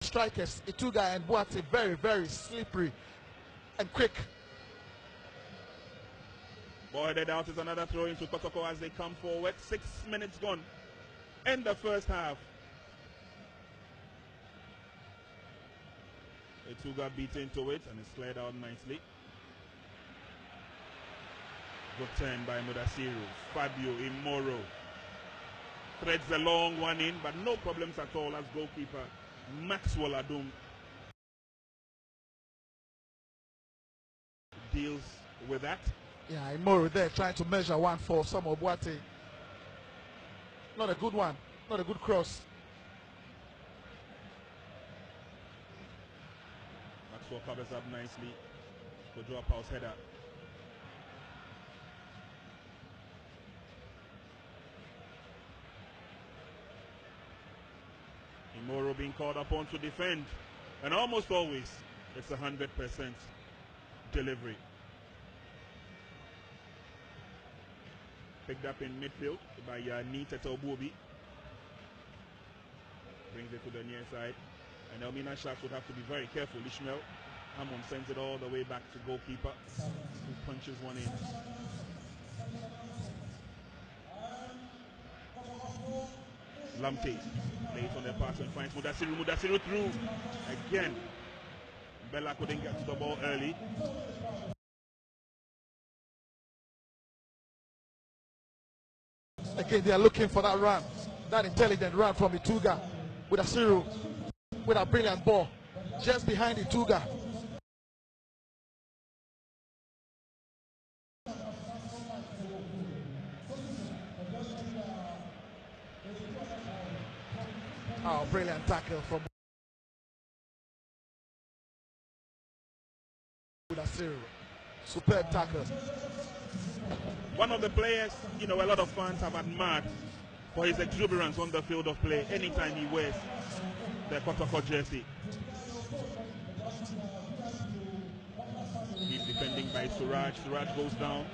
strikers, Ituga and Boate, very, very slippery and quick. Ball headed out is another throw into Kotoko as they come forward. 6 minutes gone in the first half. Ituga beat into it and it's cleared out nicely. Good turn by Mudasiru. Fabio Imoro threads the long one in, but no problems at all as goalkeeper Maxwell Adum deals with that. Yeah, Imoro there trying to measure one for some of Boate. Not a good one, not a good cross. Maxwell covers up nicely. Good drop house header. Imoro being called upon to defend, and almost always it's 100% delivery. Picked up in midfield by Nita Tobubi. Brings it to the near side, and Elmina Sharks would have to be very careful. Ishmael Hammond sends it all the way back to goalkeeper, who punches one in. Lamte lays on the pass and finds Mudasiru. Mudasiru through again. Bella couldn't get to the ball early. Again, they are looking for that run, that intelligent run from Ituga. Mudasiru with a brilliant ball just behind Ituga. Oh, brilliant tackle from Mudasiru. Superb tackle. One of the players, you know, a lot of fans have admired for his exuberance on the field of play anytime he wears the Kotoko jersey. He's defending by Suraj. Suraj goes down.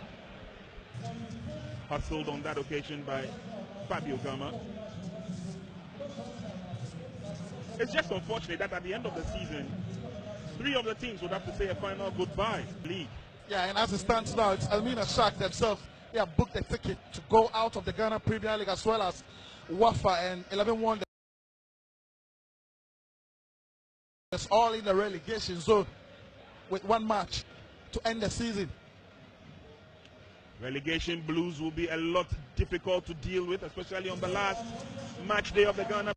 Hustled on that occasion by Fabio Gama. It's just unfortunate that at the end of the season, 3 of the teams would have to say a final goodbye. League. Yeah, and as it stands now, it's Elmina Sharks themselves. They have booked a ticket to go out of the Ghana Premier League, as well as Wafa and 11 Wonders. It's all in the relegation zone with 1 match to end the season. Relegation blues will be a lot difficult to deal with, especially on the last match day of the Ghana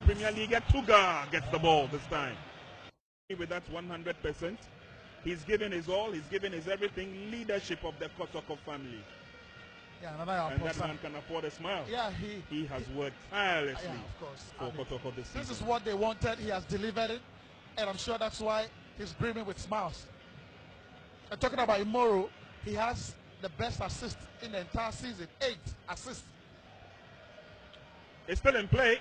Premier League. Tuga gets the ball this time. With that 100%, he's given his all, he's given his everything. Leadership of the Kotoko family. Yeah, and that man can afford a smile. Yeah, he has worked tirelessly of course. for Kotoko this season. This is what they wanted. He has delivered it, and I'm sure that's why he's brimming with smiles. And talking about Imoro, he has the best assist in the entire season. 8 assists. It's still in play.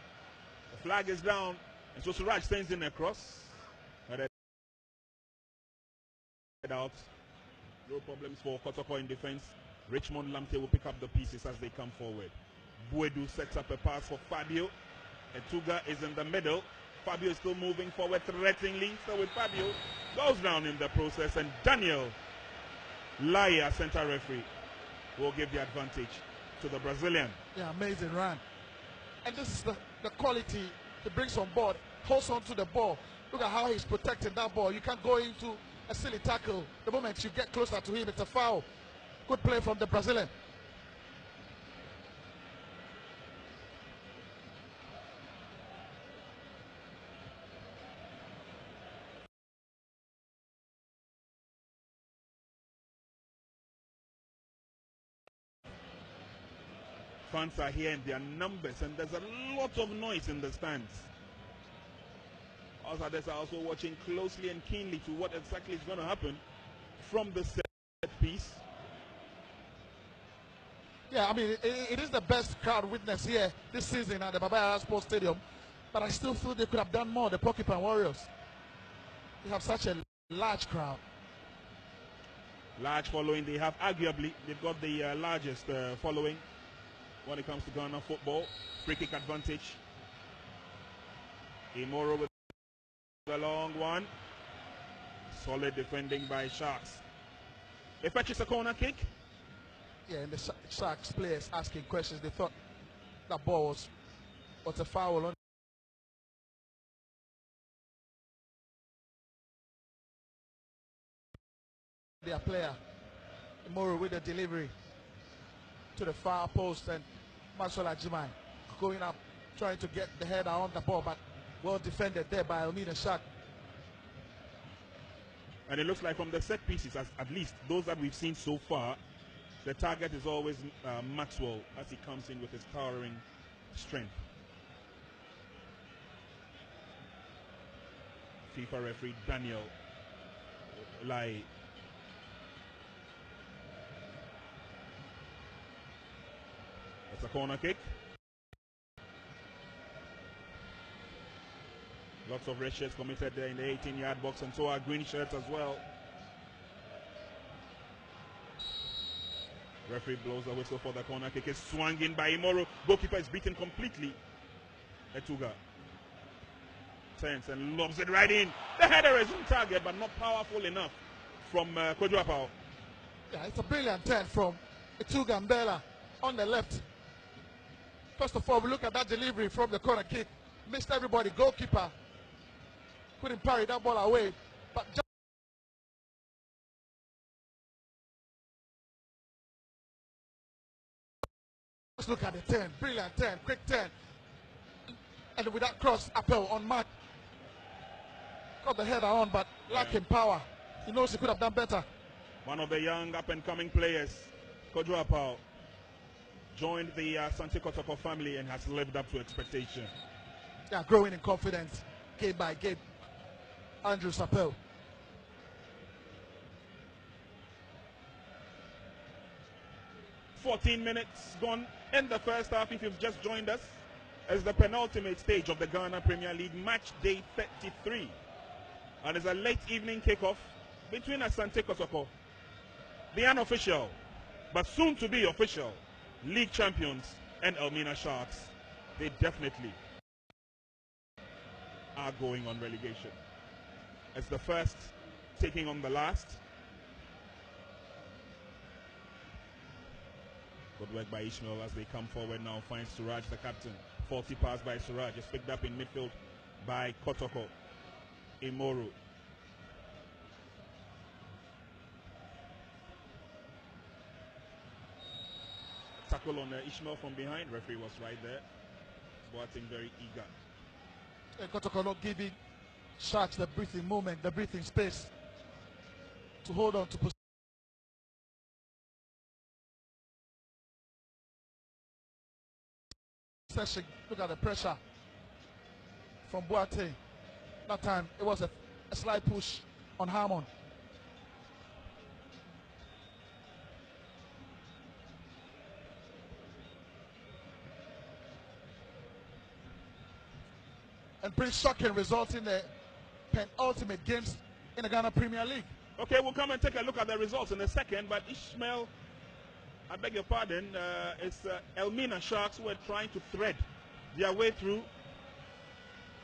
The flag is down, and so Suraj sends in a cross. Out. No problems for Kotoko in defense. Richmond Lamte will pick up the pieces as they come forward. Buedu sets up a pass for Fabio. Etuga is in the middle. Fabio is still moving forward threateningly. So with Fabio, goes down in the process, and Daniel Laya, center referee, will give the advantage to the Brazilian. Yeah, amazing run. And this is the quality he brings on board. Holds on to the ball. Look at how he's protecting that ball. You can't go into a silly tackle. The moment you get closer to him, it's a foul. Good play from the Brazilian. Fans are here in their numbers, and there's a lot of noise in the stands. Outsiders are also watching closely and keenly to what exactly is going to happen from the set piece. Yeah, I mean, it is the best crowd witness here this season at the Baba Yara Sports Stadium, but I still feel they could have done more, the Porcupine Warriors. They have such a large crowd. Large following. They have arguably, they've got the largest following when it comes to Ghana football. Free kick advantage Imoro with the long one. Solid defending by Sharks. It fetches a corner kick. Yeah, and the Sharks players asking questions. They thought that ball was a foul on their player. Imoro with the delivery to the far post, and Masola Jimai going up, trying to get the header on the ball, but well defended there by Elmina Shark. And it looks like from the set pieces, at least those that we've seen so far, the target is always Maxwell as he comes in with his towering strength. FIFA referee Daniel Lai. It's a corner kick. Lots of red shirts committed there in the 18-yard box, and so are green shirts as well. Referee blows the whistle for the corner kick. It's swung in by Imoro. Goalkeeper is beaten completely. Etuga turns and lobs it right in. The header is on target, but not powerful enough from Kojuapao. Yeah, it's a brilliant turn from Etuga Mbela on the left. First of all, we look at that delivery from the corner kick. Missed everybody. Goalkeeper couldn't parry that ball away. But just look at the turn. Brilliant turn. Quick turn. And with that cross appeal on Mark. Got the header on, but lacking power. He knows he could have done better. One of the young up-and-coming players, Kojuapao, joined the Asante Kotoko family and has lived up to expectation. Yeah, growing in confidence, game by game. Andrew Sapel. "14 minutes gone in the first half. If you've just joined us, as the penultimate stage of the Ghana Premier League match day 33, and it's a late evening kickoff between Asante Kotoko, the unofficial but soon to be official league champions, and Elmina Sharks. They definitely are going on relegation. It's the first taking on the last. Good work by Ishmael as they come forward now. Finds Suraj, the captain. Faulty pass by Suraj. It's picked up in midfield by Kotoko. Imoro. Tackle on Ishmael from behind. Referee was right there. Boateng very eager. And Kotoko not giving Sharks the breathing moment, the breathing space to hold on to possession. Look at the pressure from Boateng. That time it was a slight push on Harmon. And pretty shocking result in the penultimate games in the Ghana Premier League. Okay, we'll come and take a look at the results in a second, but Ishmael, I beg your pardon, it's Elmina Sharks who are trying to thread their way through.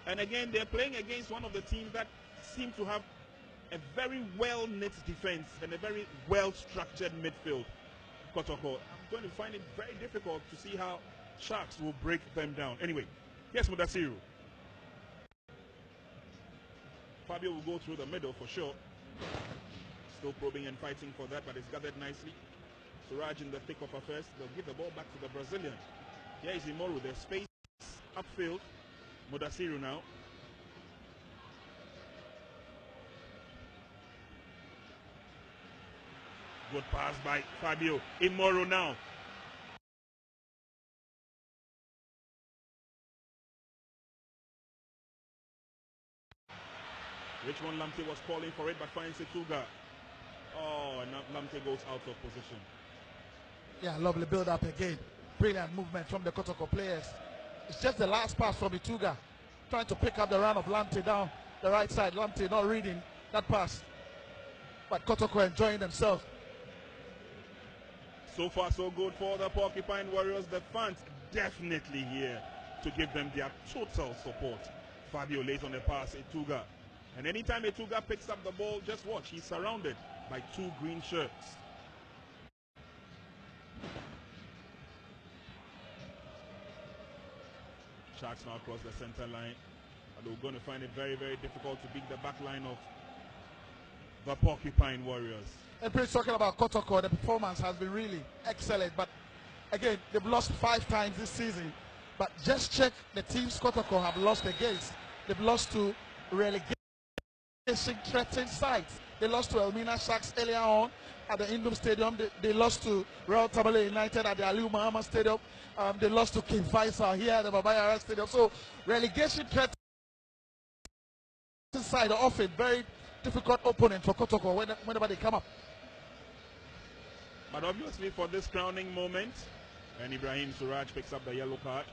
And again, they're playing against one of the teams that seem to have a very well-knit defense and a very well-structured midfield. Kotoko, I'm going to find it very difficult to see how Sharks will break them down. Anyway, yes, Mudasiru. Fabio will go through the middle for sure. Still probing and fighting for that, but it's gathered nicely. Suraj in the thick of affairs. They'll give the ball back to the Brazilian. Here is Imoro. There's space upfield. Mudasiru now. Good pass by Fabio. Imoro now. Richmond Lamptey was calling for it, but finds Etuga. Oh, and Lamptey goes out of position. Yeah, lovely build-up again. Brilliant movement from the Kotoko players. It's just the last pass from Etuga, trying to pick up the run of Lamptey down the right side. Lamptey not reading that pass, but Kotoko enjoying themselves. So far, so good for the Porcupine Warriors. The fans definitely here to give them their total support Fabio lays on the pass, Etuga. And anytime Etuga picks up the ball, just watch, he's surrounded by two green shirts. Sharks now across the center line. And they're going to find it very, very difficult to beat the back line of the Porcupine Warriors. And Prince talking about Kotoko, the performance has been really excellent. But again, they've lost 5 times this season. But just check the teams Kotoko have lost against. They've lost to relegation threatened sides. They lost to Elmina Sharks earlier on at the Indom Stadium. They lost to Royal Tabale United at the Aliu Muhammad Stadium. They lost to King Faisal here at the Yara Stadium. So relegation threatened side are often very difficult opponent for Kotoko whenever they come up. But obviously for this crowning moment, and Ibrahim Suraj picks up the yellow card,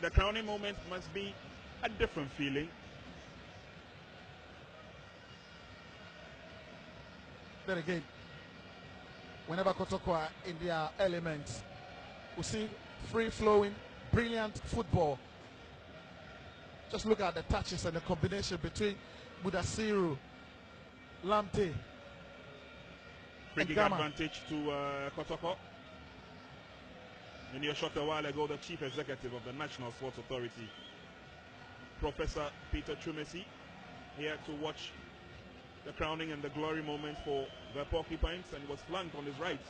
the crowning moment must be a different feeling. Then again, whenever Kotoko are in their elements, we see free-flowing, brilliant football. Just look at the touches and the combination between Budasiru, Lamte, Free kick advantage to Kotoko. In your shot a while ago, the Chief Executive of the National Sports Authority, Professor Peter Chumesi, here to watch the crowning and the glory moment for the Porcupines, and was flanked on his right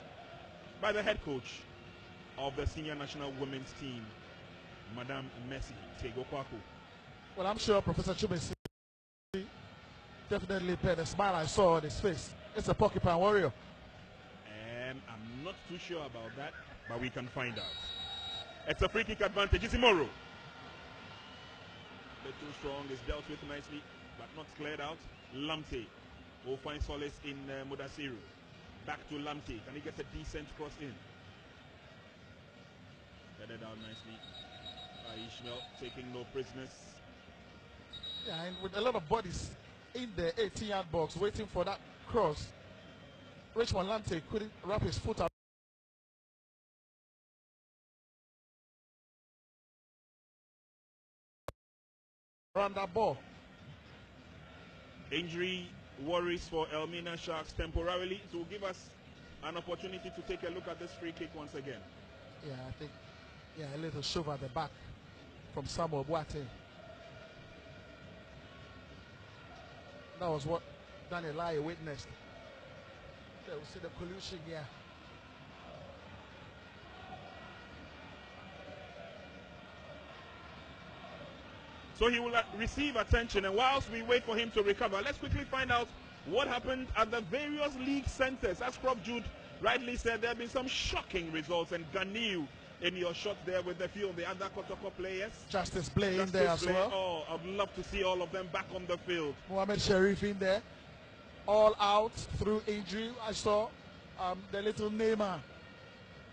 by the head coach of the senior national women's team, Madame Messi Tegokwaku. Well, I'm sure Professor Chumesi definitely paid a smile I saw on his face. It's a Porcupine Warrior. I'm not too sure about that, but we can find out. It's a free kick advantage. Isimoro. A bit too strong, is dealt with nicely, but not cleared out. Lamte will find solace in Mudasiru. Back to Lamte. Can he get a decent cross in? Headed out nicely by Ishmael, taking no prisoners. Yeah, and with a lot of bodies in the 18-yard box waiting for that cross, Richmond Lamte couldn't wrap his foot around that ball. Injury worries for Elmina Sharks temporarily. It will give us an opportunity to take a look at this free kick once again. Yeah, I think, a little shove at the back from Samuel Boate. That was what Daniel Lai witnessed. There we see the collusion here. So he will receive attention, and whilst we wait for him to recover, let's quickly find out what happened at the various league centers. As Prof. Jude rightly said, there have been some shocking results, and Ganiu in your shot there with a few of the other Kotoko players. Justice Blay in there as well. Oh, I'd love to see all of them back on the field. Mohamed Sharif in there, all out through injury. I saw the little Neymar,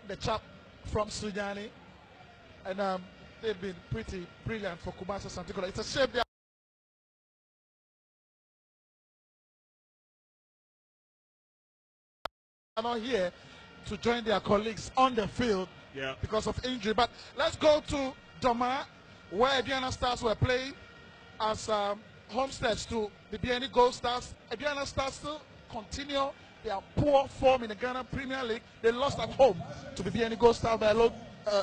the chap from Sunyani, and they've been pretty brilliant for Kumasi Asante Kotoko. It's a shame they are not here to join their colleagues on the field because of injury. But let's go to Doma, where Aduana Stars were playing as homesteads to the bibiani Gold Stars. Aduana Stars still continue their poor form in the Ghana Premier League. They lost at home to the bibiani Gold Stars by a low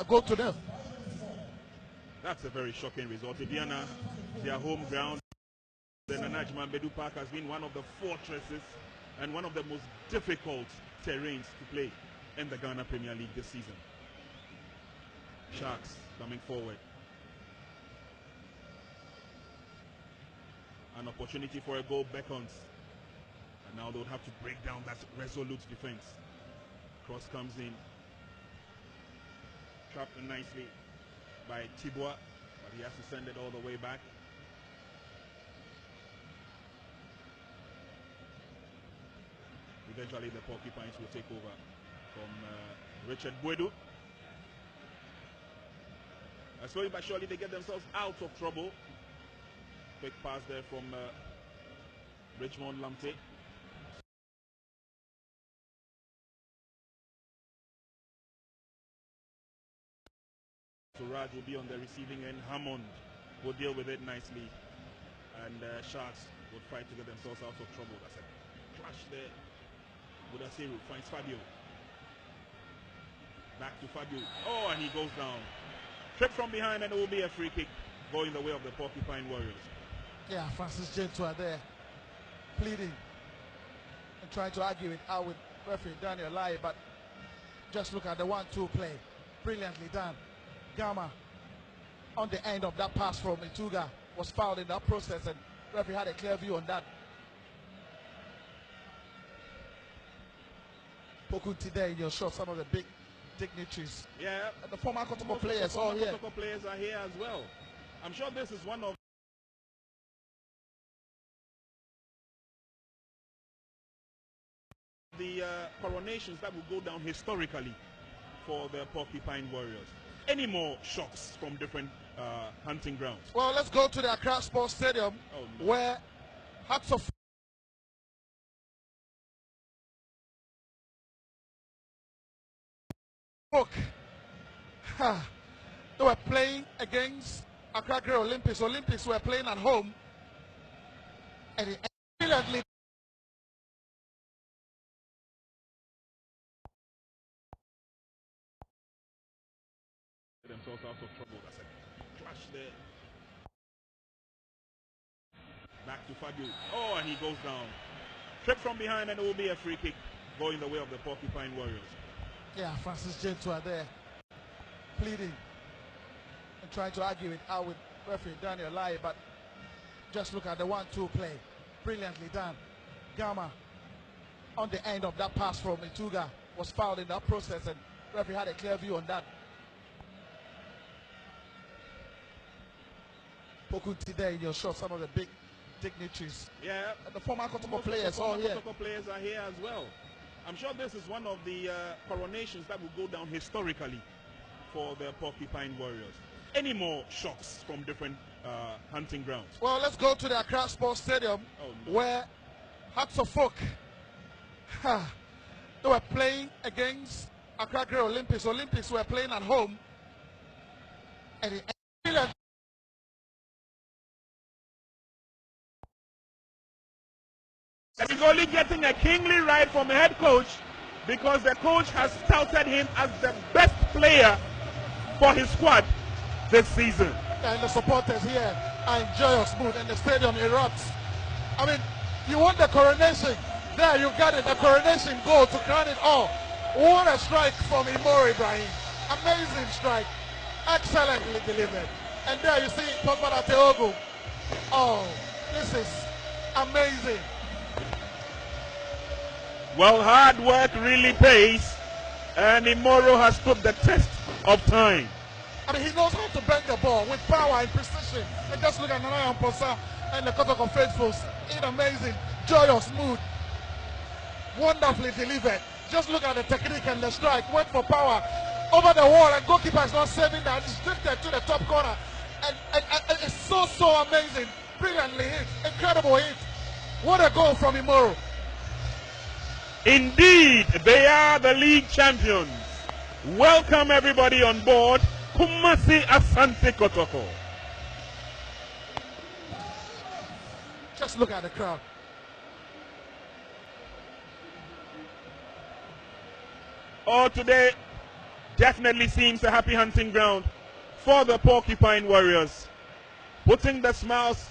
goal to them. That's a very shocking result. Bibiana, their home ground, the Nanajman Bedu Park has been one of the fortresses and one of the most difficult terrains to play in the Ghana Premier League this season. Sharks coming forward. An opportunity for a goal beckons. And now they'll have to break down that resolute defense. Cross comes in. Trapped nicely by Tibua, but he has to send it all the way back. Eventually the Porcupines will take over from Richard Buedu. Slowly but surely they get themselves out of trouble. Quick pass there from Richmond Lamte. Suraj will be on the receiving end. Hammond would deal with it nicely, and Sharks would fight to get themselves out of trouble. That's a clash there. Budasiru finds Fabio. Back to Fabio. Oh, and he goes down. Trip from behind, and it will be a free kick going the way of the Porcupine Warriors. Yeah, Francis James were there pleading and trying to argue it out with referee Daniel Lai, but just look at the 1-2 play. Brilliantly done. Gama on the end of that pass from Ituga was fouled in that process, and referee had a clear view on that. Pokunti there in your shot, some of the big dignitaries. Yeah, and the former Kotoko players all here. Kotoko players are here as well. I'm sure this is one of the coronations that will go down historically for the Porcupine Warriors. Any more shocks from different hunting grounds? Well, let's go to the Accra Sports Stadium, where Hearts of Oak, they were playing against Accra Grey Olympics. Olympics were playing at home, and it brilliantly themselves out of trouble. That's a clash there. Back to Fabio. Oh, and he goes down. Trip from behind, and it will be a free kick going the way of the Porcupine Warriors. Yeah, Francis James were there pleading and trying to argue it out with referee Daniel Lai, but just look at the 1-2 play. Brilliantly done. Gama on the end of that pass from Ituga was fouled in that process, and referee had a clear view on that. Pokunti there in your shot, some of the big dignitaries. Yeah, and the former Kotoko players all here. Kotoko players are here as well. I'm sure this is one of the coronations that will go down historically for the Porcupine Warriors. Any more shocks from different hunting grounds? Well, let's go to the Accra Sports Stadium, where Hearts of Oak, they were playing against Accra Grey Olympics. Olympics were playing at home, and it And he's only getting a kingly ride from the head coach because the coach has touted him as the best player for his squad this season. And the supporters here are in joyous mood, and the stadium erupts. I mean, you want the coronation. There, you got it, the coronation goal to crown it all. What a strike from Imori Ibrahim. Amazing strike. Excellently delivered. And there you see Pogba Teogu. Oh, this is amazing. Well, hard work really pays, and Imoro has stood the test of time. I mean, he knows how to bend the ball with power and precision. And just look at Nana Amposa and the Kotoko faithfuls in amazing, joyous mood. Wonderfully delivered. Just look at the technique and the strike. Went for power over the wall, and goalkeeper is not saving that. It's drifted to the top corner. And it's so amazing. Brilliantly hit. Incredible hit. What a goal from Imoro. Indeed, they are the league champions. Welcome everybody on board. Kumasi Asante Kotoko. Just look at the crowd. Oh, today definitely seems a happy hunting ground for the Porcupine Warriors, putting the smiles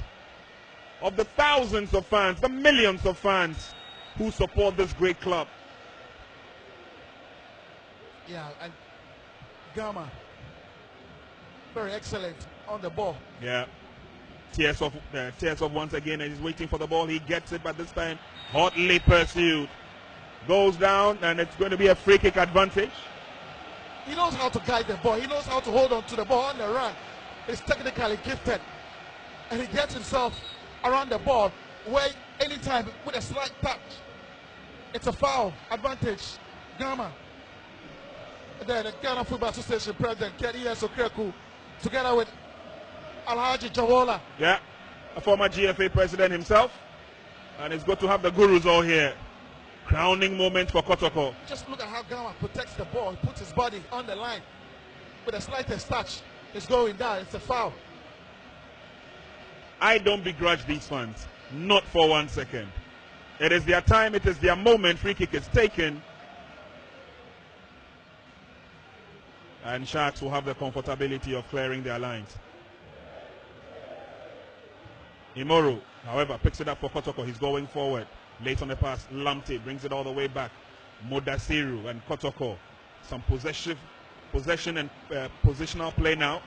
of the thousands of fans, the millions of fans who support this great club. Yeah, and Gama, very excellent on the ball. Yeah, tears of once again, and he's waiting for the ball. He gets it, but this time hotly pursued. Goes down, and it's going to be a free kick advantage. He knows how to guide the ball. He knows how to hold on to the ball on the run. He's technically gifted, and he gets himself around the ball where anytime with a slight touch, it's a foul advantage. Gama. Then the Ghana Football Association president Kedi Sokreku, together with Alhaji Jawola. Yeah, a former GFA president himself, and it's good to have the gurus all here. Crowning moment for Kotoko. Just look at how Gama protects the ball. He puts his body on the line with the slightest touch. It's going down. It's a foul. I don't begrudge these fans, not for 1 second. It is their time, it is their moment. Free kick is taken. And Sharks will have the comfortability of clearing their lines. Imoro, however, picks it up for Kotoko. He's going forward. Late on the pass, Lamte brings it all the way back. Modasiru and Kotoko. Some possession and positional play now.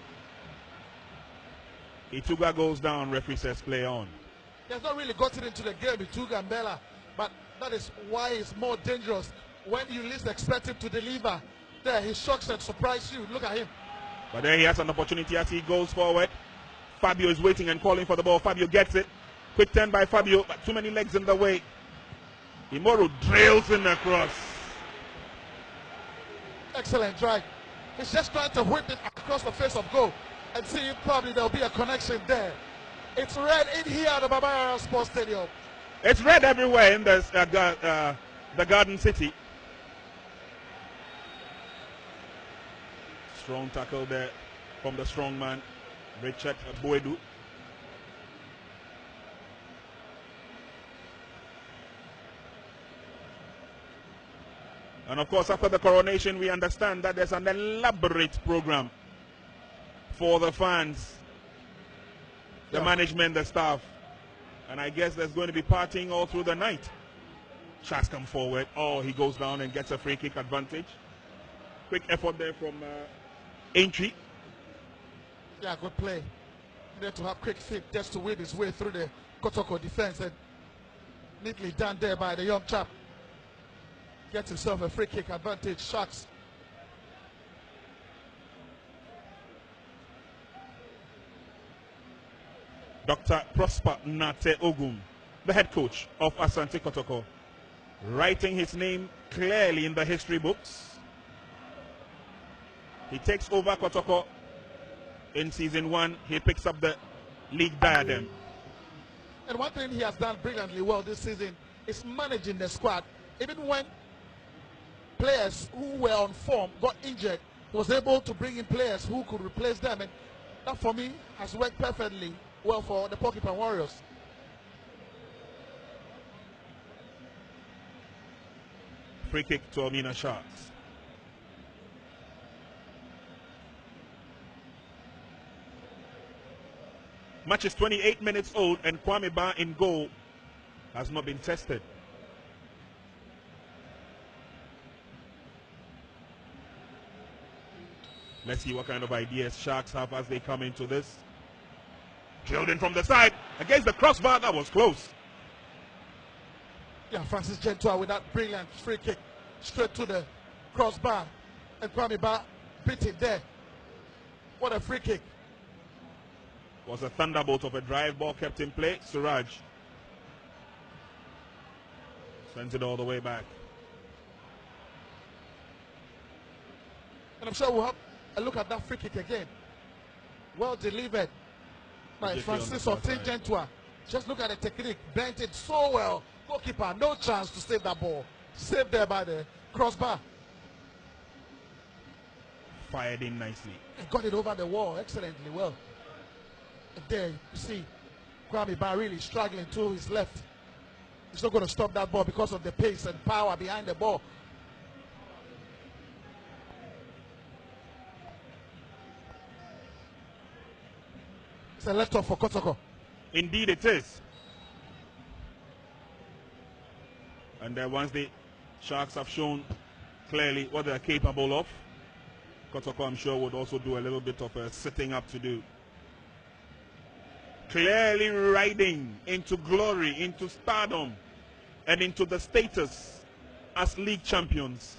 Ituga goes down, referee says play on. He has not really gotten into the game, Ituga and Bella, but that is why it's more dangerous. When you least expect him to deliver, there he shocks and surprises you. Look at him. But there he has an opportunity as he goes forward. Fabio is waiting and calling for the ball. Fabio gets it. Quick turn by Fabio, but too many legs in the way. Imoro drills in across. Excellent drive. He's just trying to whip it across the face of goal and see if probably there'll be a connection there. It's red in here at the Baba Yara Sports Stadium. It's red everywhere in the Garden City. Strong tackle there from the strong man, Richard Boedu. And of course, after the coronation, we understand that there's an elaborate program for the fans, the management, the staff. And I guess there's going to be partying all through the night. Sharks come forward. Oh, he goes down and gets a free kick advantage. Quick effort there from Aintree. Yeah, good play. He needed to have quick feet just to weave his way through the Kotoko defense, and neatly done there by the young chap. Gets himself a free kick advantage. Sharks. Dr. Prosper Nate Ogum, the head coach of Asante Kotoko, writing his name clearly in the history books. He takes over Kotoko in season 1. He picks up the league diadem. And one thing he has done brilliantly well this season is managing the squad. Even when players who were on form got injured, he was able to bring in players who could replace them. And that, for me, has worked perfectly well for the Porcupine Warriors. Free kick to Elmina Sharks. Match is 28 minutes old and Kwame Ba in goal has not been tested. Let's see what kind of ideas Sharks have as they come into this. Drilled in from the side against the crossbar. That was close. Yeah, Francis Gentua with that brilliant free kick straight to the crossbar. And Kwame Ba beat it there. What a free kick. Was a thunderbolt of a drive ball kept in play. Suraj sends it all the way back. And I'm sure we'll have a look at that free kick again. Well delivered by Francis Gentua. Just look at the technique. Bent it so well. Goalkeeper, no chance to save that ball. Saved there by the crossbar. Fired in nicely. And got it over the wall excellently well. And there you see Kwame Ba really struggling to his left. He's not going to stop that ball because of the pace and power behind the ball. It's a left off for Kotoko. Indeed it is. And once the Sharks have shown clearly what they're capable of, Kotoko, I'm sure, would also do a little bit of a sitting up to do. Clearly riding into glory, into stardom, and into the status as league champions.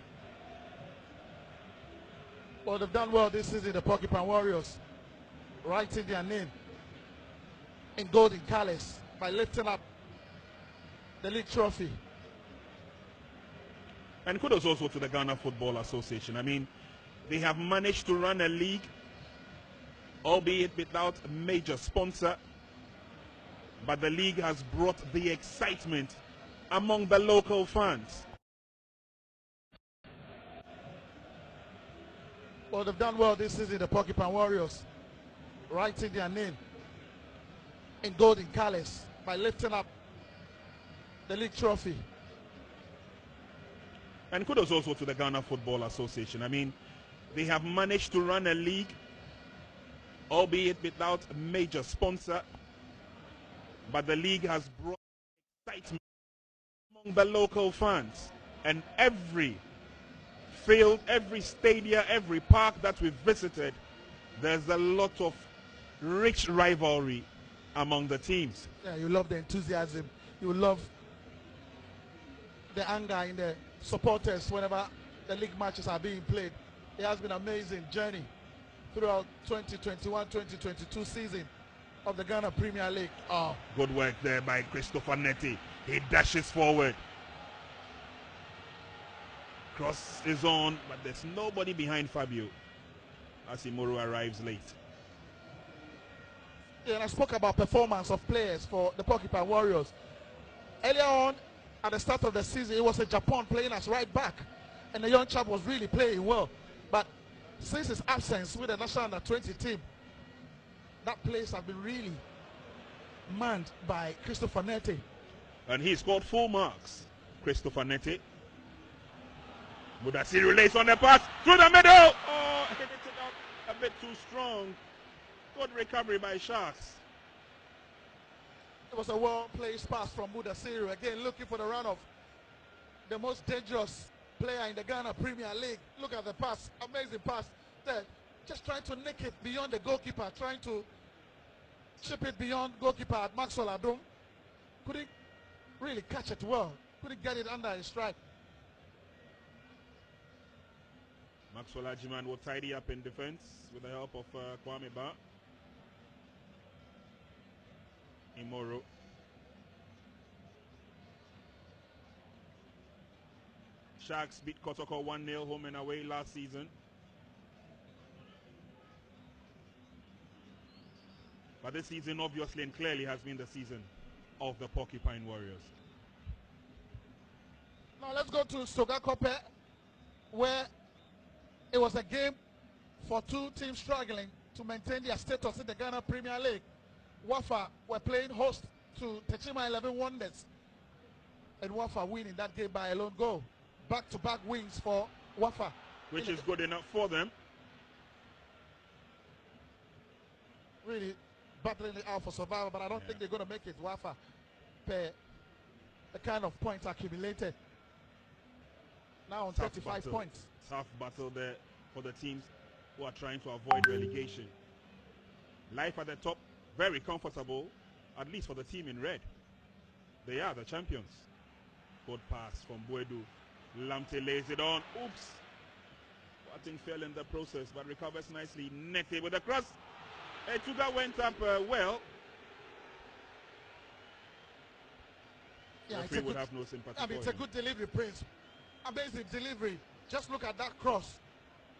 Well, they've done well this season, the Porcupine Warriors, writing their name in golden colors by lifting up the league trophy. And kudos also to the Ghana Football Association. I mean, they have managed to run a league, albeit without a major sponsor, but the league has brought the excitement among the local fans. Well, they've done well this season, the Porcupine Warriors, writing their name in golden colors by lifting up the league trophy. And kudos also to the Ghana Football Association. I mean, they have managed to run a league, albeit without a major sponsor, but the league has brought excitement among the local fans. And every field, every stadium, every park that we've visited, there's a lot of rich rivalry among the teams. Yeah, you love the enthusiasm. You love the anger in the supporters whenever the league matches are being played. It has been an amazing journey throughout 2021-2022 season of the Ghana Premier League. Oh, good work there by Christopher Netti. He dashes forward. Cross is on, but there's nobody behind Fabio as Imoro arrives late. Yeah, and I spoke about performance of players for the Porcupine Warriors. Earlier on, at the start of the season, it was a Japan playing as right back, and the young chap was really playing well. But since his absence with the national under-20 team, that place has been really manned by Christopher Netti. And he scored 4 marks, Christopher Netti. Mudasiri lays on the pass through the middle. Oh, hit it out a bit too strong. Good recovery by Sharks. It was a well-placed pass from Mudasiri. Again, looking for the run-off. The most dangerous player in the Ghana Premier League. Look at the pass. Amazing pass there. Just trying to nick it beyond the goalkeeper. Trying to chip it beyond goalkeeper at Maxwell Adom. Couldn't really catch it well. Couldn't get it under his strike. Maxwell Ajiman will tidy up in defense with the help of Kwame Ba. Imoro. Sharks beat Kotoko 1-0 home and away last season. But this season obviously and clearly has been the season of the Porcupine Warriors. Now let's go to Sogakope, where it was a game for two teams struggling to maintain their status in the Ghana Premier League. Wafa were playing host to Techima 11 Wonders, and Wafa winning that game by a lone goal. Back-to-back wins for Wafa. Which is good enough for them. Really battling it out for survival, but I don't think they're going to make it. Wafa per the kind of points accumulated. Now on 35 points. Tough battle there for the teams who are trying to avoid relegation. Life at the top, very comfortable, at least for the team in red. They are the champions. Good pass from Buedu. Lamte lays it on. Oops. Watting fell in the process, but recovers nicely. Nete with a cross. Etuga went up well. Yeah, Referee would have no sympathy. I mean, it's a good delivery, Prince. Amazing delivery. Just look at that cross.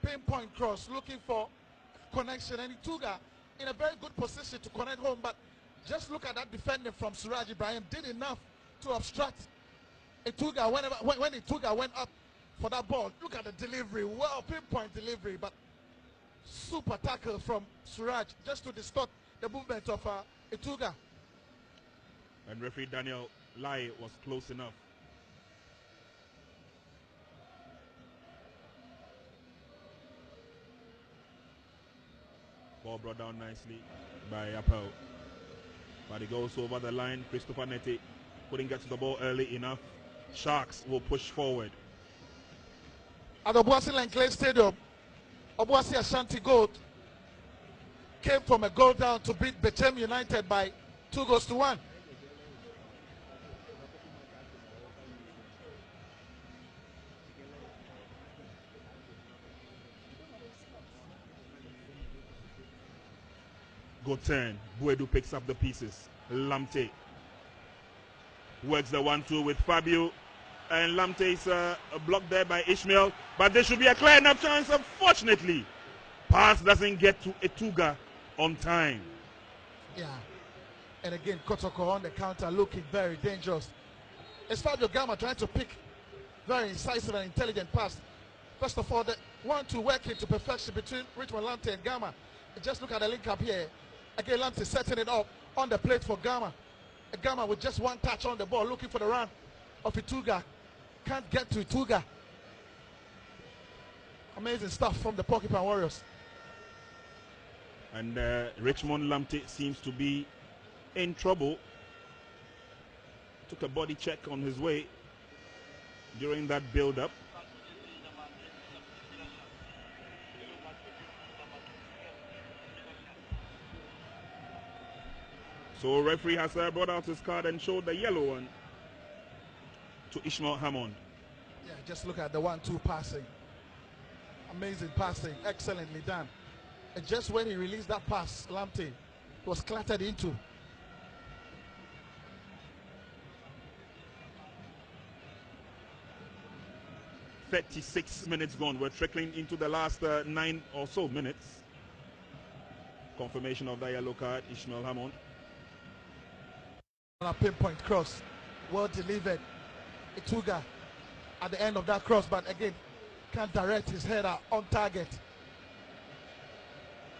Pinpoint cross, looking for connection. And Etuga in a very good position to connect home. But just look at that defending from Suraj Ibrahim. Did enough to obstruct Etuga when Etuga went up for that ball. Look at the delivery. Well, pinpoint delivery. But super tackle from Suraj just to distort the movement of Etuga. And referee Daniel Lai was close enough. Ball brought down nicely by Appel. But it goes over the line. Christopher Netti couldn't get to the ball early enough. Sharks will push forward. At the Obuasi Langley Stadium, Obuasi Ashanti Gold came from a goal down to beat Bechem United by 2-1. Good turn. Buedu picks up the pieces. Lamte works the 1-2 with Fabio. And Lamte is blocked there by Ishmael. But there should be a clear enough chance. Unfortunately, pass doesn't get to Etuga on time. Yeah. And again, Kotoko on the counter looking very dangerous. It's Fabio Gama trying to pick very incisive and intelligent pass. First of all, the 1-2 working to perfection between Richmond Lamte and Gama. Just look at the link up here. Again, Lamte setting it up on the plate for Gama. Gama with just one touch on the ball, looking for the run of Ituga. Can't get to Ituga. Amazing stuff from the Porcupine Warriors. And Richmond Lamptey seems to be in trouble. Took a body check on his way during that build-up. So referee has brought out his card and showed the yellow one to Ishmael Hammond. Yeah, just look at the 1-2 passing. Amazing passing, excellently done. And just when he released that pass, Lamptey was clattered into. "36 minutes gone." We're trickling into the last 9 or so minutes. Confirmation of the yellow card, Ishmael Hammond. On a pinpoint cross, well delivered. Ituga at the end of that cross, but again, can't direct his header on target.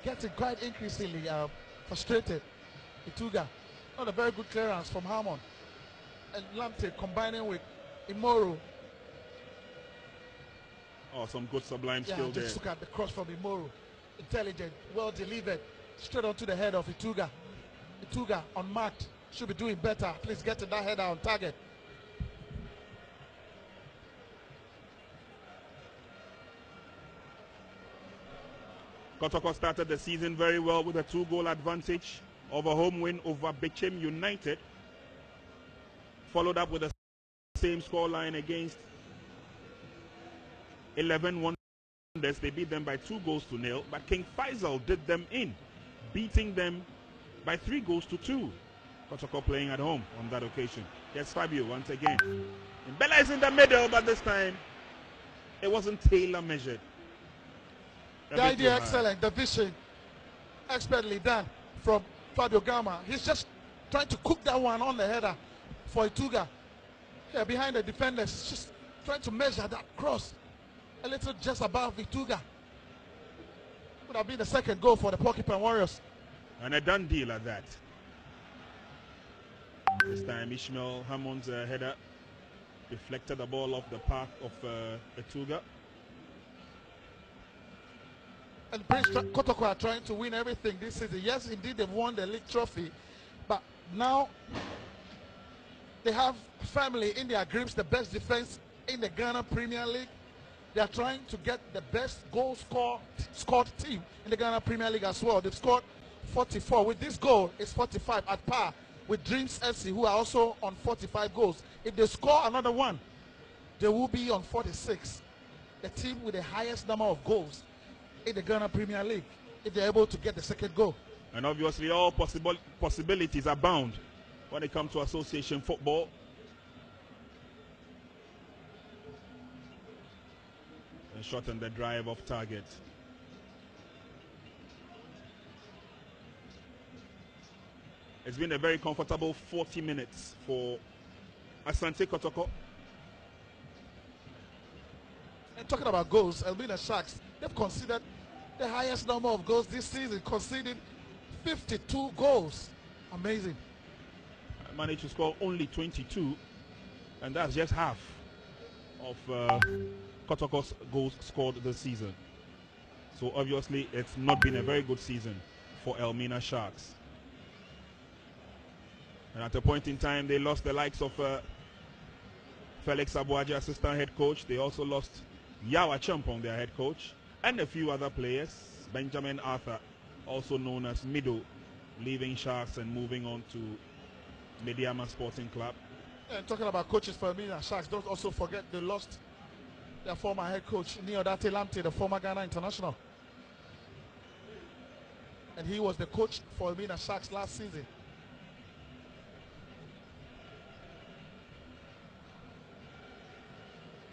Getting quite increasingly frustrated. Ituga, not a very good clearance from Hammond. And Lamptey combining with Imoru. Oh, some good sublime Yeah, skill there. just look at the cross from Imoru. Intelligent, well delivered, straight onto the head of Ituga. Ituga unmarked, should be doing better. Please get that header on target. Kotoko started the season very well with a 2-goal advantage of a home win over Bechem United. Followed up with the same scoreline against 11 Wonders. They beat them by 2-0, but King Faisal did them in, beating them by 3-2. Kotoko playing at home on that occasion. Yes, Fabio once again. And Bella is in the middle, but this time it wasn't tailor measured. The idea excellent, the vision expertly done from Fabio Gama. He's just trying to cook that one on the header for Ituga. Yeah, behind the defenders, just trying to measure that cross a little just above Ituga. Would have been the second goal for the Porcupine Warriors. And a done deal at that. This time Ishmael Hammond's header deflected the ball off the path of Ituga. And Prince Kotoko are trying to win everything this season. Yes, indeed, they've won the league trophy, but now they have family in their grips, the best defense in the Ghana Premier League. They are trying to get the best goal scored team in the Ghana Premier League as well. They've scored 44. With this goal, it's 45 at par with Dreams FC, who are also on 45 goals. If they score another one, they will be on 46. The team with the highest number of goals in the Ghana Premier League, if they're able to get the second goal. And obviously all possibilities abound when it comes to association football. And shot on the drive off target. It's been a very comfortable 40 minutes for Asante Kotoko. And talking about goals, Elmina Sharks, they've conceded the highest number of goals this season, conceding 52 goals. Amazing. I managed to score only 22, and that's just half of Kotoko's goals scored this season. So obviously it's not been a very good season for Elmina Sharks. And at a point in time they lost the likes of Felix Abuaji, assistant head coach. They also lost Yara Champong, their head coach, and a few other players. Benjamin Arthur, also known as Mido, leaving Sharks and moving on to Mediama Sporting Club. And talking about coaches for Elmina Sharks, don't also forget they lost their former head coach, Neodate Lamptey, the former Ghana international. And he was the coach for Elmina Sharks last season.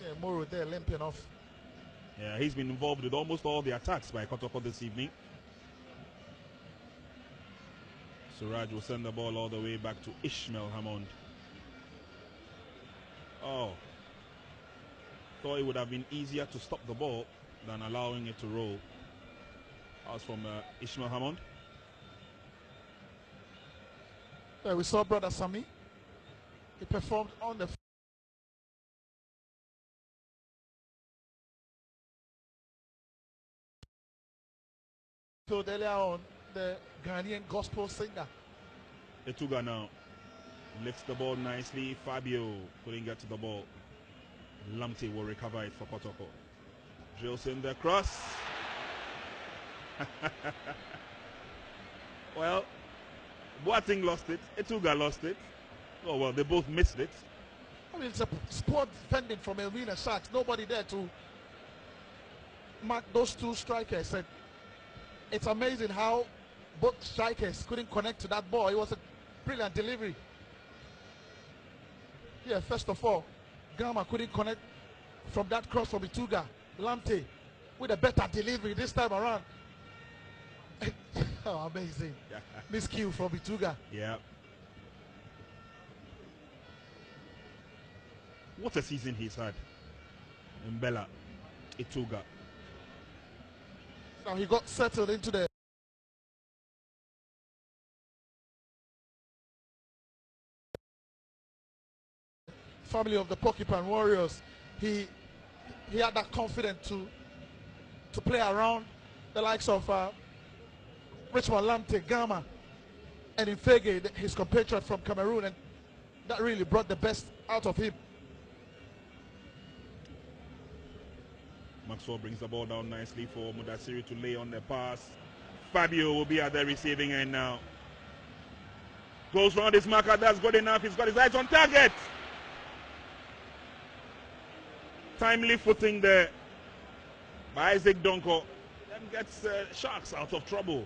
Yeah, Moro there limping off. Yeah, he's been involved with almost all the attacks by Kotoko this evening. Suraj will send the ball all the way back to Ishmael Hammond. Oh. Thought it would have been easier to stop the ball than allowing it to roll. That was from Ishmael Hammond. We saw Brother Sami. He performed on the field earlier on, the Ghanaian gospel singer. Etuga now lifts the ball nicely. Fabio couldn't get to the ball. Lamte will recover it for Kotoko. Drills in the cross. Well, Boateng lost it. Etuga lost it. Oh, well, they both missed it. I mean, it's a poor defending from Elmina Sharks. Nobody there to mark those two strikers. And it's amazing how both strikers couldn't connect to that ball. It was a brilliant delivery. Yeah, first of all, Gama couldn't connect from that cross from Etuga. Lamte with a better delivery this time around. Oh, amazing. Miscue from Etuga. Yeah. What a season he's had. Mbella, Etuga. Now he got settled into the family of the Porcupine Warriors. He had that confidence to play around the likes of Richmond Lamte, Gama, and Infege, his compatriot from Cameroon, and that really brought the best out of him. Maxwell brings the ball down nicely for Mudasiri to lay on the pass. Fabio will be at the receiving end now. Goes round his marker, that's good enough. He's got his eyes on target. Timely footing there by Isaac Donko. Then gets Sharks out of trouble.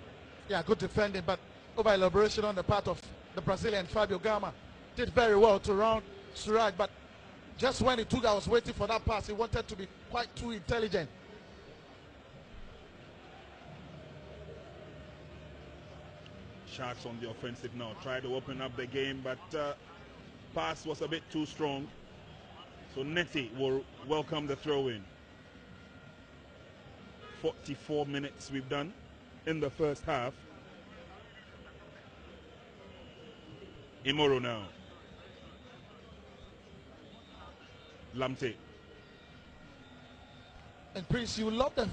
Yeah, good defending, but over elaboration on the part of the Brazilian Fabio Gama. Did very well to round Suraj, but just when Etuga was waiting for that pass, he wanted to be quite too intelligent. Sharks on the offensive now. Try to open up the game, but pass was a bit too strong. So Neti will welcome the throw-in. 44 minutes we've done in the first half. Imoro now. Lamte. And Prince, you love the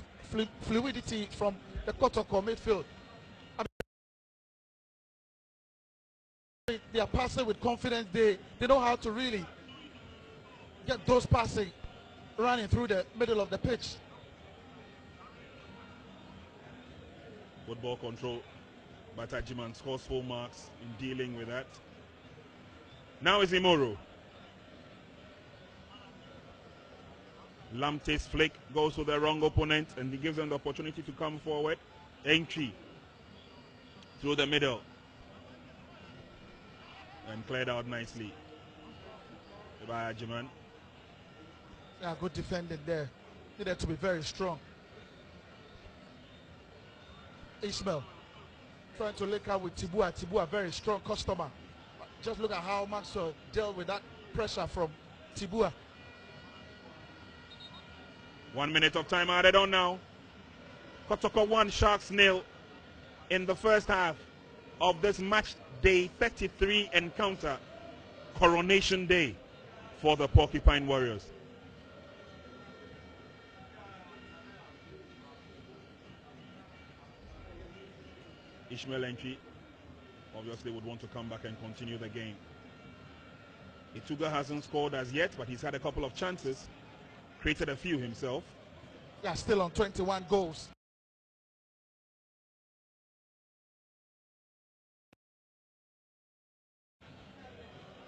fluidity from the Kotoko midfield. I mean, they are passing with confidence. They know how to really get those passing running through the middle of the pitch. Football control. Batajiman scores full marks in dealing with that. Now is Imoro. Lamte's flick goes to the wrong opponent and he gives them the opportunity to come forward. Entry through the middle and cleared out nicely by Ajiman. Yeah, good defending there. Needed to be very strong. Ishmael trying to link up with Tibua. Tibua, very strong customer. Just look at how Maxwell dealt with that pressure from Tibua. 1 minute of time added on now. Kotoko 1, Sharks 0 in the first half of this match day 33 encounter. Coronation Day for the Porcupine Warriors. Ishmael Entry obviously would want to come back and continue the game. Etuga hasn't scored as yet, but he's had a couple of chances. Created a few himself. Yeah, still on 21 goals.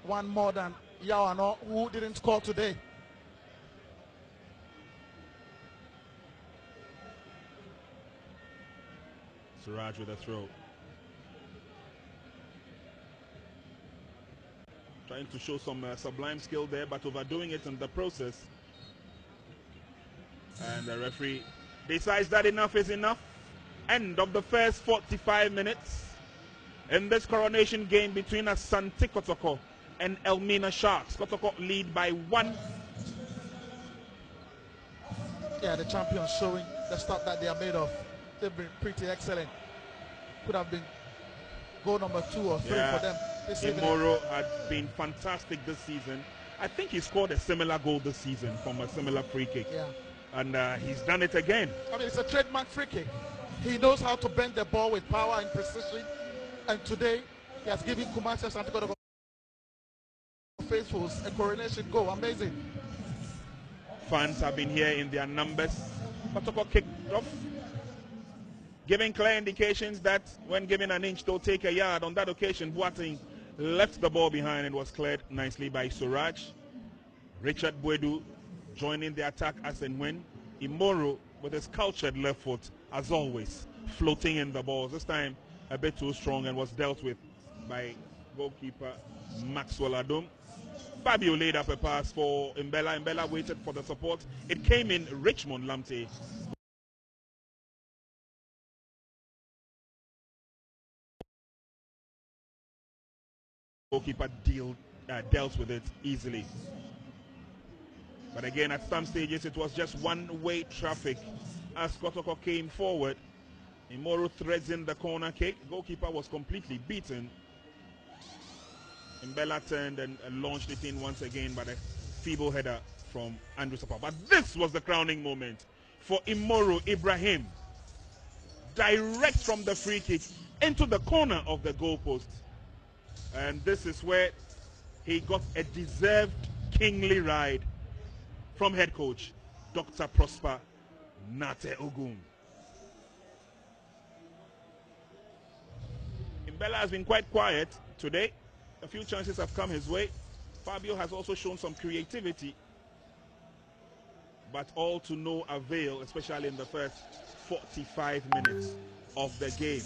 One more than Yara, who didn't score today. Suraj with a throw. Trying to show some sublime skill there, but overdoing it in the process. And the referee decides that enough is enough. End of the first 45 minutes in this coronation game between Asante Kotoko and Elmina Sharks. Kotoko lead by 1. Yeah, the champions showing the stuff that they are made of. They've been pretty excellent. Could have been goal number 2 or 3 for them. Imoro had been fantastic this season. I think he scored a similar goal this season from a similar free kick. Yeah. And he's done it again. I mean, it's a trademark free kick. He knows how to bend the ball with power and precision. And today, he has given Kumasi Asante Kotoko faithfuls a coronation goal. Amazing. Fans have been here in their numbers. Kotoko kicked off, giving clear indications that when given an inch, they'll take a yard. On that occasion, Boateng left the ball behind and was cleared nicely by Suraj. Richard Boedu joining the attack as and when. Imoro with his cultured left foot, as always, floating in the balls. This time a bit too strong and was dealt with by goalkeeper Maxwell Adom. Fabio laid up a pass for Mbella. Mbella waited for the support. It came in. Richmond Lamte goalkeeper dealt with it easily. But again, at some stages, it was just one-way traffic as Kotoko came forward. Imoro threads in the corner kick. Goalkeeper was completely beaten. Mbella turned and launched it in once again by a feeble header from Andrew Sapa. But this was the crowning moment for Imoro Ibrahim. Direct from the free kick into the corner of the goalpost. And this is where he got a deserved kingly ride from head coach Dr. Prosper Nate Ogum. Mbella has been quite quiet today. A few chances have come his way. Fabio has also shown some creativity, but all to no avail, especially in the first 45 minutes of the game.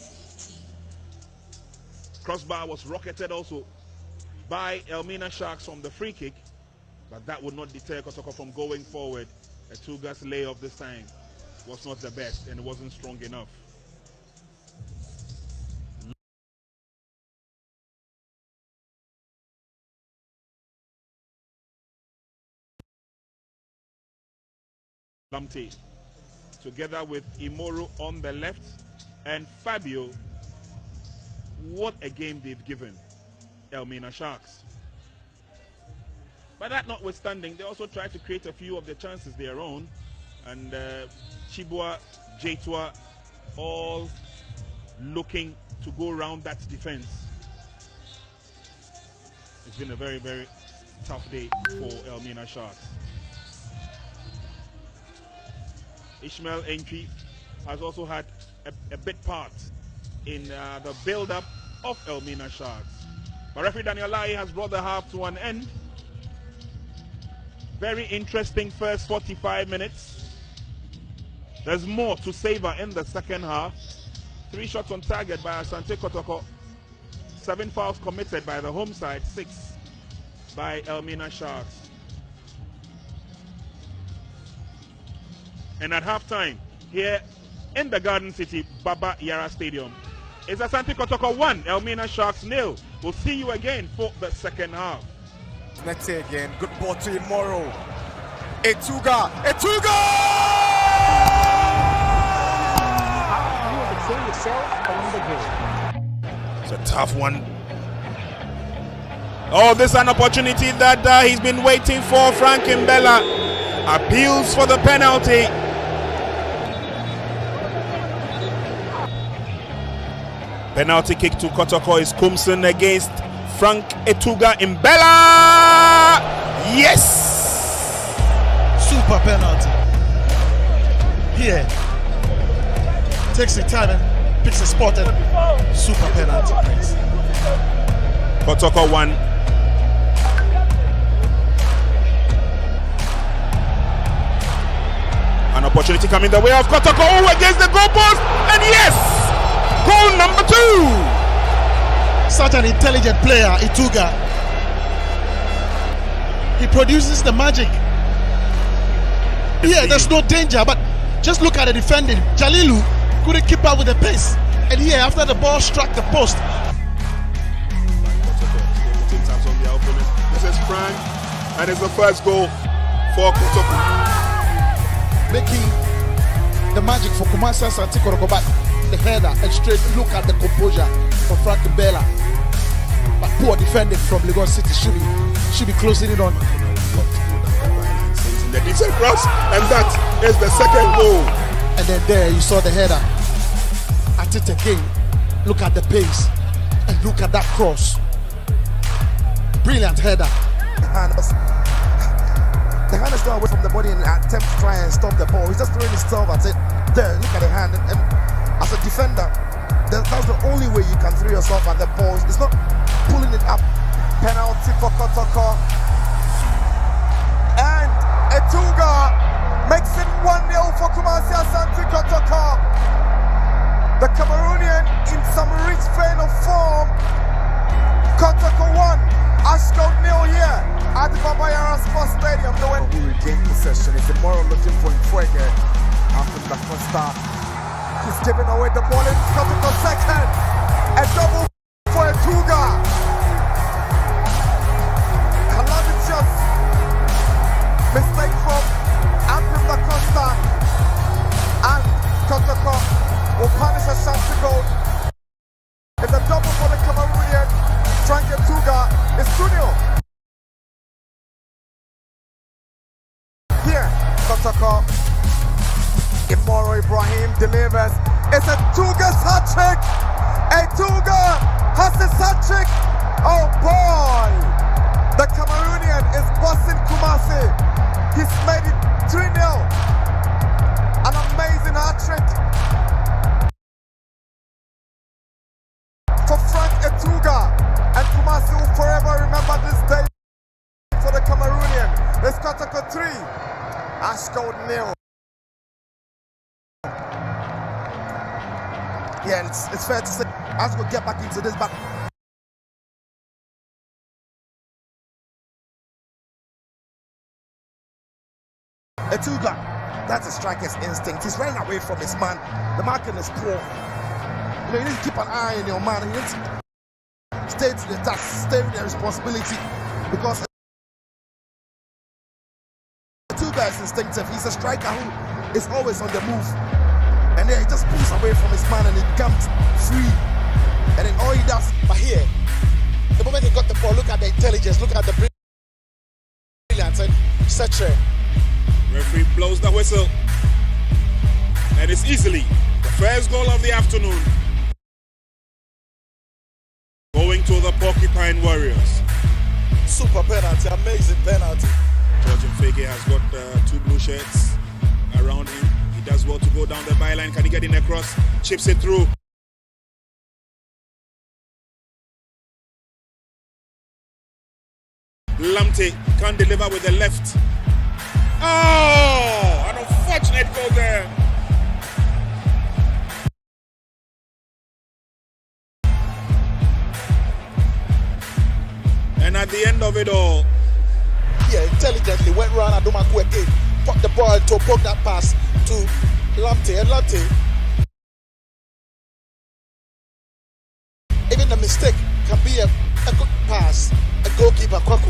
Crossbar was rocketed also by Elmina Sharks from the free kick, but that would not deter Kotoko from going forward. Etuga's layoff this time was not the best and it wasn't strong enough. Lamte together with Imoro on the left and Fabio. What a game they've given Elmina Sharks. But that notwithstanding, they also tried to create a few of the chances their own, and Chibua, Jaitua, all looking to go around that defense. It's been a very, very tough day for Elmina Sharks. Ishmael Entry has also had a big part in the build-up of Elmina Sharks. But referee Daniel Lai has brought the half to an end. Very interesting first 45 minutes. There's more to savor in the second half. 3 shots on target by Asante Kotoko. 7 fouls committed by the home side, 6 by Elmina Sharks. And at halftime, here in the Garden City Baba Yara Stadium, it's Asante Kotoko 1, Elmina Sharks 0. We'll see you again for the second half. Let's say again, good ball to Imoro. Etuga! Etuga! You will betray yourself on the game. It's a tough one. Oh, this is an opportunity that he's been waiting for. Frank Mbella appeals for the penalty. Penalty kick to Kotoko is Kumson against Frank Etuga Mbella. Yes! Super penalty. Here. Takes the time and picks a spot and super penalty. Kotoko 1. An opportunity coming the way of Kotoko. Oh, against the goalpost. And yes! Goal number 2. Such an intelligent player, Etuga. He produces the magic. Yeah, there's no danger, but just look at the defending. Jalilu couldn't keep up with the pace. And here, after the ball struck the post. This is Frank, and it's the first goal for Kotoko. Making the magic for Kumasi Asante Kotoko, but the header and straight look at the composure. for Frank Mbella. But poor defending from Lagos City should be closing it on. In the decent cross, and that is the second goal. And then there you saw the header. At it again. Look at the pace. And look at that cross. Brilliant header. The hand is going away from the body and attempt to try and stop the ball. He's just throwing himself at it. There, look at the hand. And as a defender, that's the only way you can throw yourself at the ball. It's not pulling it up. Penalty for Kotoko. And Etuga makes it 1-0 for Kumasi Asante Kotoko. The Cameroonian in some rich vein of form. Kotoko 1, Ashgold 0 here at the Yara Sports Stadium. Who regained possession is tomorrow looking for Fuege. After the first start, he's giving away the ball in Kotoko second. A double for Etuga. Calamitous mistake from Ambrose Da Costa, and Kotoko will punish a shot to goal. It's a double for the Cameroonian. Frank Etuga is 2-0. Here, Kotoko. Imoro Ibrahim delivers. It's Etuga's hat-trick. Etuga has his hat-trick. Oh boy! The Cameroonian is bossing Kumasi. He's made it 3-0. An amazing hat-trick for Frank Etuga. And Kumasi will forever remember this day for the Cameroonian. It's Kotoko 3, Ashgold 0. Yeah, it's fair to say, as we get back into this back. Etuga, that's a striker's instinct. He's running away from his man. The marking is poor. You know, you need to keep an eye on your man. You need to stay to the task, stay with the responsibility, because Etuga is instinctive. He's a striker who is always on the move. And then he just pulls away from his man and he comes free. And then all he does. But here, the moment he got the ball, look at the intelligence, look at the brilliance and etc. Referee blows the whistle. And it's easily the first goal of the afternoon. Going to the Porcupine Warriors. Super penalty, amazing penalty. Georgian Fege has got 2 blue shirts around him. He does well to go down the byline. Can he get in across? Chips it through. Lamte can't deliver with the left. Oh, an unfortunate goal there. And at the end of it all, yeah, intelligently went round Adomaku again, put the ball to poke that pass to Lamte, and Lamte, even a mistake can be a good pass. A goalkeeper Kwaku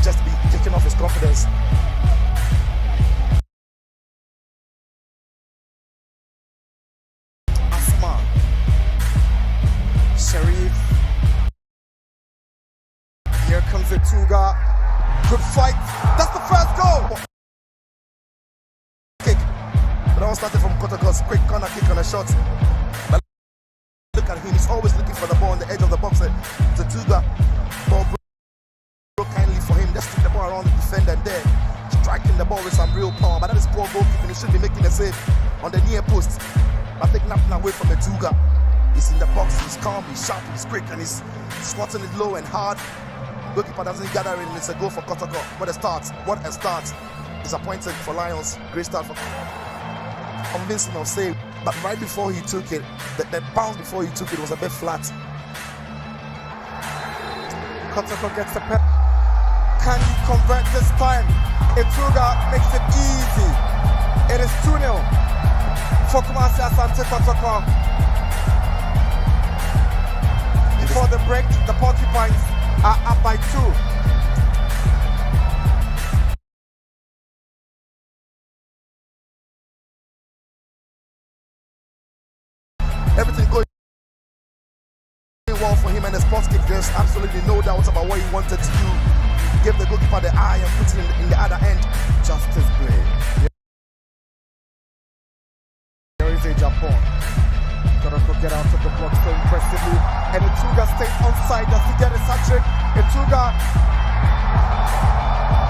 just be kicking off his confidence. Asma, Sharif. Here comes Etuga. Good fight. That's the first goal. Kick. But all started from Kotoko's quick corner kick on a shot. But look at him. He's always looking for the ball on the edge of the box. Etuga. Ball broke kindly for him. Just took the ball around the defender and there, striking the ball with some real power. But that is poor goalkeeping. He should be making a save on the near post. I think nothing away from Etuga. He's in the box. He's calm. He's sharp. He's quick, and he's slotting it low and hard. Goalkeeper doesn't gather in. It's a goal for Kotoko. What a start. What a start. Disappointed for Lions. Great start for convincing of save. But right before he took it, the bounce before he took it was a bit flat. Kotoko gets the pen. Can he convert this time? Etuga makes it easy. It is 2-0 for Kumasi Asante Kotoko. Before the break, the Porcupines are up by 2. Everything going well for him, and the sports kick, there's absolutely no doubt about what he wanted to do. Give the goalkeeper the eye and put it in the other end. Justice play. There is a Japan. Kotoko get out of the block so impressively, and Utsugi stays onside. Does he get his hat trick? Utsugi,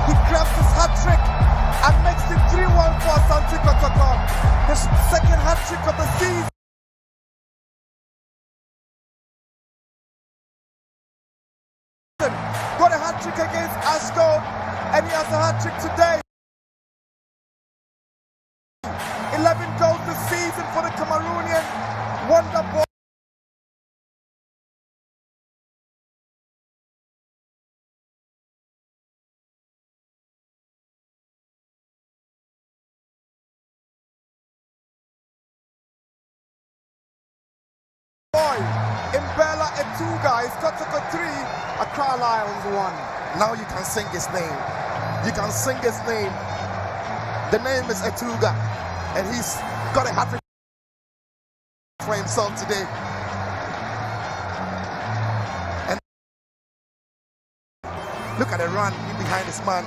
he grabs his hat trick and makes it 3-1 for Asante Kotoko. His second hat trick of the season. Got a hat trick against Ashko, and he has a hat trick today. 11 goals this season for the Cameroonian wonder boy. Imbela Etuga is Kotoko 3, Accra Lions 1. Now you can sing his name. You can sing his name. The name is Etuga, and he's got a hat trick for himself today. And look at the run in behind this man.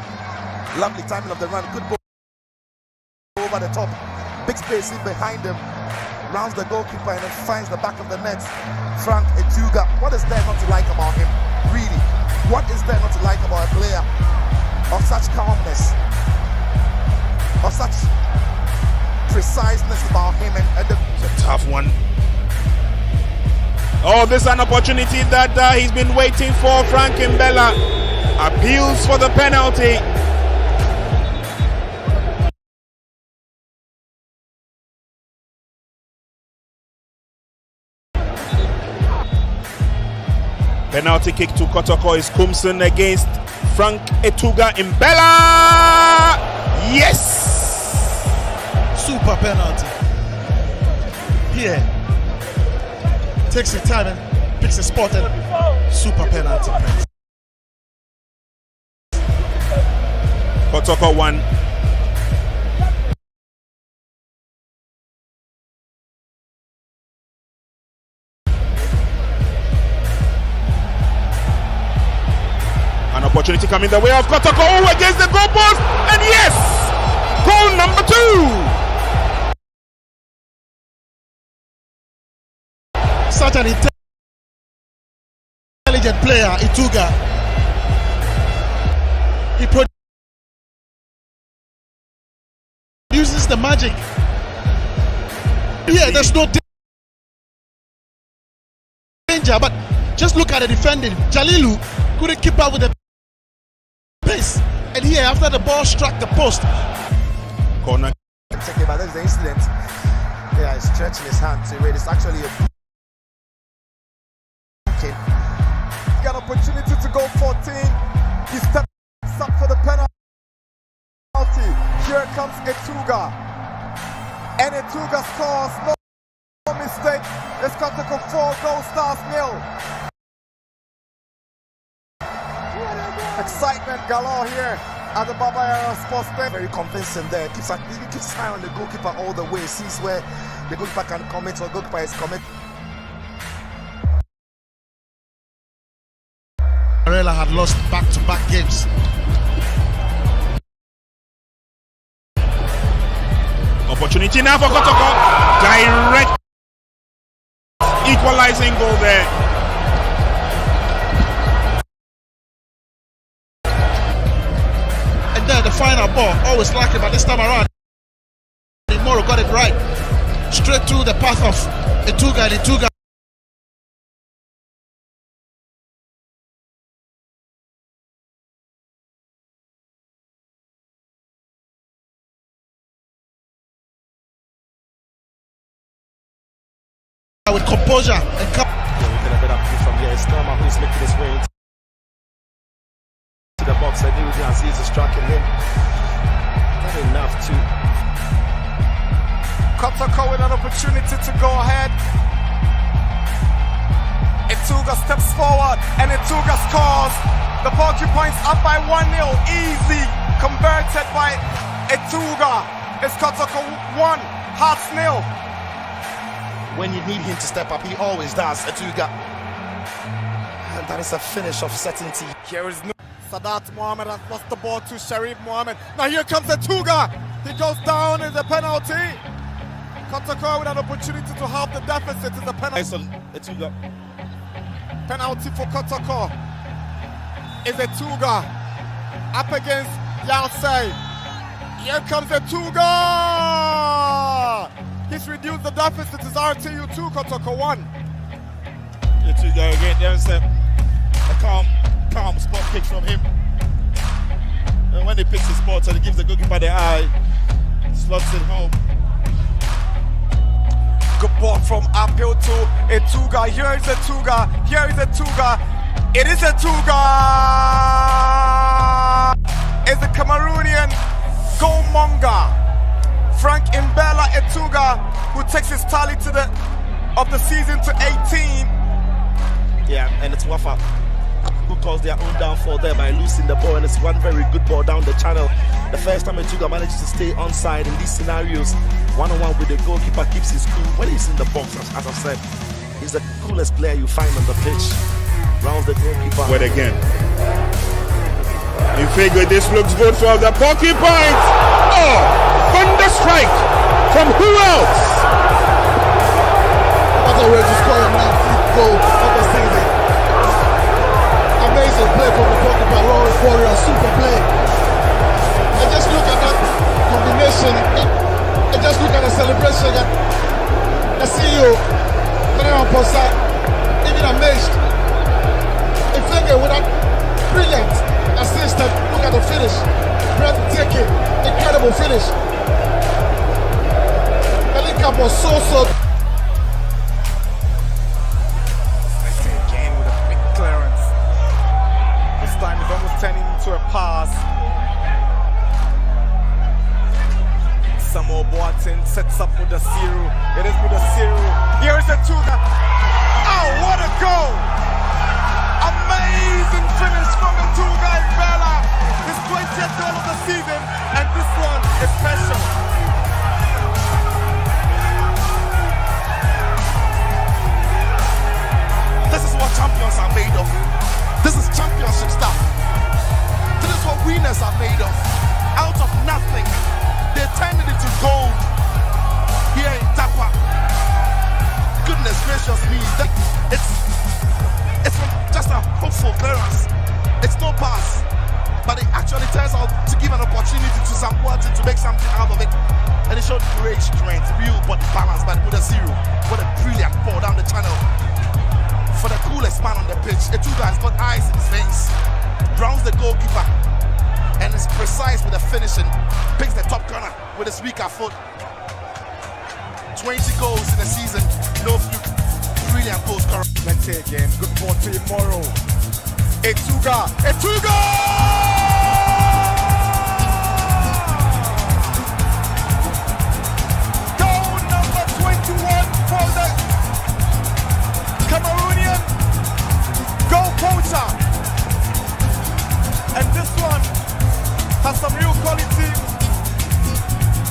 Lovely timing of the run. Good ball over the top. Big space in behind him. Rounds the goalkeeper and then finds the back of the net. Frank Etuga. What is there not to like about him? Really? What is there not to like about a player of such calmness, of such preciseness about him? And it's a tough one. Oh, this is an opportunity that he's been waiting for. Frank Imbela appeals for the penalty. Penalty kick to Kotoko is Kumson against Frank Etuga. Imbela! Yes! Super penalty. Here. Takes his time and picks a spot and super penalty. Kotoko 1. An opportunity coming the way of Kotoko against the goalpost, and yes! Goal number 2! Such an intelligent player, Etuga. He produces the magic. Yeah, there's no danger, but just look at the defending. Jalilu couldn't keep up with the pace, and here after the ball struck the post. Corner. But that's the incident. Yeah, he's stretching his hand to wait. It's actually a he got an opportunity to go 14. He steps up for the penalty. Here comes Etuga, and Etuga scores. No mistake. It's Kotoko 4 goal stars 0. Excitement galore here at the Baba Yara Sports Stadium. Very convincing there. He keeps his eye on the goalkeeper all the way. Sees where the goalkeeper can commit or the goalkeeper is commit. Arela had lost back-to-back games. Opportunity now for Kotoko. Direct equalizing goal there. And then the final ball, always lucky, but this time around, Moro got it right. Straight through the path of Etuga, and Etuga with composure and come. Yeah, we get a bit up from here. It's Norma who's making his way into the box. I knew Aziz is striking him. Not enough to. Kotoko with an opportunity to go ahead. Etuga steps forward and Etuga scores. The Porcupines up by 1-0. Easy converted by Etuga. It's Kotoko 1, Hearts 0. when you need him to step up, he always does. Etuga. And that is a finish of certainty. Here is Sadat Mohammed has lost the ball to Sharif Mohammed. Now here comes Etuga. He goes down in the penalty. Kotoko with an opportunity to halve the deficit in the penalty. Etuga. Penalty for Kotoko. Is Etuga up against Yalsei. Here comes Etuga. He's reduced the deficit. It's RTU 2, Kotoko 1. Etuga again. There's a calm spot kick from him. And when he picks his spot, so he gives the goalkeeper the eye, slots it home. Good ball from uphill to Etuga. Here is Etuga. Here is Etuga. It is Etuga. It's the Cameroonian goalmonger Frank Mbella Etuga, who takes his tally of the season to 18. Yeah, and it's Wafa who caused their own downfall there by losing the ball, and it's one very good ball down the channel. The first time Etuga manages to stay onside in these scenarios, one-on-one with the goalkeeper, keeps his cool. When he's in the box, as I've said, he's the coolest player you find on the pitch. Rounds the goalkeeper. But again, in figure, this looks good for the porcupines. Oh, thunder strike from who else? What a way to score a 9th goal of the season. Amazing play from the Porcupine Warriors, super play. And just look at that combination. And just look at the celebration that the CEO, Manuel Posa, even amazed. In figure with that brilliant assist, and look at the finish. Breathtaking, incredible finish. The link up was so Again with a quick clearance. This time it's almost turning into a pass. Samuel Boateng sets up with the zero. It is with the zero. Here is Etuga. Oh, what a goal! Amazing finish from Etuga Mbella. His 20th goal of the season, and this one is special. This is what champions are made of. This is championship stuff. This is what winners are made of. Out of nothing, they turned it into gold. Here in Tapa. Goodness gracious me, it's just a hopeful clearance. It's no pass, but it actually turns out to give an opportunity to Zamboa to make something out of it. And it showed great strength, real body balance, but with a zero. What a brilliant ball down the channel. For the coolest man on the pitch, Etuga has got eyes in his veins, rounds the goalkeeper, and is precise with the finishing. Picks the top corner with his weaker foot. 20 goals in a season, no fluke. Brilliant goal scorer. Let's say again, good ball to Imoro. Etuga. Etuga! Goal number 21 for the Cameroonian goal poacher. And this one has some real quality.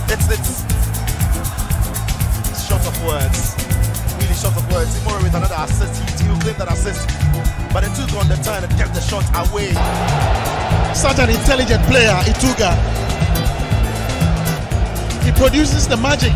It's short of words. Really short of words. Imoro with another assist. He will claim that assist. But Etuga on the turn and kept the shot away. such an intelligent player, Etuga. He produces the magic.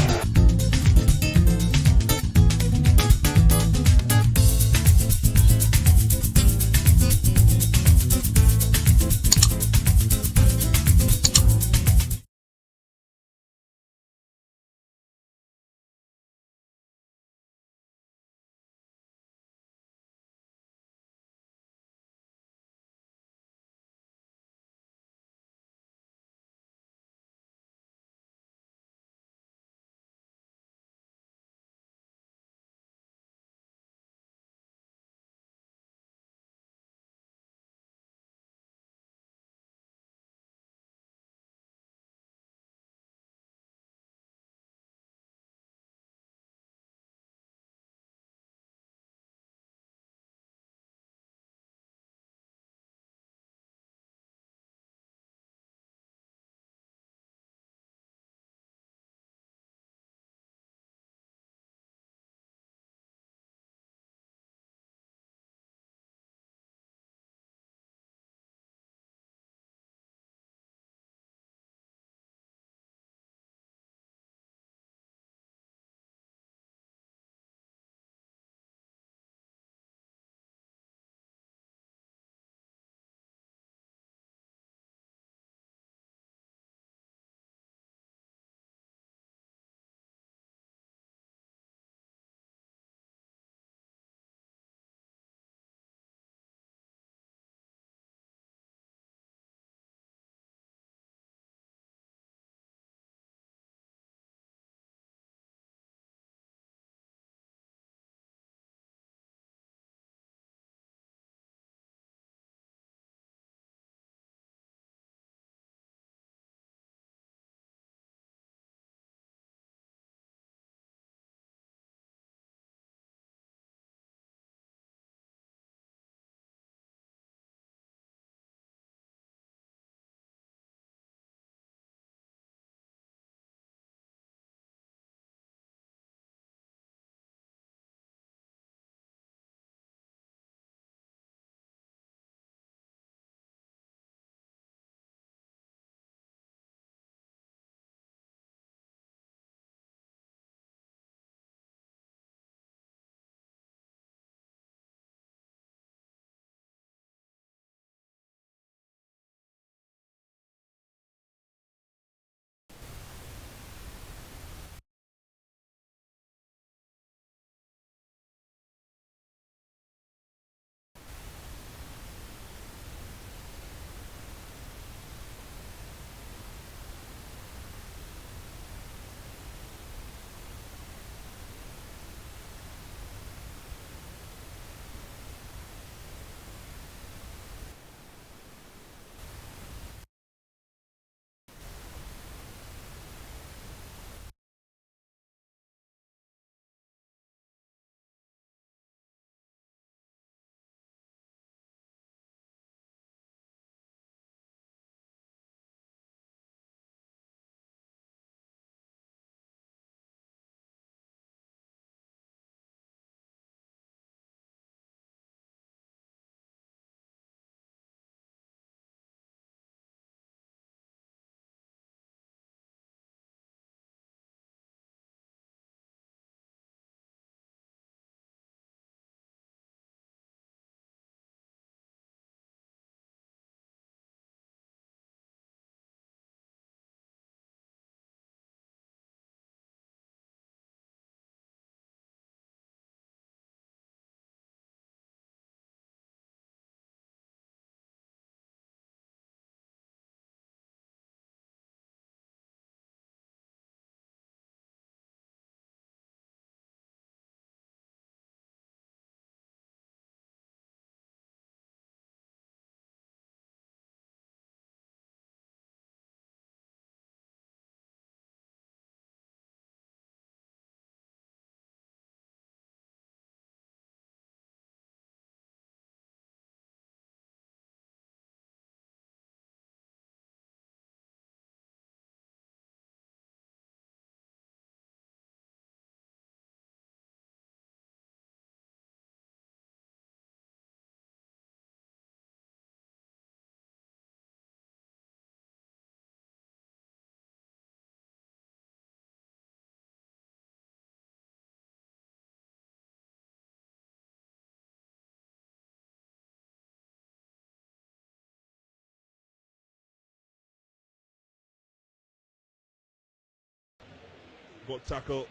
Got tackle.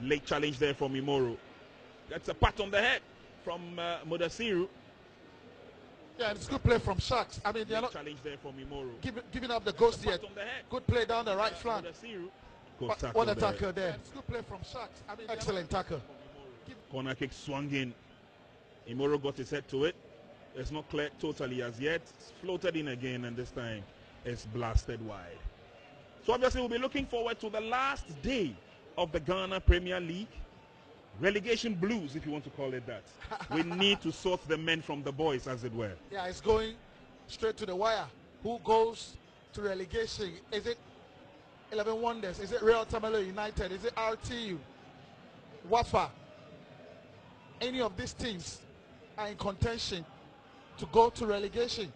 Late challenge there from Imoro. That's a pat on the head from Mudasiru. Yeah, it's good play from Sharks. I mean, they're not Challenge there from Imoro. giving up the ghost yet. On the head. Good play down the right flank. What a tackle there. It's good play from Sharks. I mean, excellent tackle. Corner kick swung in. Imoro got his head to it. It's not clear totally as yet. It's floated in again, and this time it's blasted wide. So obviously we'll be looking forward to the last day of the Ghana Premier League. Relegation blues, if you want to call it that. We need to sort the men from the boys, as it were. Yeah, it's going straight to the wire. Who goes to relegation? Is it 11 Wonders? Is it Real Tamale United? Is it RTU? Wafa? Any of these teams are in contention to go to relegation.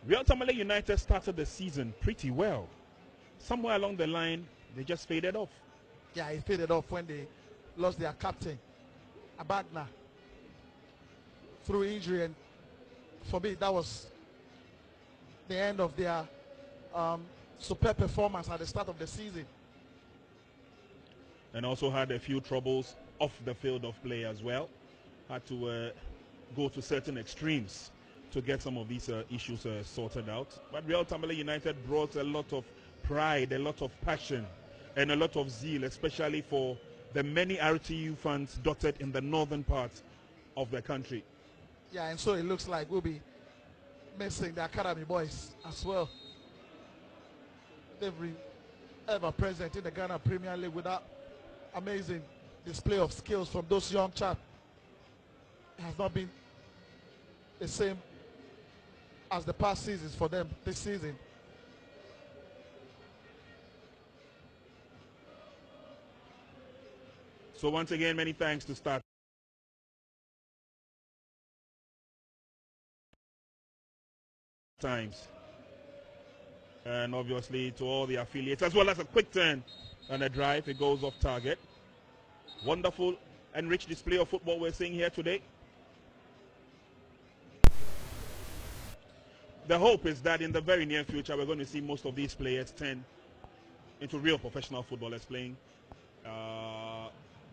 Real Tamale United started the season pretty well. Somewhere along the line, they just faded off. Yeah, it faded off when they lost their captain, Abagna, through injury, and for me that was the end of their superb performance at the start of the season. And also had a few troubles off the field of play as well. Had to go to certain extremes to get some of these issues sorted out. But Real Tamale United brought a lot of pride, a lot of passion, and a lot of zeal, especially for the many RTU fans dotted in the northern part of the country. Yeah, and so it looks like we'll be missing the academy boys as well. Every ever present in the Ghana Premier League with that amazing display of skills from those young chaps. It has not been the same as the past seasons for them this season. So once again, many thanks to Start Times. And obviously to all the affiliates, as well as a quick turn and a drive. It goes off target. Wonderful and rich display of football we're seeing here today. The hope is that in the very near future, we're going to see most of these players turn into real professional footballers playing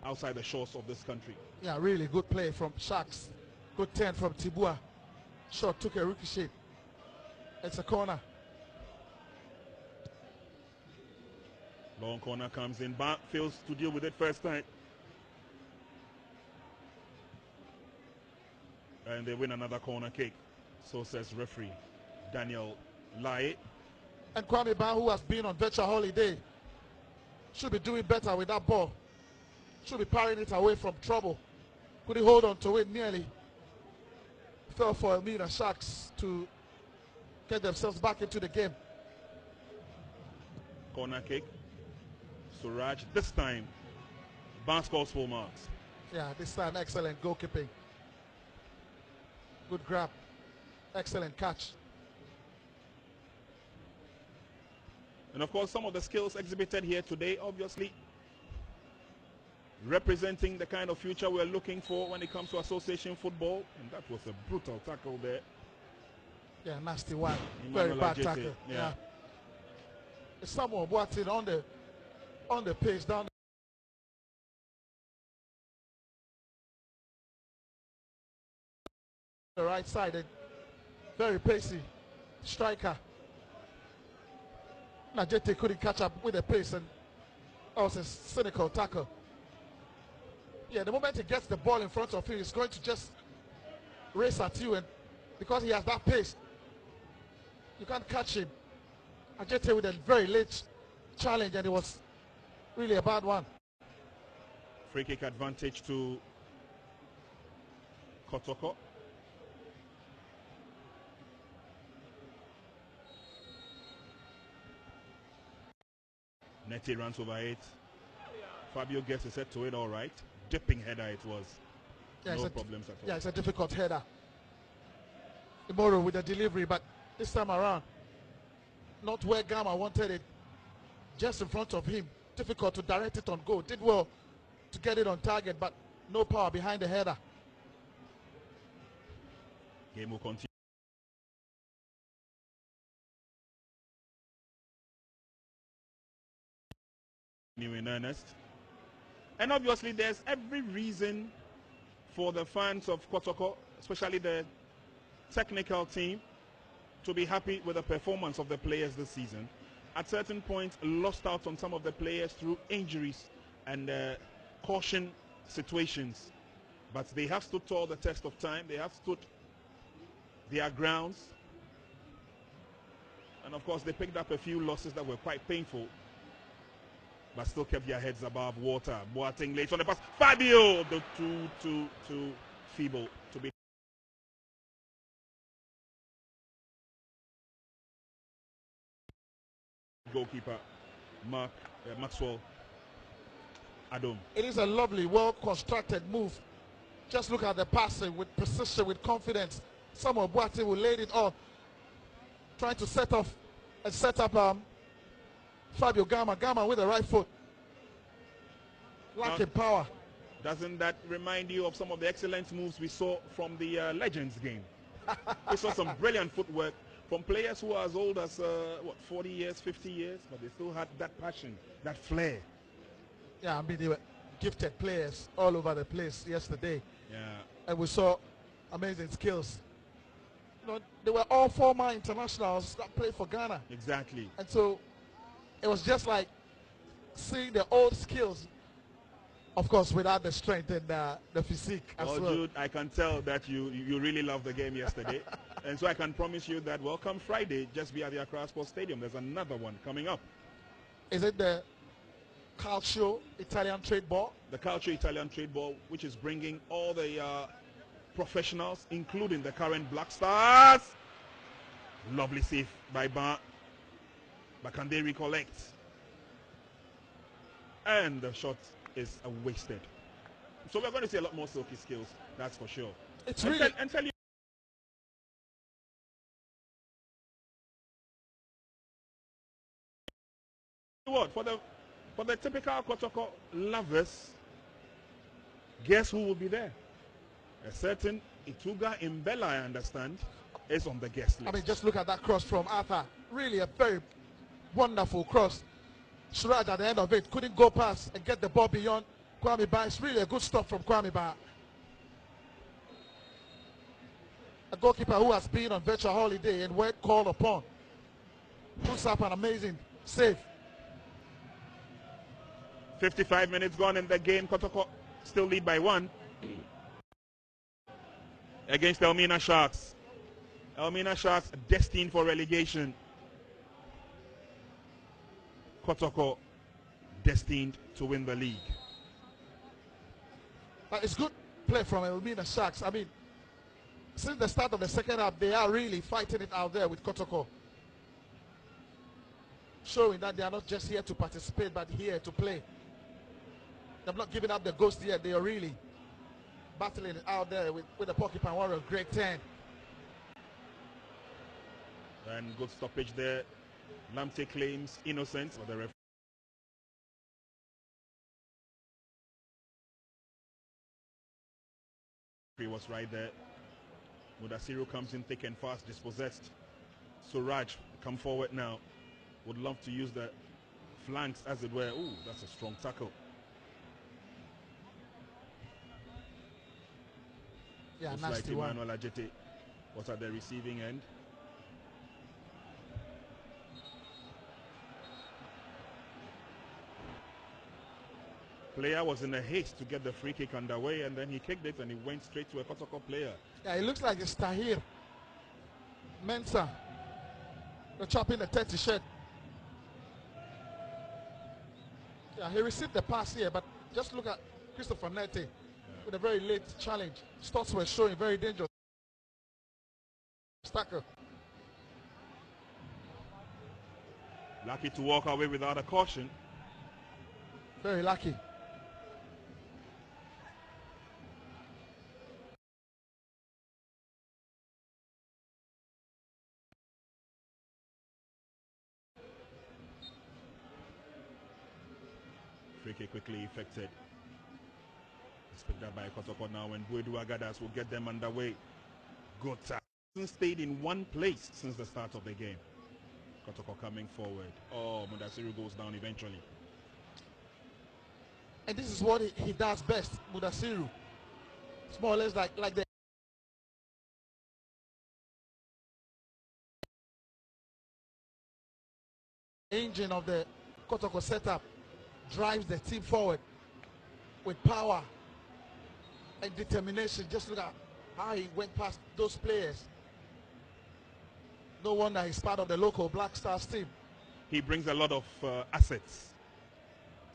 outside the shores of this country. Yeah, really good play from Sharks. Good turn from Tibua. Shot took a ricochet. It's a corner. Long corner comes in. Bart fails to deal with it first time. And they win another corner kick. So says referee Daniel Lai. And Kwame Ban, who has been on virtual holiday, should be doing better with that ball. Should be parrying it away from trouble. Could he hold on to it nearly? Fell for Elmina Sharks to get themselves back into the game. Corner kick. Suraj, this time, Ban scores full marks. Yeah, this time excellent goalkeeping. Good grab. Excellent catch. And of course, some of the skills exhibited here today, obviously, representing the kind of future we're looking for when it comes to association football. And that was a brutal tackle there. Yeah, nasty one. Emmanuel Very bad Ajete, tackle. yeah. It's someone watching on the pitch down the right side. And very pacey striker. Najete couldn't catch up with the pace, and that was a cynical tackle. Yeah, the moment he gets the ball in front of him, he's going to just race at you, and because he has that pace, you can't catch him. Ajete with a very late challenge, and it was really a bad one. Free kick advantage to Kotoko. Netty runs over it. Fabio gets his head to it all right. Dipping header it was. Yeah, no problems at all. Yeah, it's a difficult header. Imoro with the delivery, but this time around, not where Gama wanted it. Just in front of him. Difficult to direct it on goal. Did well to get it on target, but no power behind the header. Game will continue. in earnest. And obviously there's every reason for the fans of Kotoko, especially the technical team, to be happy with the performance of the players this season. At certain points, lost out on some of the players through injuries and caution situations. But they have stood tall the test of time. They have stood their grounds. And of course, they picked up a few losses that were quite painful, but still kept their heads above water. Boateng late on the pass. Fabio, the too feeble to be. Goalkeeper Maxwell Adom. It is a lovely, well-constructed move. Just look at the passing with precision, with confidence. Samuel Boateng will lay it off, trying to set up Fabio Gama with the right foot. Lacking power. Doesn't that remind you of some of the excellent moves we saw from the Legends game? We saw some brilliant footwork from players who are as old as 40 years, 50 years, but they still had that passion, that flair. Yeah, I mean, they were gifted players all over the place yesterday. Yeah. And we saw amazing skills. You know, they were all former internationals that played for Ghana. Exactly. And so it was just like seeing the old skills, of course, without the strength and the physique as well. Jude, I can tell that you really loved the game yesterday. And so I can promise you that welcome Friday, just be at the Accra Sports Stadium. There's another one coming up. Is it the Calcio Italian trade ball? The Calcio Italian trade ball, which is bringing all the professionals, including the current Black Stars. Lovely save by Ba. But can they recollect? And the shot is wasted. So we're going to see a lot more silky skills, that's for sure. It's really... And tell you what, for the typical Kotoko lovers, guess who will be there? A certain Ituga Imbella, I understand, is on the guest list. I mean, just look at that cross from Arthur. Really a very wonderful cross. Suraj at the end of it couldn't go past and get the ball beyond Kwame Ba. It's really a good stop from Kwame Ba. A goalkeeper who has been on virtual holiday and when called upon puts up an amazing save. 55 minutes gone in the game. Kotoko still lead by 1 against the Elmina Sharks. Elmina Sharks destined for relegation. Kotoko destined to win the league. It's good play from Elmina Sharks. I mean, since the start of the second half, they are really fighting it out there with Kotoko. Showing that they are not just here to participate, but here to play. They've not given up the ghost yet. They are really battling it out there with the Porcupine Warrior. Great 10. And good stoppage there. Lamte claims innocence, but the referee was right there. Mudasiru comes in thick and fast, dispossessed. Suraj, come forward now. Would love to use the flanks as it were. Ooh, that's a strong tackle. Yeah, looks nasty like one. Emmanuel Ajete was at the receiving end. Player was in a haste to get the free kick underway, and then he kicked it and he went straight to a Kotoko player. Yeah, it looks like it's Tahir Mensah. The chop in the 30 shirt. Yeah, he received the pass here, but just look at Christopher Nete with a very late challenge. Stats were showing very dangerous. Tackle. Lucky to walk away without a caution. Very lucky. Free kick quickly effected. It's picked up by Kotoko now, and Buedu Agadas will get them underway. Good tackle. Stayed in one place since the start of the game. Kotoko coming forward. Oh, Mudasiru goes down eventually. And this is what he does best, Mudasiru. It's more or less like the engine of the Kotoko setup, drives the team forward with power and determination. Just look at how he went past those players. No wonder he's part of the local Black Stars team. He brings a lot of assets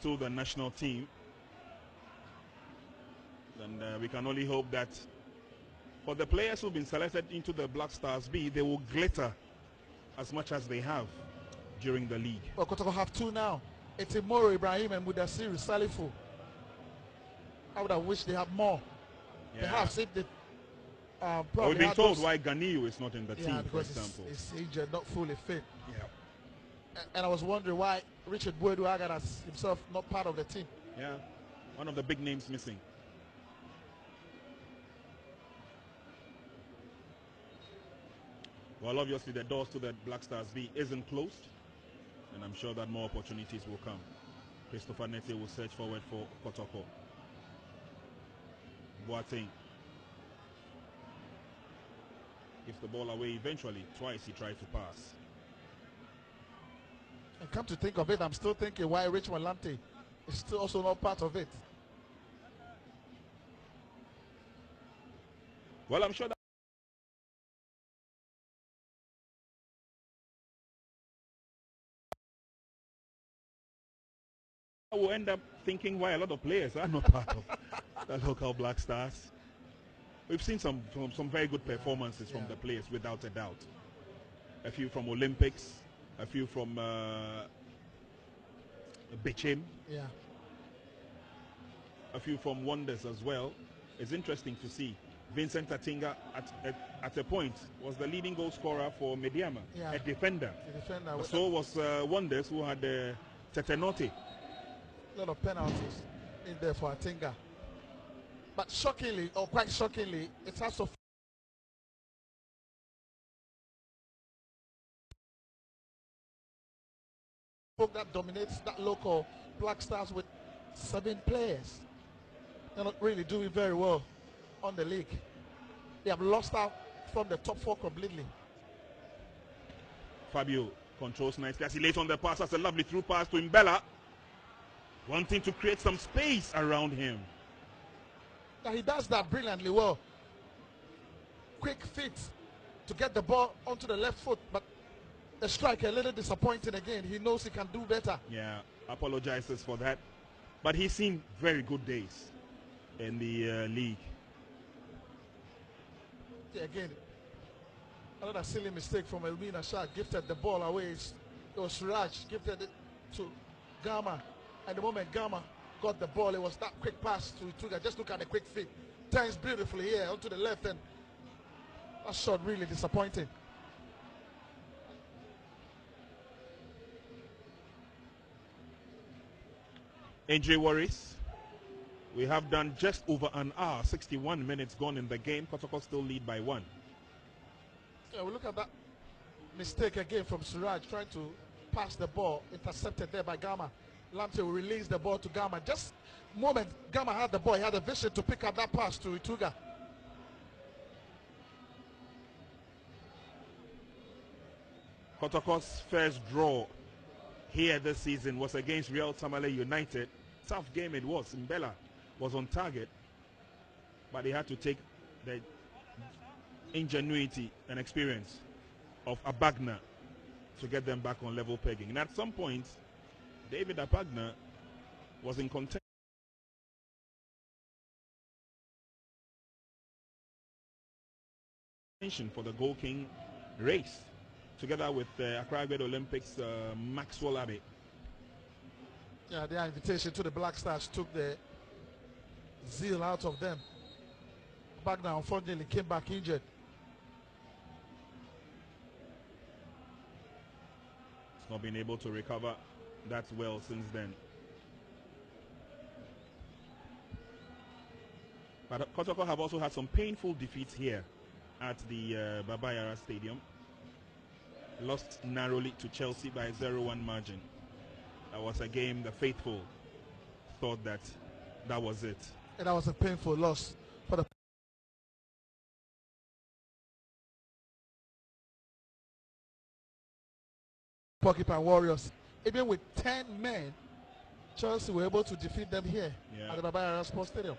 to the national team. And we can only hope that for the players who've been selected into the Black Stars B, they will glitter as much as they have during the league. Well, Kotoko have two now. It's Imoro Ibrahim and Mudasiru Salifu. I would have wished they had more. Yeah. Perhaps if they We've been told why Ganiyu is not in the team, for because example. he's injured, not fully fit. Yeah. And I was wondering why Richard Buedu as himself not part of the team. Yeah, one of the big names missing. Well, obviously the doors to the Black Stars B isn't closed, and I'm sure that more opportunities will come. Christopher Nete will search forward for Kotoko. Boateng gives the ball away eventually. Twice he tried to pass. And come to think of it, I'm still thinking why Richmond Lante is still also not part of it. Well, I'm sure that I will end up thinking why a lot of players are not part of the local Black Stars. We've seen some very good performances from the players, without a doubt. A few from Olympics, a few from Bichim, Yeah. a few from Wonders as well. It's interesting to see. Vincent Tatinga at a point was the leading goal scorer for Mediama, Yeah. a defender. The defender. But so was Wonders, who had Tetenote. A lot of penalties in there for Atinga. But shockingly, or quite shockingly, it's also that dominates that local Black Stars with 7 players. They're not really doing very well on the league. They have lost out from the top 4 completely. Fabio controls nicely as he lays on the pass. That's a lovely through pass to Mbella, wanting to create some space around him. Now he does that brilliantly well. Quick feet to get the ball onto the left foot, but the strike a little disappointing again. He knows he can do better. Yeah, apologizes for that. But he's seen very good days in the league. Yeah, again, another silly mistake from Elmina. Shah gifted the ball away. It was Suraj gifted it to Gama. And the moment Gama got the ball, it was that quick pass to Tuga. Just look at the quick feet. Turns beautifully here onto the left, and that shot really disappointing. Injury worries. We have done just over an hour, 61 minutes gone in the game. Kotoko still lead by 1. Yeah, we look at that mistake again from Suraj, trying to pass the ball, intercepted there by Gama. Lamte will release the ball to Gama. Just moment Gama had the ball, he had a vision to pick up that pass to Ituga. Kotoko's first draw here this season was against Real Tamale United. Tough game it was. Mbella was on target, but he had to take the ingenuity and experience of Abagna to get them back on level pegging. And at some point, David Abagna was in contention for the Goal King race, together with the Accra Great Olympics Maxwell Abbey. Yeah, their invitation to the Black Stars took the zeal out of them. Abagna unfortunately came back injured. He's not been able to recover that well since then. But Kotoko have also had some painful defeats here at the Baba Yara Stadium. Lost narrowly to Chelsea by a 0-1 margin. That was a game the faithful thought that that was it. And that was a painful loss for the Porcupine Warriors. Even with 10 men, Chelsea were able to defeat them here at the Baba Yara Sports Stadium.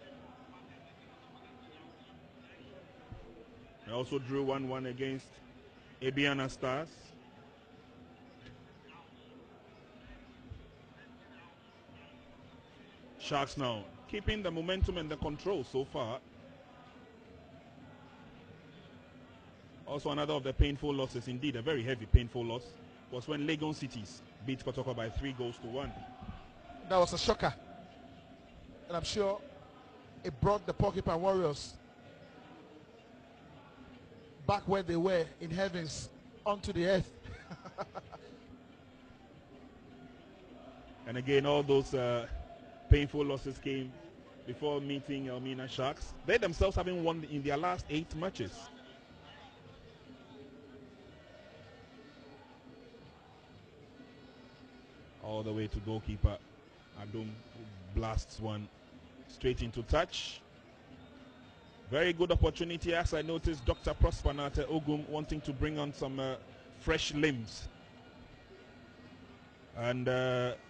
They also drew 1-1 against Ebiana Stars. Sharks now keeping the momentum and the control so far. Also another of the painful losses, indeed a very heavy painful loss, was when Legon Cities beat Kotoko by 3-1. That was a shocker. And I'm sure it brought the Porcupine Warriors back where they were in heavens onto the earth. And again, all those painful losses came before meeting Elmina Sharks. They themselves haven't won in their last 8 matches. All the way to goalkeeper Adum, blasts one straight into touch. Very good opportunity, as I noticed Dr. Prosper Nate Ogum wanting to bring on some fresh limbs. And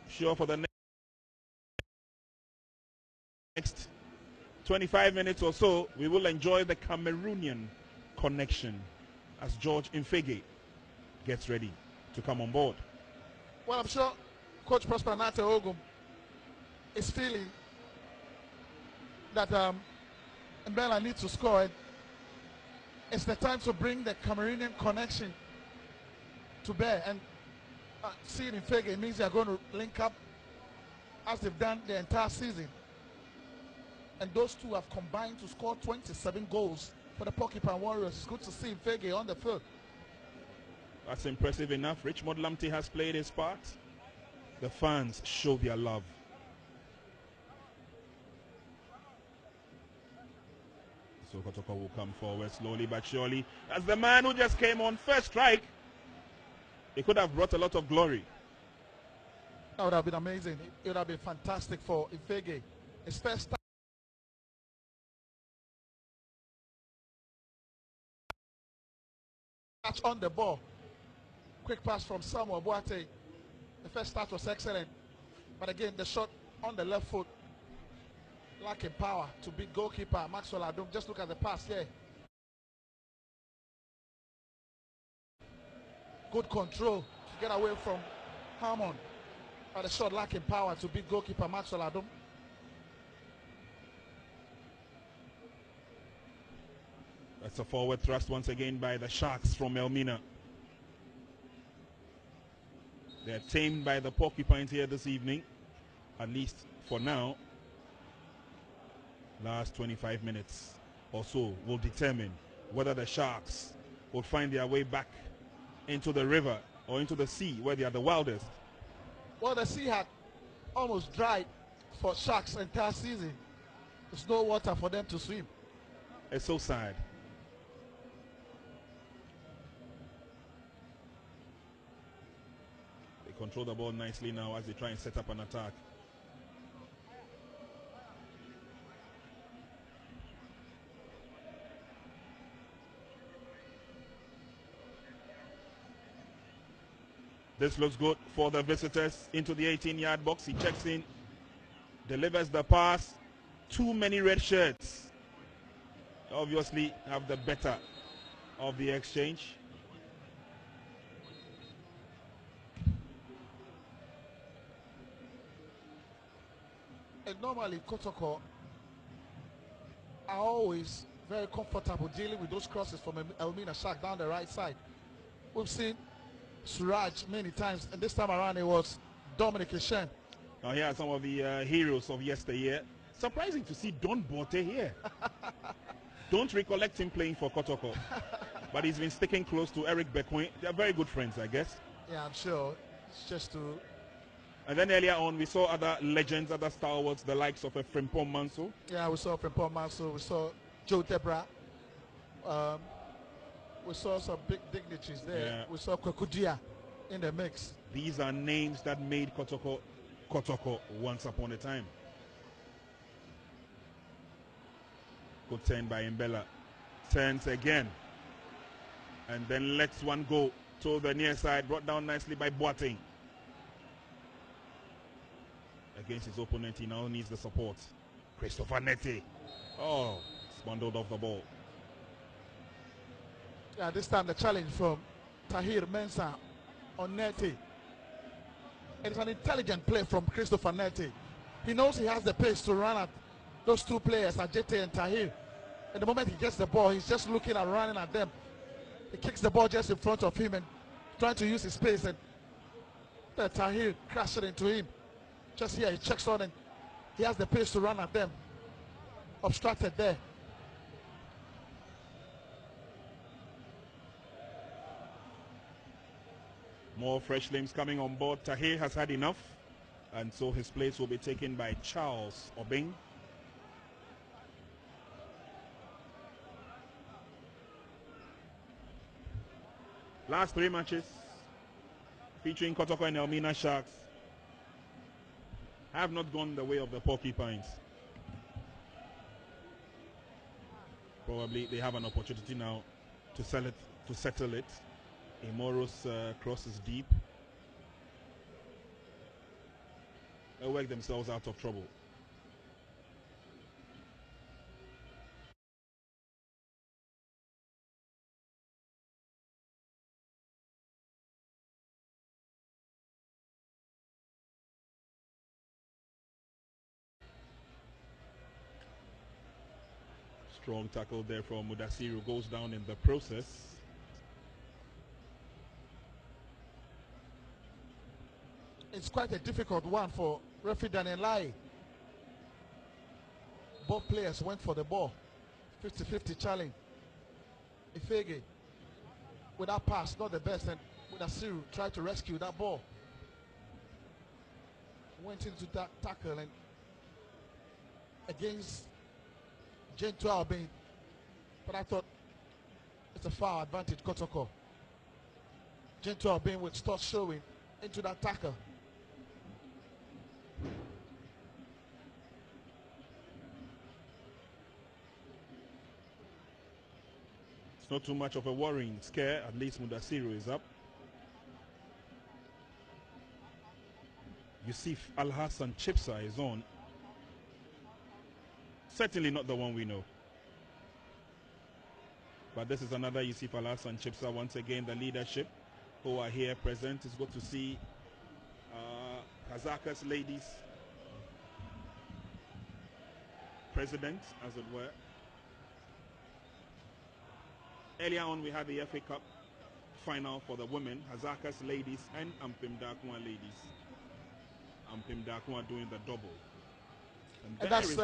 sure, for the next 25 minutes or so, we will enjoy the Cameroonian connection as George Infege gets ready to come on board. Well, I'm sure Coach Prosper Nate Ogum is feeling that Mbella needs to score. It's the time to bring the Cameroonian connection to bear. And seeing Infege means they are going to link up as they've done the entire season. And those two have combined to score 27 goals for the Porcupine Warriors. It's good to see Infege on the field. That's impressive enough. Richmond Lamptey has played his part. The fans show their love. So Kotoko will come forward slowly but surely. As the man who just came on first strike, he could have brought a lot of glory. That would have been amazing. It would have been fantastic for Infege. His first touch on the ball. Quick pass from Samuel Boate. The first touch was excellent. But again, the shot on the left foot, lacking power to beat goalkeeper Maxwell Adum. Just look at the pass here. Good control to get away from Harmon. But the shot lacking power to beat goalkeeper Maxwell Adum. That's a forward thrust once again by the Sharks from Elmina. They're tamed by the Porcupines here this evening, at least for now. Last 25 minutes or so will determine whether the Sharks will find their way back into the river or into the sea where they are the wildest. Well, the sea had almost dried for Sharks entire season. There's no water for them to swim. It's so sad. They control the ball nicely now as they try and set up an attack. This looks good for the visitors into the 18-yard box. He checks in, delivers the pass. Too many red shirts obviously have the better of the exchange. And normally Kotoko are always very comfortable dealing with those crosses from Elmina Shark down the right side. We've seen Suraj many times, and this time around it was Dominic Ishen. Now here are some of the heroes of yesteryear. Surprising to see Don Bote here. Don't recollect him playing for Kotoko, but he's been sticking close to Eric Bekoin. They're very good friends, I guess. Yeah, I'm sure. It's just to... And then earlier on, we saw other legends, other stalwarts, the likes of Frimpong Manso. Yeah, we saw Frimpong Manso. We saw Joe Debra. We saw some big dignitaries there. Yeah. We saw Kwekudia in the mix. These are names that made Kotoko Kotoko once upon a time. Good turn by Mbella. Turns again. And then lets one go to the near side. Brought down nicely by Boateng. Against his opponent, he now needs the support. Christopher Neti. Oh, bundled off the ball. Yeah, this time the challenge from Tahir Mensah on Neti. It's an intelligent play from Christopher Neti. He knows he has the pace to run at those two players, Ajete and Tahir. At the moment he gets the ball, he's just looking at running at them. He kicks the ball just in front of him and trying to use his pace, and Tahir crashed into him. Just here, he checks on and he has the pace to run at them. Obstructed there. More fresh limbs coming on board. Tahir has had enough, and so his place will be taken by Charles Obeng. Last 3 matches featuring Kotoko and Elmina Sharks have not gone the way of the Porcupines. Probably they have an opportunity now to settle it. Imoro's cross is deep. They'll work themselves out of trouble. Strong tackle there from Mudasiru, goes down in the process. It's quite a difficult one for referee Danielai. Both players went for the ball. 50-50 challenge. Ifege with that pass, not the best, and Mudasiru tried to rescue that ball. Went into that tackle and against Gentle Albin, but I thought it's a foul advantage, Kotoko. Gentle Albin would start showing into that tackle. It's not too much of a worrying scare. At least Mudasiru is up. Yusuf Al-Hassan Chipsa is on. Certainly not the one we know. But this is another Yusuf Al-Hassan Chipsa. Once again, the leadership who are here present. It's good to see Kazakh's ladies president, as it were. Earlier on, we had the FA Cup final for the women, Hazakas ladies and Ampim Dakwa ladies. Ampim Dakwa doing the double. And that's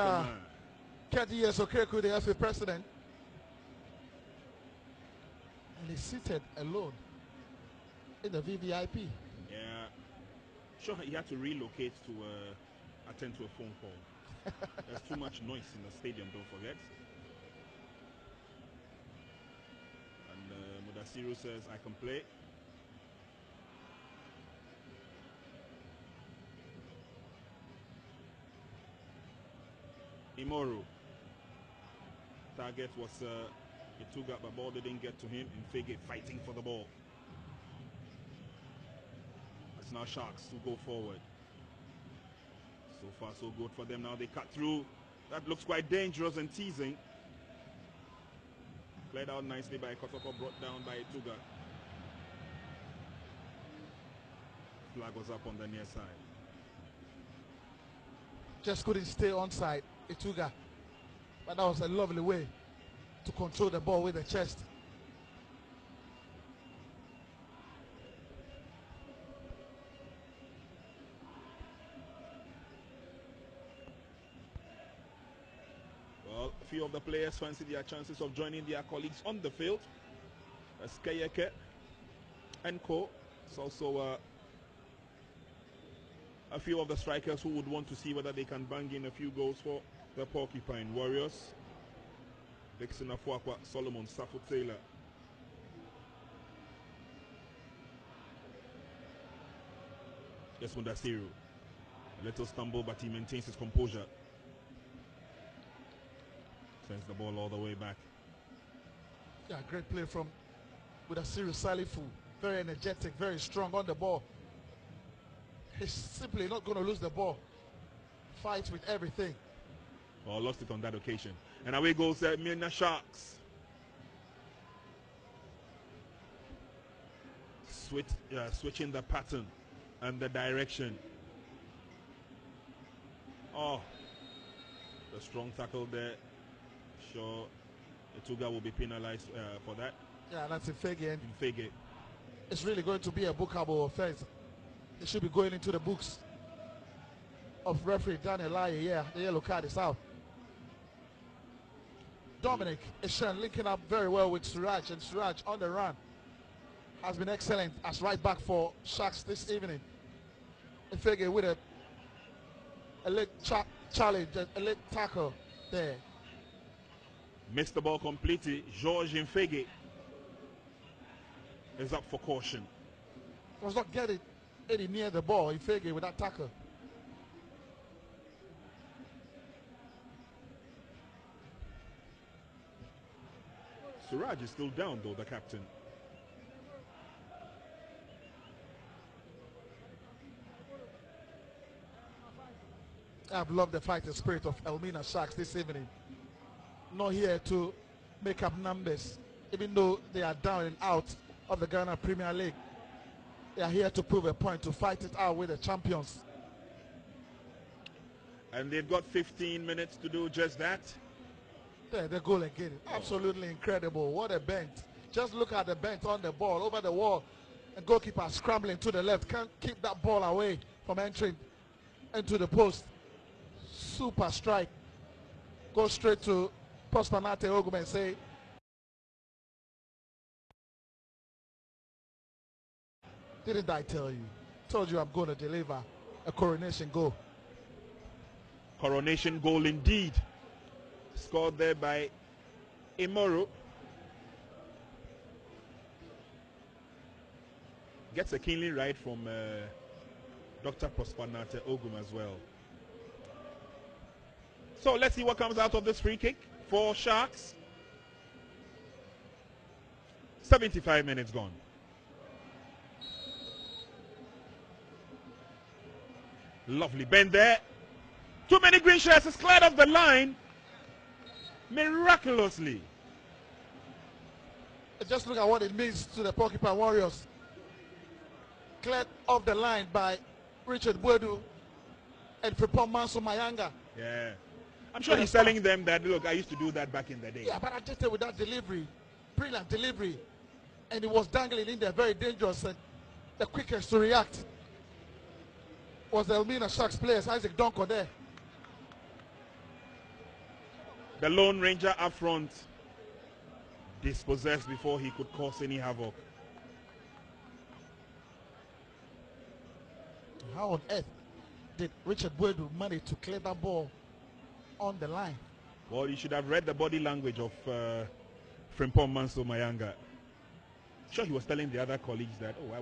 30 years Okeku, the FA president. And he's seated alone in the VVIP. Yeah. Sure, he had to relocate to attend to a phone call. There's too much noise in the stadium, don't forget. And Mudasiru says, I can play. Imoru. Target was Ituga, but ball didn't get to him. Infege fighting for the ball. It's now Sharks who go forward. So far so good for them. Now they cut through. That looks quite dangerous and teasing. Played out nicely by Kotoko, brought down by Ituga. Flag was up on the near side. Just couldn't stay onside, Ituga. But that was a lovely way to control the ball with the chest. Well, a few of the players fancy their chances of joining their colleagues on the field. That's Kayeke and Co. It's also a few of the strikers who would want to see whether they can bang in a few goals for the Porcupine Warriors. Dixon Afuakwa, Solomon Safu Taylor. Yes, Mudasiru. A little stumble, but he maintains his composure. Sends the ball all the way back. Yeah, great play from with a serious Salifu. Very energetic, very strong on the ball. He's simply not going to lose the ball. Fights with everything. Well, lost it on that occasion. And away goes Elmina Sharks. Switching the pattern and the direction. Oh, the strong tackle there. Sure, Etuga will be penalized for that. Yeah, that's Infege. Infege. It's really going to be a bookable offense. It should be going into the books of referee Daniel Lai. Yeah, the yellow card is out. Dominic Ishan linking up very well with Suraj, and Suraj on the run has been excellent as right back for Sharks this evening. Infege with a late challenge, a late tackle there. Missed the ball completely. George Infege is up for caution. Was not getting any near the ball. Infege with that tackle. Suraj is still down though, the captain. I've loved the fighting spirit of Elmina Sharks this evening. Not here to make up numbers, even though they are down and out of the Ghana Premier League. They are here to prove a point, to fight it out with the champions. And they've got 15 minutes to do just that. There, the goal again. Absolutely incredible. What a bend. Just look at the bend on the ball, over the wall. And goalkeeper scrambling to the left. Can't keep that ball away from entering into the post. Super strike. Go straight to Prosper Nate Ogum and say, didn't I tell you? Told you I'm going to deliver a coronation goal. Coronation goal indeed. Scored there by Imoro. Gets a keenly right from Dr. Prosper Nate Ogum as well. So let's see what comes out of this free kick for Sharks. 75 minutes gone. Lovely bend there. Too many green shirts. It's cleared off the line. Miraculously. Just look at what it means to the Porcupine Warriors. Cleared off the line by Richard Bwedu and Fripon Manso Mayanga. Yeah. I'm sure he's telling them that, look, I used to do that back in the day. Yeah, but I just said with that delivery, brilliant delivery, and it was dangling in there, very dangerous, and the quickest to react was the Elmina Sharks players, Isaac Donko there. The Lone Ranger up front dispossessed before he could cause any havoc. How on earth did Richard Bwedu manage to clear that ball on the line? Well, you should have read the body language of Frimpong Manso Mayanga. Sure, he was telling the other colleagues that, oh,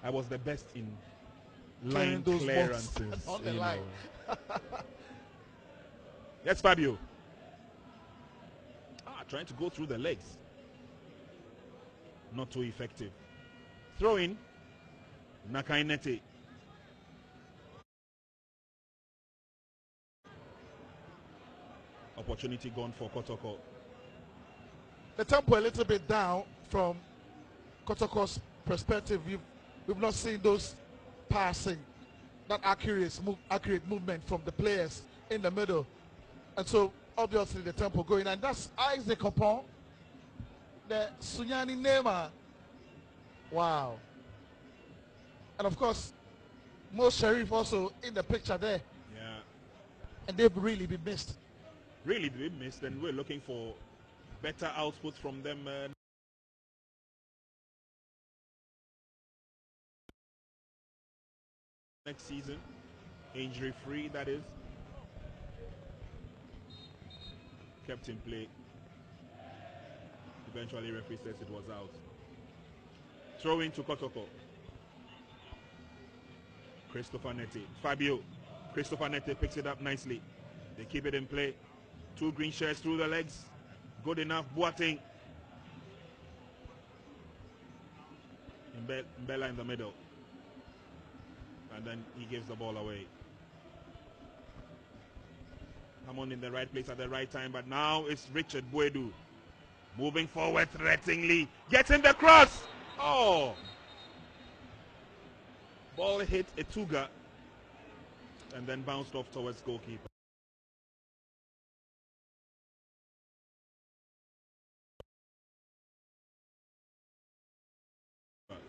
I was the best in line clearances on the line. Yes, Fabio. Trying to go through the legs. Not too effective. Throw in. Nakainete. Opportunity gone for Kotoko. The tempo a little bit down from Kotoko's perspective. We've not seen those passing, that accurate movement from the players in the middle. And so obviously the tempo going, and that's Isaac Opon, the Sunyani Nema. Wow. And of course, Mo Sharif also in the picture there. Yeah. And they've really been missed. Really been missed, and we're looking for better outputs from them next season. Injury free, that is. Kept in play. Eventually referee says it was out. Throw in to Kotoko. Christopher Nete. Fabio. Christopher Nete picks it up nicely. They keep it in play. Two green shirts through the legs. Good enough. Boateng. Bella in the middle. And then he gives the ball away. Come in the right place at the right time, but now it's Richard Buedu. Moving forward threateningly. Getting the cross. Oh! Ball hit Etuga and then bounced off towards goalkeeper.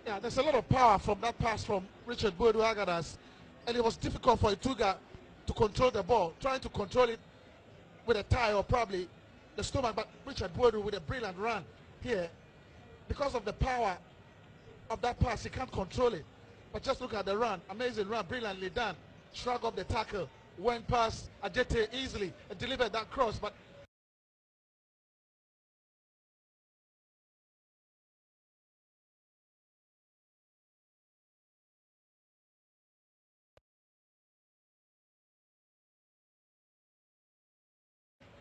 Yeah, there's a lot of power from that pass from Richard Buedu Agadas, and it was difficult for Etuga to control the ball, trying to control it with a tie or probably the stomach, but Richard Buedu with a brilliant run here. Because of the power of that pass, he can't control it. But just look at the run, amazing run, brilliantly done. Shrug up the tackle, went past Ajete easily and delivered that cross, but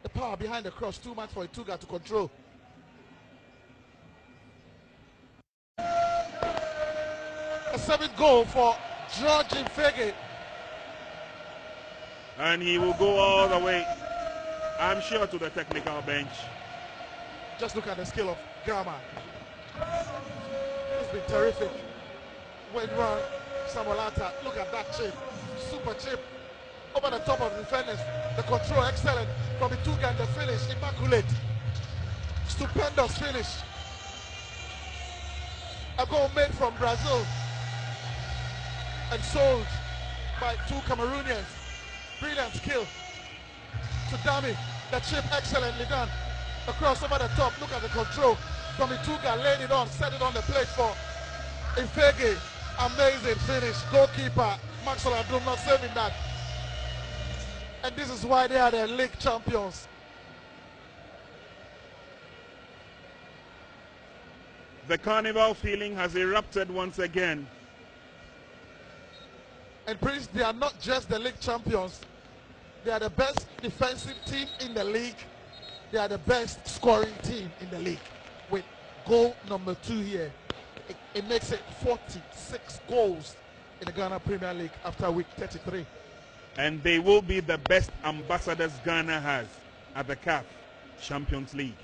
the power behind the cross, too much for Etuga to control. A 7th goal for George Infege. And he will go all the way, I'm sure, to the technical bench. Just look at the skill of Gama. It's been terrific. Went round Samuelata. Look at that chip. Super chip. Over the top of the defenders. The control excellent from Etuga and the finish immaculate. Stupendous finish. A goal made from Brazil and sold by two Cameroonians. Brilliant skill to Dami. The chip excellently done. Across over the top. Look at the control from Etuga. Laid it on. Set it on the plate for Infege. Amazing finish. Goalkeeper Maxwell Adum not saving that. And this is why they are the league champions. The carnival feeling has erupted once again. And Prince, they are not just the league champions. They are the best defensive team in the league. They are the best scoring team in the league. With goal number 2 here, it makes it 46 goals in the Ghana Premier League after week 33. And they will be the best ambassadors Ghana has at the CAF Champions League.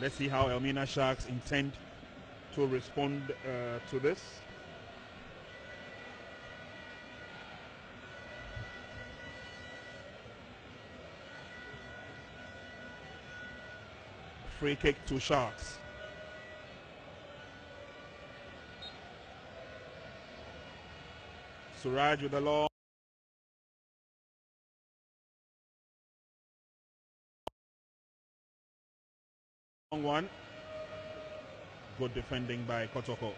Let's see how Elmina Sharks intend to respond to this. Free kick to Sharks. Suraj with the long one. Good defending by Kotoko.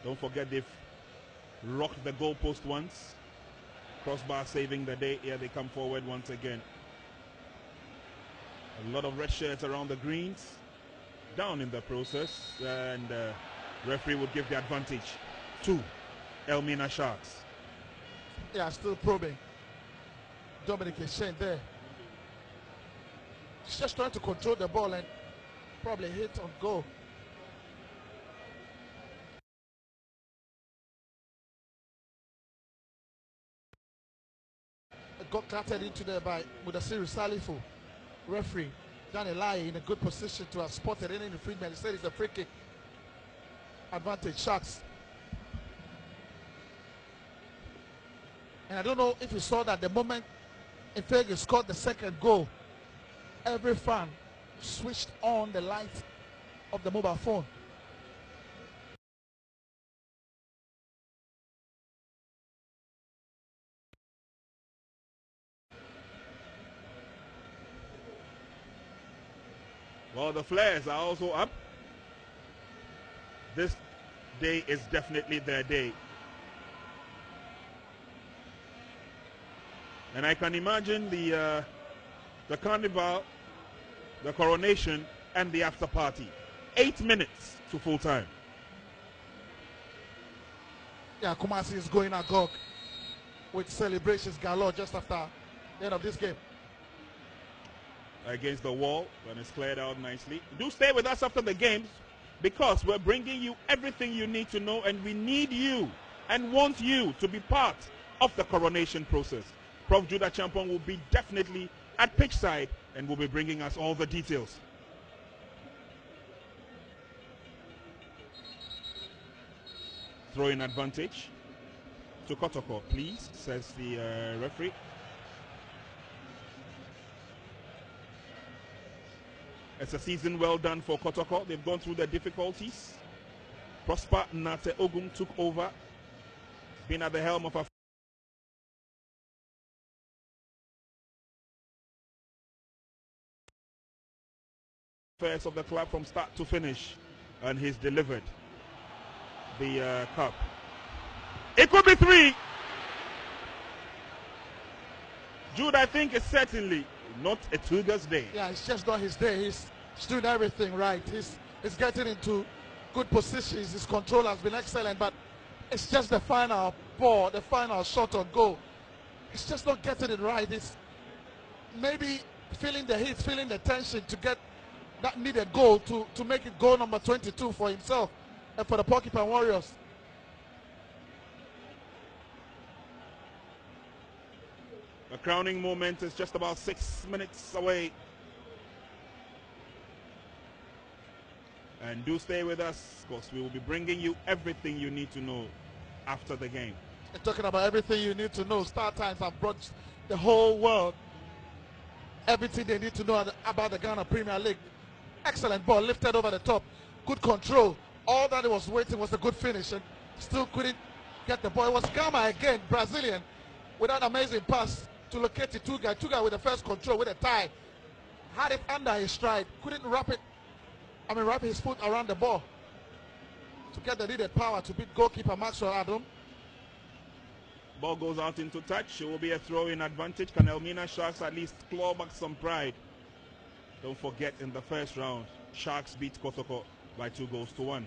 Don't forget they've rocked the goalpost once. Crossbar saving the day. Here they come forward once again. A lot of red shirts around the greens. Down in the process. And referee would give the advantage to Elmina Sharks. Yeah, still probing. Dominic Shane there. He's just trying to control the ball and probably hit on goal. It got clattered into there by Mudasiru Salifu. Referee Dan Elai in a good position to have spotted any infringement. He said it's a free kick. Advantage Sharks. And I don't know if you saw that the moment Infege scored the second goal, every fan switched on the light of the mobile phone. Well, the flares are also up. This day is definitely their day. And I can imagine the carnival, the coronation, and the after party. 8 minutes to full time. Yeah, Kumasi is going agog with celebrations galore just after the end of this game. Against the wall, and it's cleared out nicely. Do stay with us after the games, because we're bringing you everything you need to know, and we need you and want you to be part of the coronation process. Prof. Judah Champon will be definitely at pitch side and will be bringing us all the details. Throwing advantage to Kotoko, please, says the referee. It's a season well done for Kotoko. They've gone through their difficulties. Prosper Nate Ogum took over, been at the helm of affairs of the club from start to finish, and he's delivered the cup. It could be 3. Jude, I think it's certainly not a Tuga's day. Yeah, it's just not his day. He's doing everything right. He's getting into good positions. His control has been excellent, but it's just the final ball, the final shot on goal. It's just not getting it right. It's maybe feeling the heat, feeling the tension to get that needed goal to make it goal number 22 for himself and for the Porcupine Warriors. The crowning moment is just about 6 minutes away. And do stay with us, because we will be bringing you everything you need to know after the game. And talking about everything you need to know, Star Times have brought the whole world everything they need to know about the Ghana Premier League. Excellent ball, lifted over the top, good control. All that he was waiting was a good finish, and still couldn't get the ball. It was Gama again, Brazilian, with that amazing pass to locate Tuga. Tuga with the first control, with a tie. Had it under his stride, couldn't wrap his foot around the ball to get the needed power to beat goalkeeper Maxwell Adam. Ball goes out into touch. It will be a throw-in advantage. Can Elmina Sharks at least claw back some pride? Don't forget, in the first round, Sharks beat Kotoko by 2-1.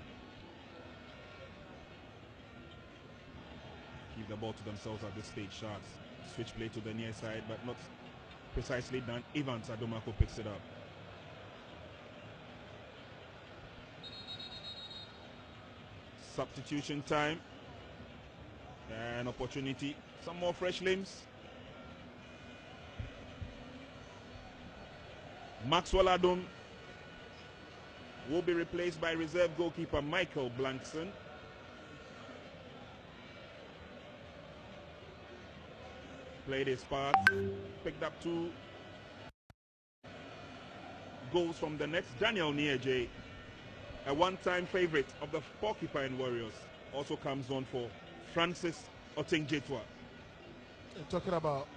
Keep the ball to themselves at this stage, Sharks. Switch play to the near side, but not precisely done. Evans Adomako picks it up. Substitution time. An opportunity. Some more fresh limbs. Maxwell Adom will be replaced by reserve goalkeeper Michael Blankson. Played his part, picked up 2 goals from the net. Daniel Nieje, a one-time favorite of the Porcupine Warriors, also comes on for Francis Otenjetwa. Talking about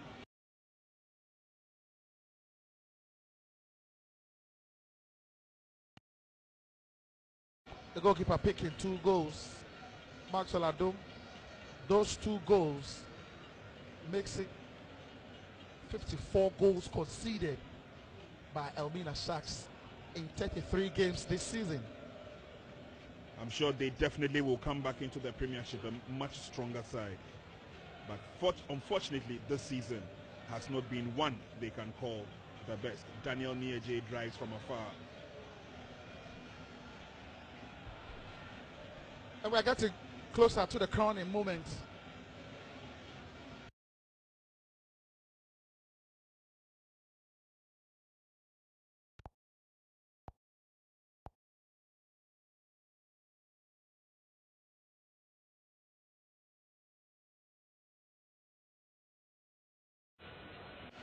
the goalkeeper picking 2 goals. Maxwell Adom, those 2 goals makes it 54 goals conceded by Elmina Sharks in 33 games this season. I'm sure they definitely will come back into the Premiership a much stronger side. But unfortunately, this season has not been one they can call the best. Daniel Nieje drives from afar. And we are getting closer to the crowning moment.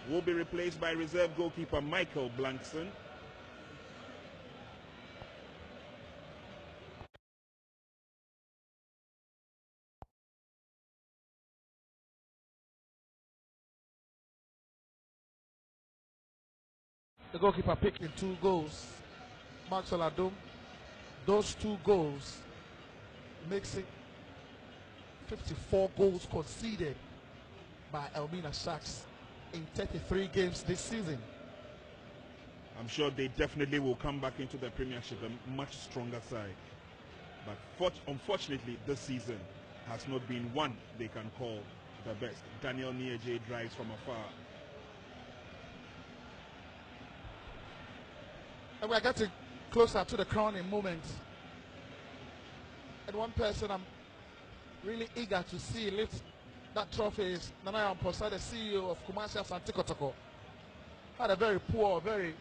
Will be replaced by reserve goalkeeper Michael Blankson. The goalkeeper picking 2 goals. Maxwell Adom, those 2 goals makes it 54 goals conceded by Elmina Sharks in 33 games this season. I'm sure they definitely will come back into the Premiership a much stronger side. But unfortunately, this season has not been one they can call the best. Daniel Nieje drives from afar. And we're getting closer to the crowning moment. And one person I'm really eager to see lift that trophy is Nana Amposa, the CEO of Asante Kotoko. Had a very poor, very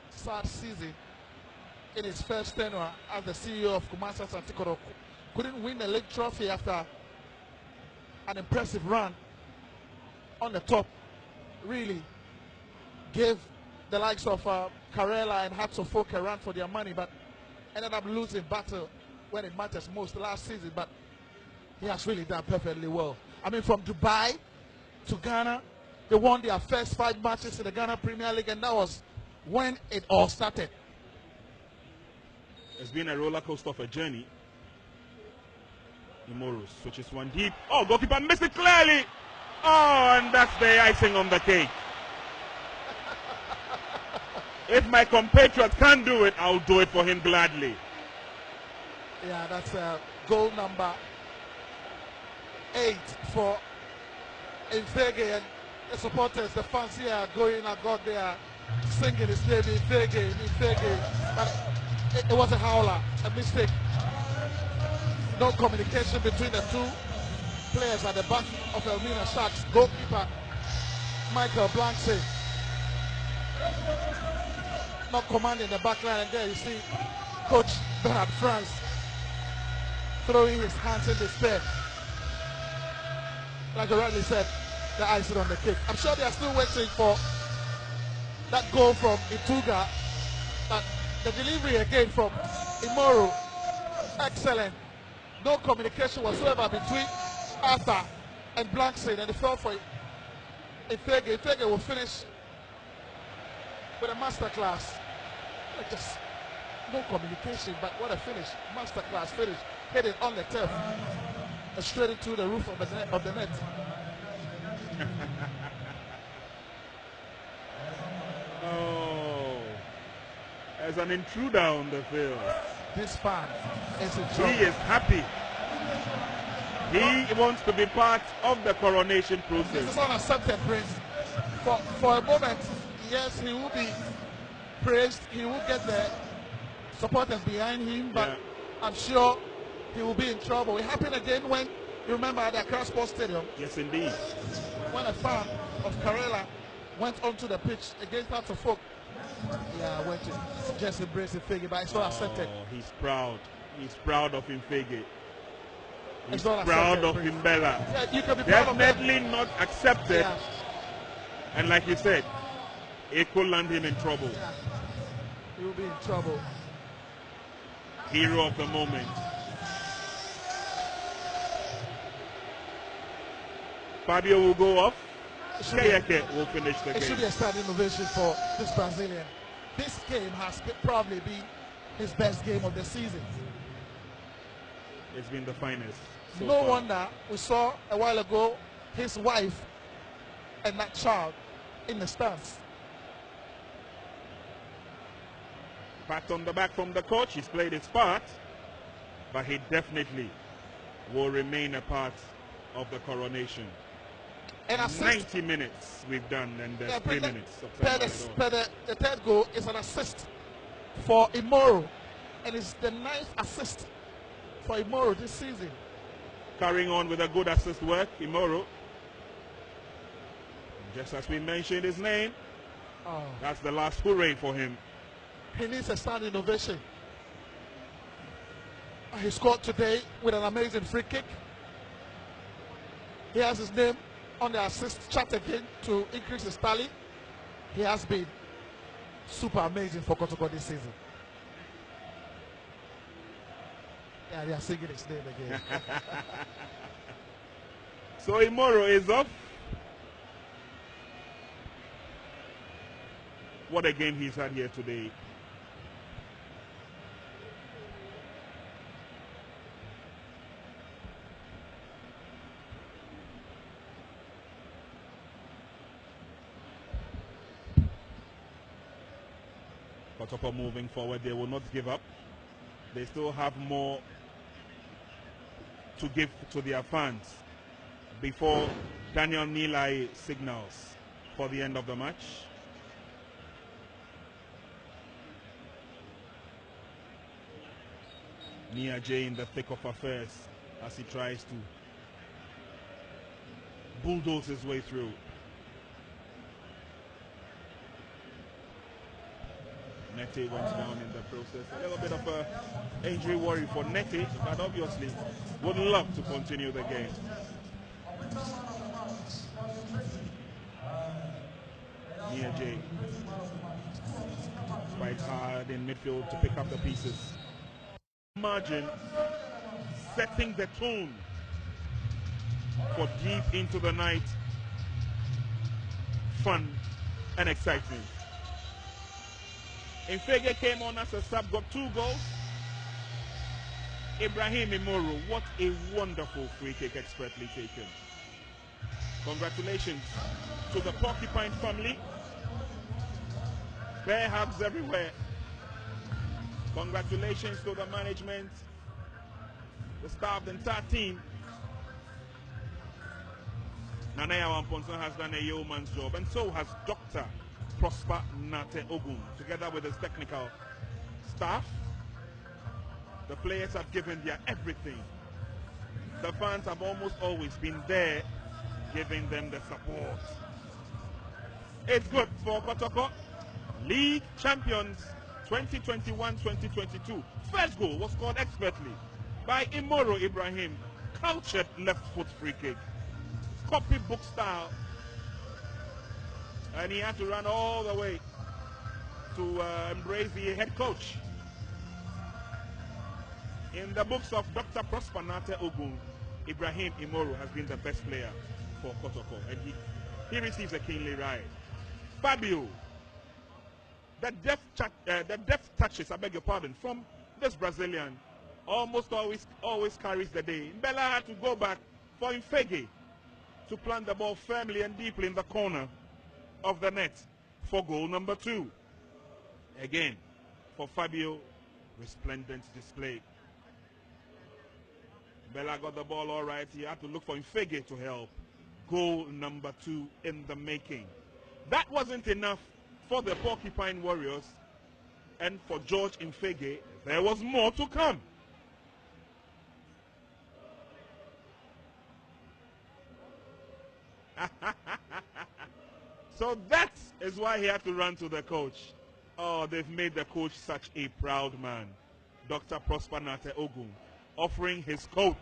sad season in his first tenure as the CEO of Asante Kotoko. Couldn't win the league trophy after an impressive run on the top. Really gave the likes of Karela and Hearts of Folk a run for their money, but ended up losing battle when it matters most last season. But he has really done perfectly well. I mean, from Dubai to Ghana, they won their first 5 matches in the Ghana Premier League, and that was when it all started. It's been a roller coaster of a journey. Imoru switches one deep. Oh, goalkeeper missed it clearly. Oh, and that's the icing on the cake. If my compatriot can't do it, I'll do it for him gladly. Yeah, that's goal number 8 for Infege, and the supporters, the fans here are going about there singing his name, Infege, Infege. But it was a howler, a mistake. No communication between the two players at the back of Elmina Sharks. Goalkeeper Michael Blanksey not commanding the back line, and there you see Coach Bernard France throwing his hands in despair. Like I rightly said, the icing on the cake. I'm sure they are still waiting for that goal from Ituga. But the delivery again from Imoru, excellent. No communication whatsoever between Arthur and Blanksey, and the fell for Infege. Infege will finish with a masterclass. Just no communication, but what a finish. Masterclass finish. Hit it on the turf. Straight into the roof of the net. Oh, as an intruder on the field. This fan is in trouble. He is happy. He wants to be part of the coronation process. This is unaccepted, Prince. For a moment, yes, he will be praised. He will get the supporters behind him, but yeah, I'm sure he will be in trouble. It happened again when, you remember, at the Accra Sports Stadium. Yes, indeed. When a fan of Karela went onto the pitch against Hearts of Folk. Yeah, went to just embrace Infege, but it's not accepted. He's proud. He's proud of Infege. He's proud of Imbella. Yeah, you can be definitely not accepted. Yeah. And like you said, it could land him in trouble. Yeah. He will be in trouble. Hero of the moment. Fabio will go off. Kayake will finish the game. It should be a standing ovation for this Brazilian. This game has probably been his best game of the season. It's been the finest. So no far. wonder we saw a while ago his wife and that child in the stands. Pat on the back from the coach. He's played his part, but he definitely will remain a part of the coronation. And 90 minutes we've done, and there's 3 minutes of time. The third goal is an assist for Imoru, and it's the 9th assist for Imoru this season. Carrying on with a good assist work, Imoru. Just as we mentioned his name, that's the last hooray for him. He needs a standing ovation. He scored today with an amazing free kick. He has his name on the assist chart again to increase his tally. He has been super amazing for Kotoko this season. Yeah, they are singing his name again. So Imoru is off. What a game he's had here today. Kotoko moving forward, they will not give up. They still have more to give to their fans before Daniel Nilai signals for the end of the match. Nia J in the thick of affairs as he tries to bulldoze his way through. Nete went down in the process. A little bit of a injury worry for Nete, but obviously would love to continue the game. Nia J fights hard in midfield to pick up the pieces. Margin setting the tone for deep into the night fun and excitement. Infege came on as a sub, got 2 goals. Ibrahim Imoro, what a wonderful free kick expertly taken. Congratulations to the Porcupine family. Bear hugs everywhere. Congratulations to the management, the staff, the entire team. Nanaya Wamponson has done a yeoman's job, and so has Dr. Prosper Nate Ogun, together with his technical staff. The players have given their everything. The fans have almost always been there, giving them the support. It's good for Kotoko. League champions 2021-2022. First goal was scored expertly by Imoro Ibrahim. Cultured left foot free kick. Copybook style. And he had to run all the way to embrace the head coach. In the books of Dr. Prosper Nate Ogun, Ibrahim Imoro has been the best player for Kotoko, and he receives a keenly ride. Fabio, the deft touches, I beg your pardon, from this Brazilian almost always carries the day. Mbella had to go back for Infege to plant the ball firmly and deeply in the corner of the net for goal number 2. Again, for Fabio, resplendent display. Bella got the ball all right. He had to look for Infege to help. Goal number 2 in the making. That wasn't enough for the Porcupine Warriors, and for George Infege, there was more to come. So that is why he had to run to the coach. Oh, they've made the coach such a proud man. Dr. Prosper Nate Ogun, offering his coat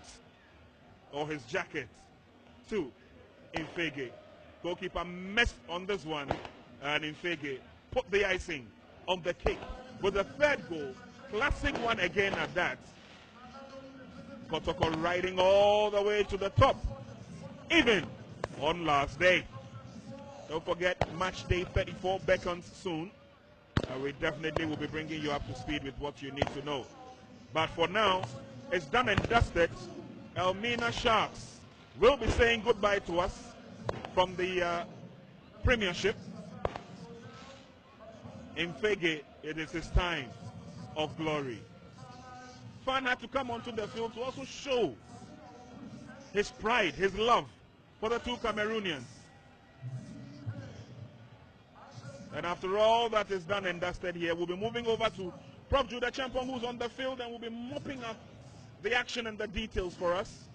or his jacket to Infege. Goalkeeper messed on this one, and Infege put the icing on the cake with the 3rd goal. Classic one again at that. Kotoko riding all the way to the top, even on last day. Don't forget, match day 34 beckons soon. We definitely will be bringing you up to speed with what you need to know. But for now, it's done and dusted. Elmina Sharks will be saying goodbye to us from the Premiership. Infege, it is his time of glory. Fan had to come onto the field to also show his pride, his love for the 2 Cameroonians. And after all that is done and dusted here, we'll be moving over to Prof. Judah Champon, who's on the field, and will be mopping up the action and the details for us.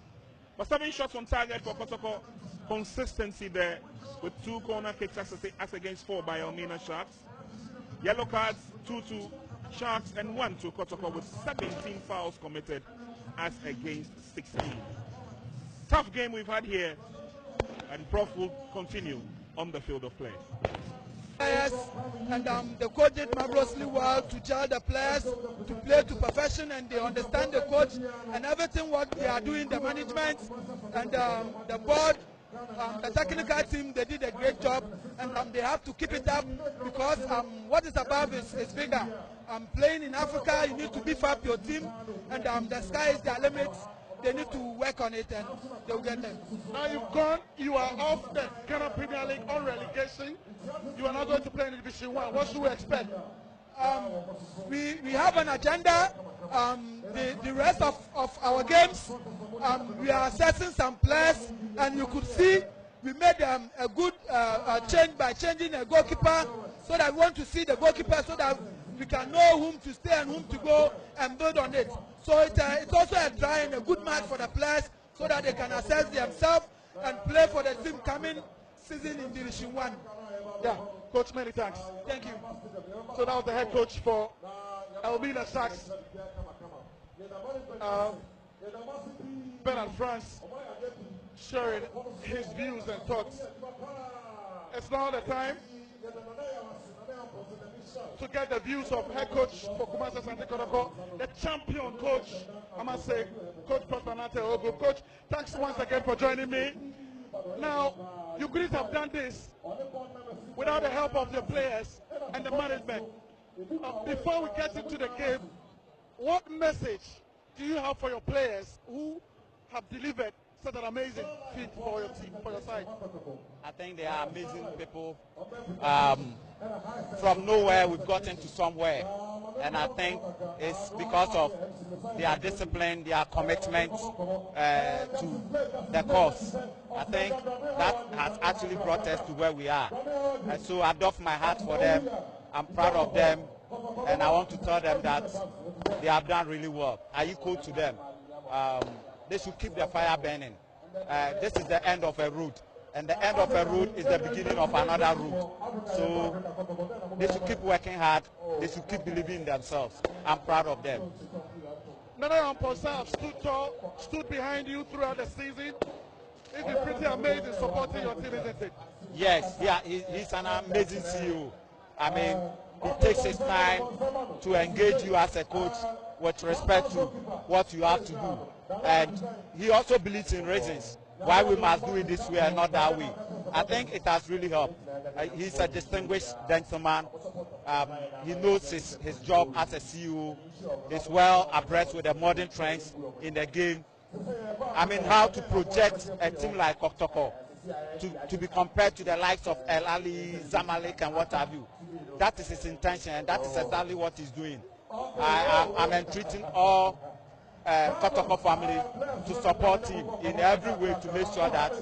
But 7 shots on target for Kotoko. Consistency there with 2 corner kicks as against 4 by Elmina Sharks. Yellow cards, 2 to Sharks and 1 to Kotoko, with 17 fouls committed as against 16. Tough game we've had here, and Prof will continue on the field of play. Players, and the coach did marvelously well to gel the players to play to perfection, and they understand the coach and everything what they are doing, the management and the board, the technical team. They did a great job, and they have to keep it up, because what is above is bigger. Playing in Africa, you need to beef up your team, and the sky is their limit. They need to work on it, and they will get there. Now you've gone, you are off the Ghana Premier League on relegation. You are not going to play in Division 1. What should we expect? We have an agenda. The rest of our games, we are assessing some players, and you could see we made a good change by changing a goalkeeper, so that we want to see the goalkeeper so that we can know whom to stay and whom to go and build on it. So it's also a try and a good match for the players so that they can assess themselves and play for the team coming season in Division 1. Yeah, coach, many thanks. Thank you. So now the head coach for Elmina Sharks, Bernard France, sharing his views and thoughts. It's now the time to get the views of head coach for Kumasi Asante Kotoko, the champion coach, I must say, Coach Asante. Coach, thanks once again for joining me. Now, you couldn't have done this without the help of your players and the management. Before we get into the game, what message do you have for your players who have delivered such an amazing feat for your team, for your side? I think they are amazing people. From nowhere, we've gotten to somewhere. And I think it's because of their discipline, their commitment to the cause. I think that has actually brought us to where we are. And so I doff my hat for them. I'm proud of them. And I want to tell them that they have done really well. I equal to them. They should keep the fire burning. This is the end of a route. And the end of a route is the beginning of another route. So they should keep working hard. They should keep believing in themselves. I'm proud of them. Nana Ramposa stood tall, stood behind you throughout the season. It's been pretty amazing supporting your team, isn't it? Yes, yeah, he's an amazing CEO. I mean, he takes his time to engage you as a coach with respect to what you have to do. And he also believes in reasons why we must do it this way and not that way. I think it has really helped. He's a distinguished gentleman. He knows his job as a CEO. He's well abreast with the modern trends in the game. I mean, how to project a team like Kotoko to be compared to the likes of El Ali, Zamalek, and what have you. That is his intention, and that is exactly what he's doing. I'm entreating all Kotoko family to support him in every way to make sure that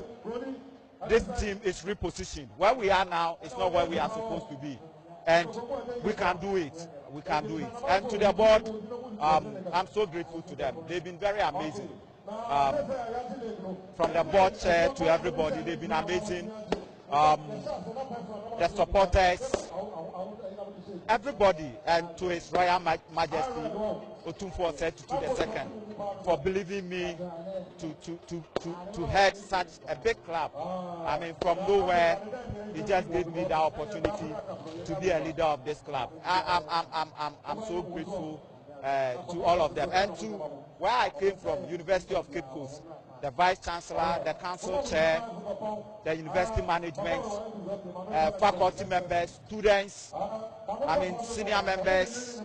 this team is repositioned. Where we are now is not where we are supposed to be. And we can do it. We can do it. And to the board, I'm so grateful to them. They've been very amazing. From the board chair to everybody, they've been amazing. The supporters, everybody, and to His Royal Majesty Otumfuo Osetutu II for believing me to head such a big club. I mean, from nowhere, he just gave me the opportunity to be a leader of this club. I'm so grateful to all of them, and to where I came from, University of Cape Coast, the Vice Chancellor, the Council Chair, the University Management, faculty members, students, I mean senior members,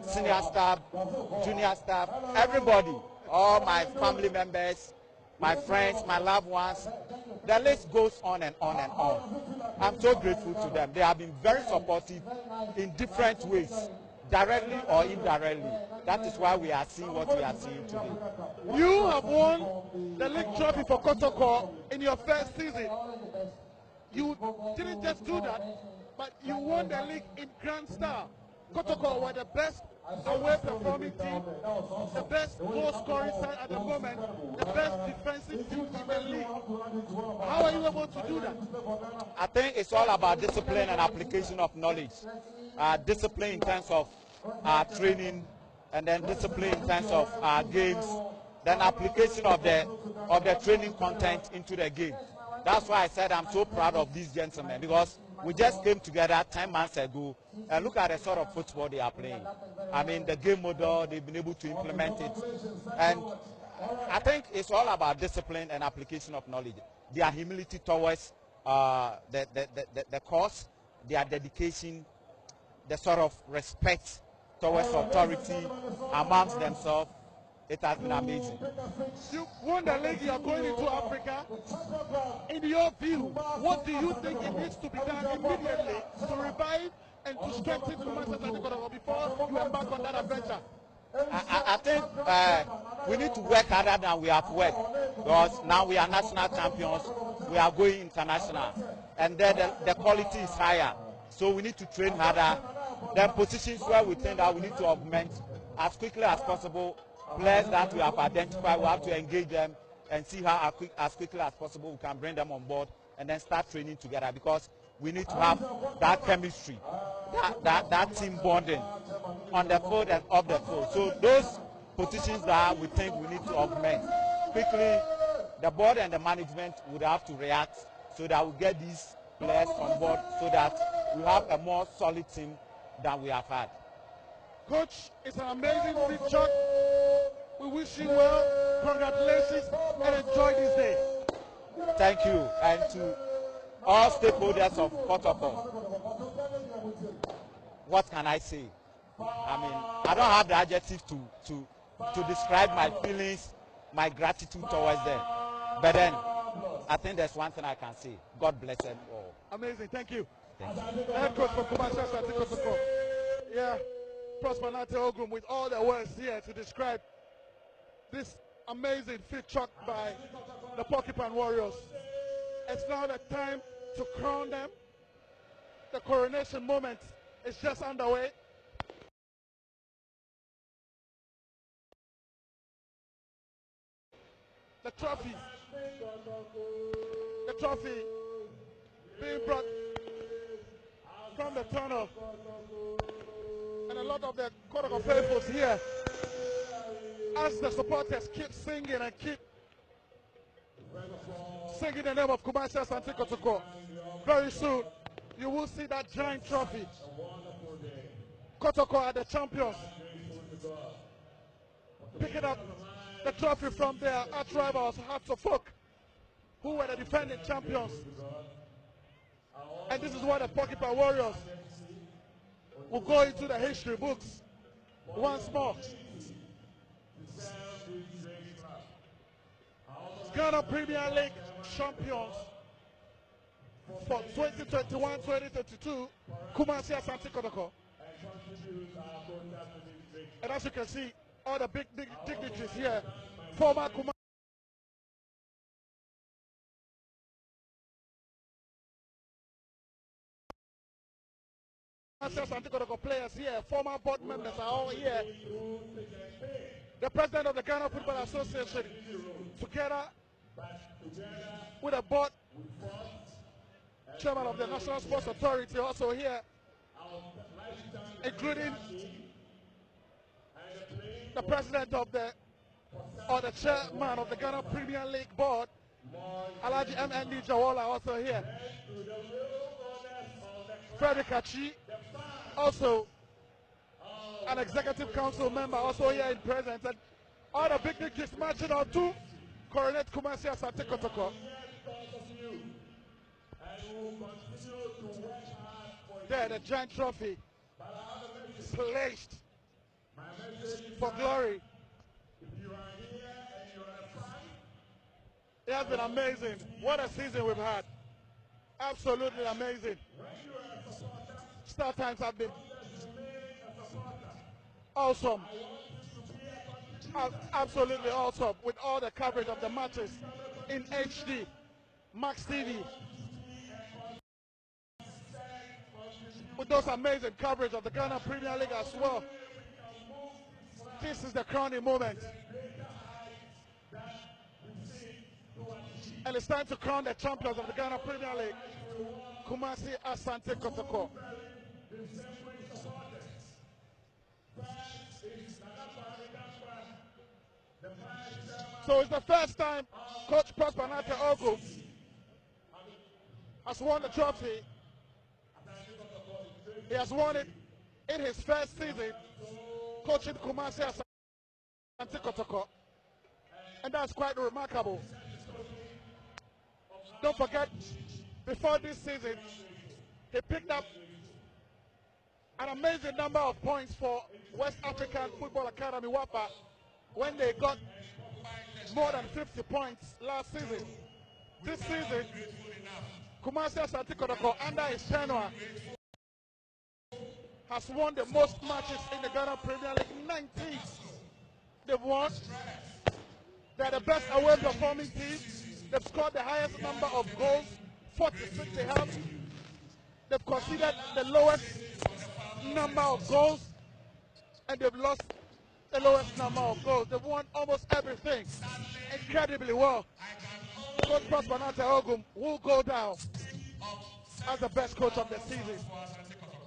senior staff, junior staff, everybody, all my family members, my friends, my loved ones. The list goes on and on and on. I'm so grateful to them. They have been very supportive in different ways, directly or indirectly. That is why we are seeing what we are seeing today. You have won the league trophy for Kotoko in your first season. You didn't just do that, but you won the league in Grand Style. Kotoko were the best away performing team, the best goal scoring side at the moment, the best defensive team in the league. How are you able to do that? I think it's all about discipline and application of knowledge. Discipline in terms of training, and then discipline in terms of games, then application of the training content into the game. That's why I said I'm so proud of these gentlemen, because we just came together 10 months ago and look at the sort of football they are playing. I mean, the game model, they've been able to implement it. And I think it's all about discipline and application of knowledge. Their humility towards the cause, their dedication, the sort of respect towards authority amongst themselves. It has been amazing. You won the league, you are going into Africa. In your view, what do you think it needs to be done immediately to revive and to strengthen Kumasi Asante Kotoko before you embark on that adventure? I think we need to work harder than we have worked, because now we are national champions, we are going international, and then the quality is higher. So we need to train harder. Then positions where we think that we need to augment as quickly as possible. Players that we have identified, we have to engage them and see how as quickly as possible we can bring them on board and then start training together, because we need to have that chemistry, that team bonding on the field and off the field. So those positions that we think we need to augment quickly, the board and the management would have to react so that we get these players on board, so that we have a more solid team than we have had. Coach, it's an amazing fit shot. We wish you well. Congratulations and enjoy this day. Thank you. And to all stakeholders of Kotoko, what can I say? I mean, I don't have the adjective to describe my feelings, my gratitude towards them. But then, I think there's one thing I can say. God bless them all. Amazing. Thank you. Thank you. The head coach for Kumasi, Asante Kotoko. Yeah, Prosper Nate Ogum with all the words here to describe this amazing fit shot by the Porcupine Warriors. It's now the time to crown them. The coronation moment is just underway. The trophy being brought from the tunnel, and a lot of the Kotoko faithfuls here, as the supporters keep singing and keep singing the name of Kumasi Asante Kotoko. Very soon you will see that giant trophy. Kotoko are the champions, picking up the trophy from their arch rivals, Hearts of Folk, who were the defending champions. And this is what the Porcupine Warriors will go into the history books once more. Ghana Premier League champions for 2021-2022, Kumasi Asante Kotoko. And as you can see, all the big dignitaries here, former Kumasi Asante Kotoko players here, former board members are all here. The president of the Ghana Football Association, together with the board chairman of the National Sports Authority, also here, including the president of the chairman of the Ghana Premier League board, Alaji MND Jawala, also here. Frederick Achi, also an executive council member, also here in presence, and all the big dignitaries marching on to coronate Kumasi Asante Kotoko. There, the giant trophy placed for glory. It has been amazing. What a season we've had. Absolutely amazing. Start times have been awesome. Absolutely awesome, with all the coverage of the matches in HD, Max TV, with those amazing coverage of the Ghana Premier League as well. This is the crowning moment, and it's time to crown the champions of the Ghana Premier League, Kumasi Asante Kotoko. So it's the first time Coach Prosper Nate Ogum has won the trophy. He has won it in his first season coaching Kumasi Asante Kotoko, and that's quite remarkable. Don't forget, before this season, he picked up an amazing number of points for West African Football Academy WAPA when they got more than 50 points last season. This season, Kumasi Asante Kotoko, under his tenure, has won the most matches in the Ghana Premier League, 19. They've won. They're the best away performing team. They've scored the highest number of goals, 46 they have. They've conceded the lowest number of goals, and they've lost the lowest number of goals. They've won almost everything incredibly well. Coach Prosper Ogum will go down as the best coach of the season.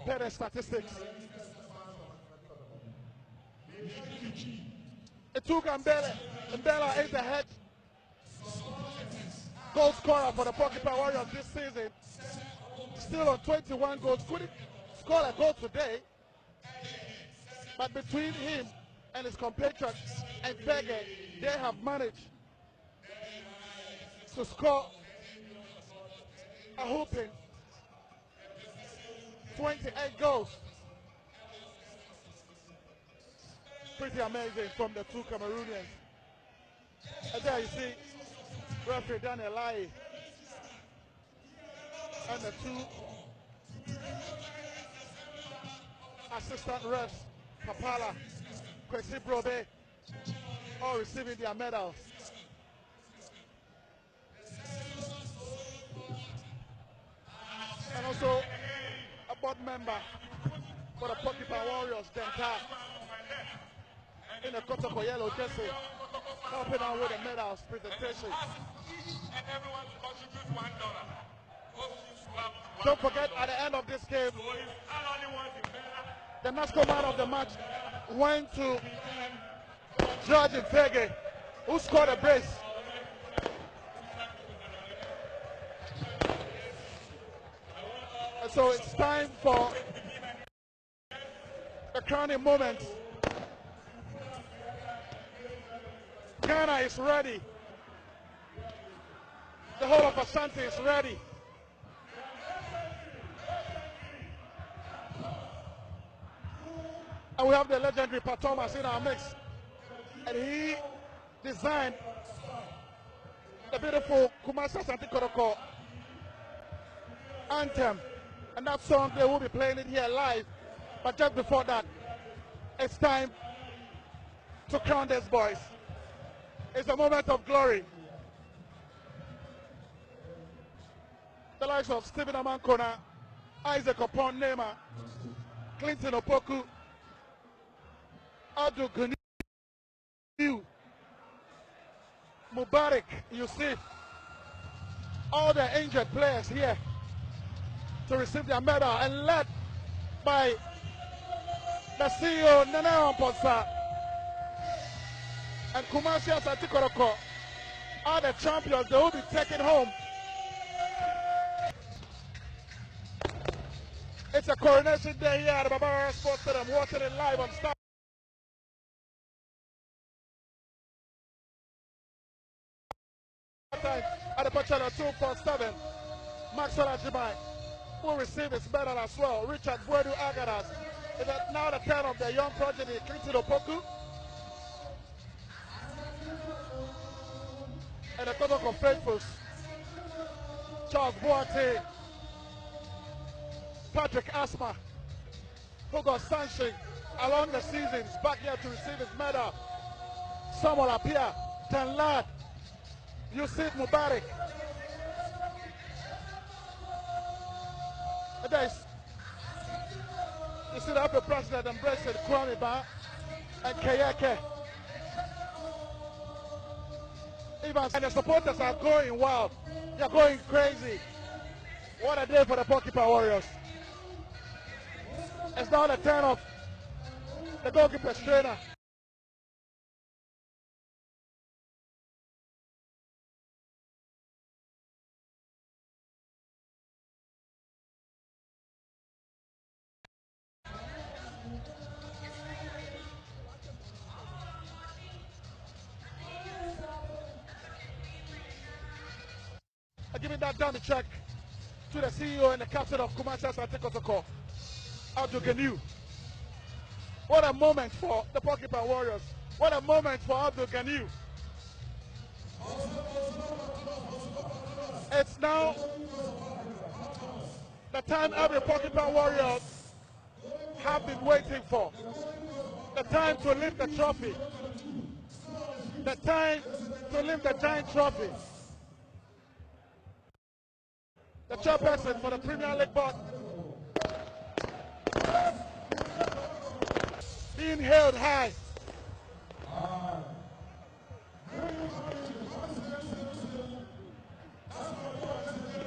Better statistics. Ituga Mbela is the head goal scorer for the Porcupine Warriors this season. Still on 21 goals. Couldn't score a goal today. But between him and his compatriot and Pege, they have managed to score a whooping 28 goals. Pretty amazing from the two Cameroonians. And there you see referee Daniel Lai and the two assistant refs, Papala, Kwesi Brobe, all receiving their medals. And also a board member for the Porcupine Warriors, Denta, in the Kotoko yellow jersey, helping out with the medals presentation. Don't forget, at the end of this game, the NASCO man of the match went to George Mpege, who scored a brace. And so it's time for the crowning moment. Ghana is ready. The whole of Asante is ready. And we have the legendary Pat Thomas in our mix. And he designed the beautiful Asante Kotoko anthem. And that song, they will be playing it here live. But just before that, it's time to crown these boys. It's a moment of glory. The likes of Stephen Amankona, Isaac Opon Nema, Clinton Opoku, Abdul Ganiu, Mubarak, Yusuf, all the injured players here to receive their medal, and led by the CEO Nana Amposa and Asante Kotoko are the champions. They will be taken home. It's a coronation day here at the Barbara Sports Stadium. Watching it live on Star. At the Pachano 247, Maxwell Ajimai will receive his medal as well. Richard Buedu Agadas. It is now the turn of the young progeny, Clinton Opoku. And the Kotoko faithfuls, Charles Boate, Patrick Asma, who got sanctioned along the seasons, back here to receive his medal. Samuel Apia, Tanlad, Yusuf Mubarak. And there's, you see the upper president embraced Kwame and Kayake. Evans and the supporters are going wild. They're going crazy. What a day for the Porcupine Warriors. It's now the turn of the goalkeeper's trainer. Giving that down the check to the CEO and the captain of Asante Kotoko, Abdul Ganiu. What a moment for the Porcupine Warriors. What a moment for Abdul Ganiu. It's now the time every Porcupine Warrior have been waiting for. The time to lift the trophy. The time to lift the giant trophy. The chairperson for the Premier League board being held high.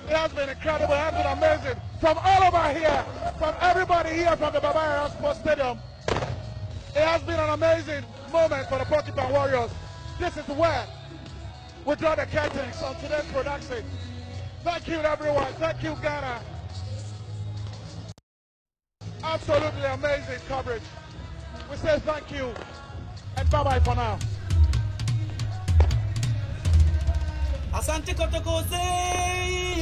It has been incredible, it has been amazing. From all over here, from everybody here from the Barbarian Sports Stadium, it has been an amazing moment for the Porcupine Warriors. This is where we draw the curtains on today's production. Thank you everyone, thank you Ghana. Absolutely amazing coverage. We say thank you and bye-bye for now. Asante Kotoko say,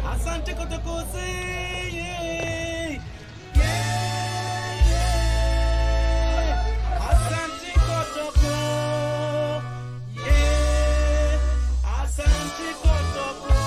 Asante Kotoko say, Asante Kotoko, Asante Kotoko,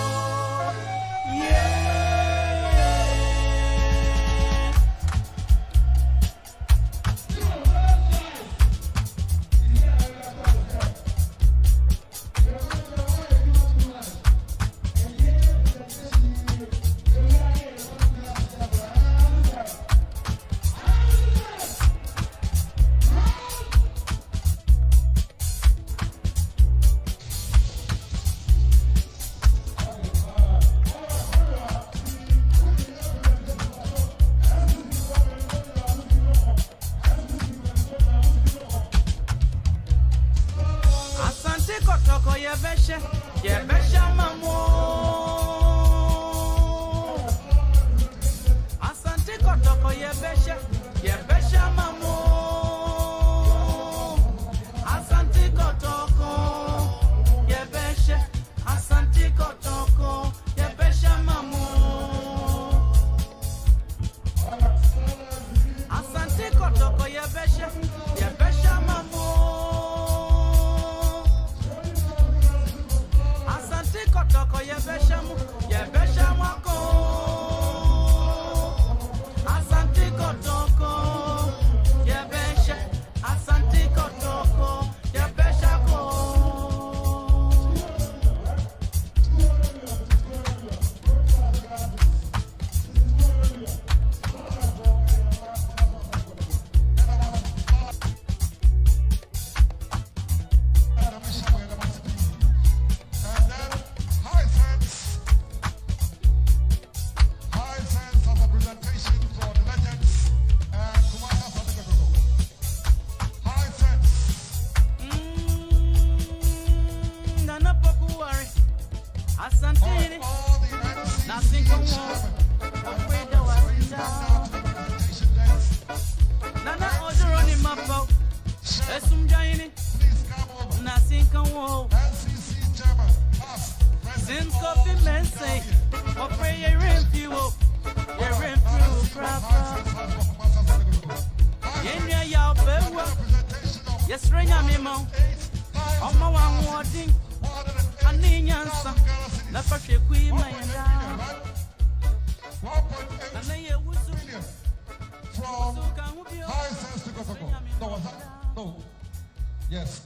Yes.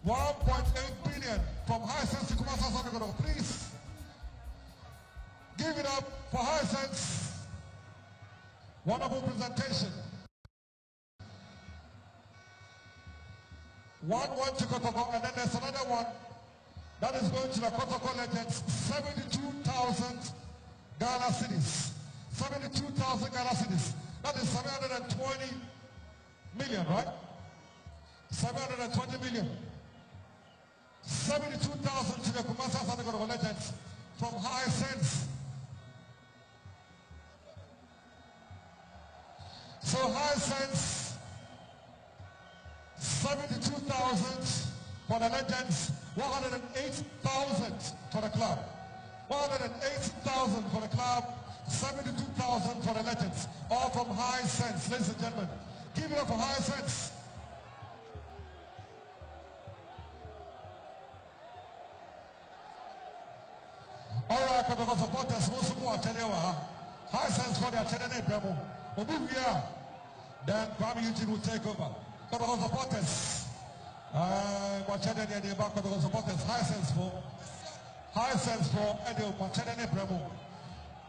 1.8 billion from Hisense to Kumasa Sonegodo. Please give it up for Hisense. Wonderful presentation. 1-1 to Kotoko, and then there's another one that is going to the Kotoko Legends. 72,000 Ghana cities. 72,000 Ghana cities. That is 720 million, right? 720 million. 72,000 to the Kumasa Sonegodo Legends from Hisense. So Hisense, 72,000 for the Legends, 108,000 for the club. 108,000 for the club, 72,000 for the Legends, all from Hisense, ladies and gentlemen. Give it up for Hisense. supporters most more attending high sense for the attending demo. Then Kwame Eugene will take over. Kotoko supporters. Watching the back of the supporters. High sense for Eddie Watching Bremo.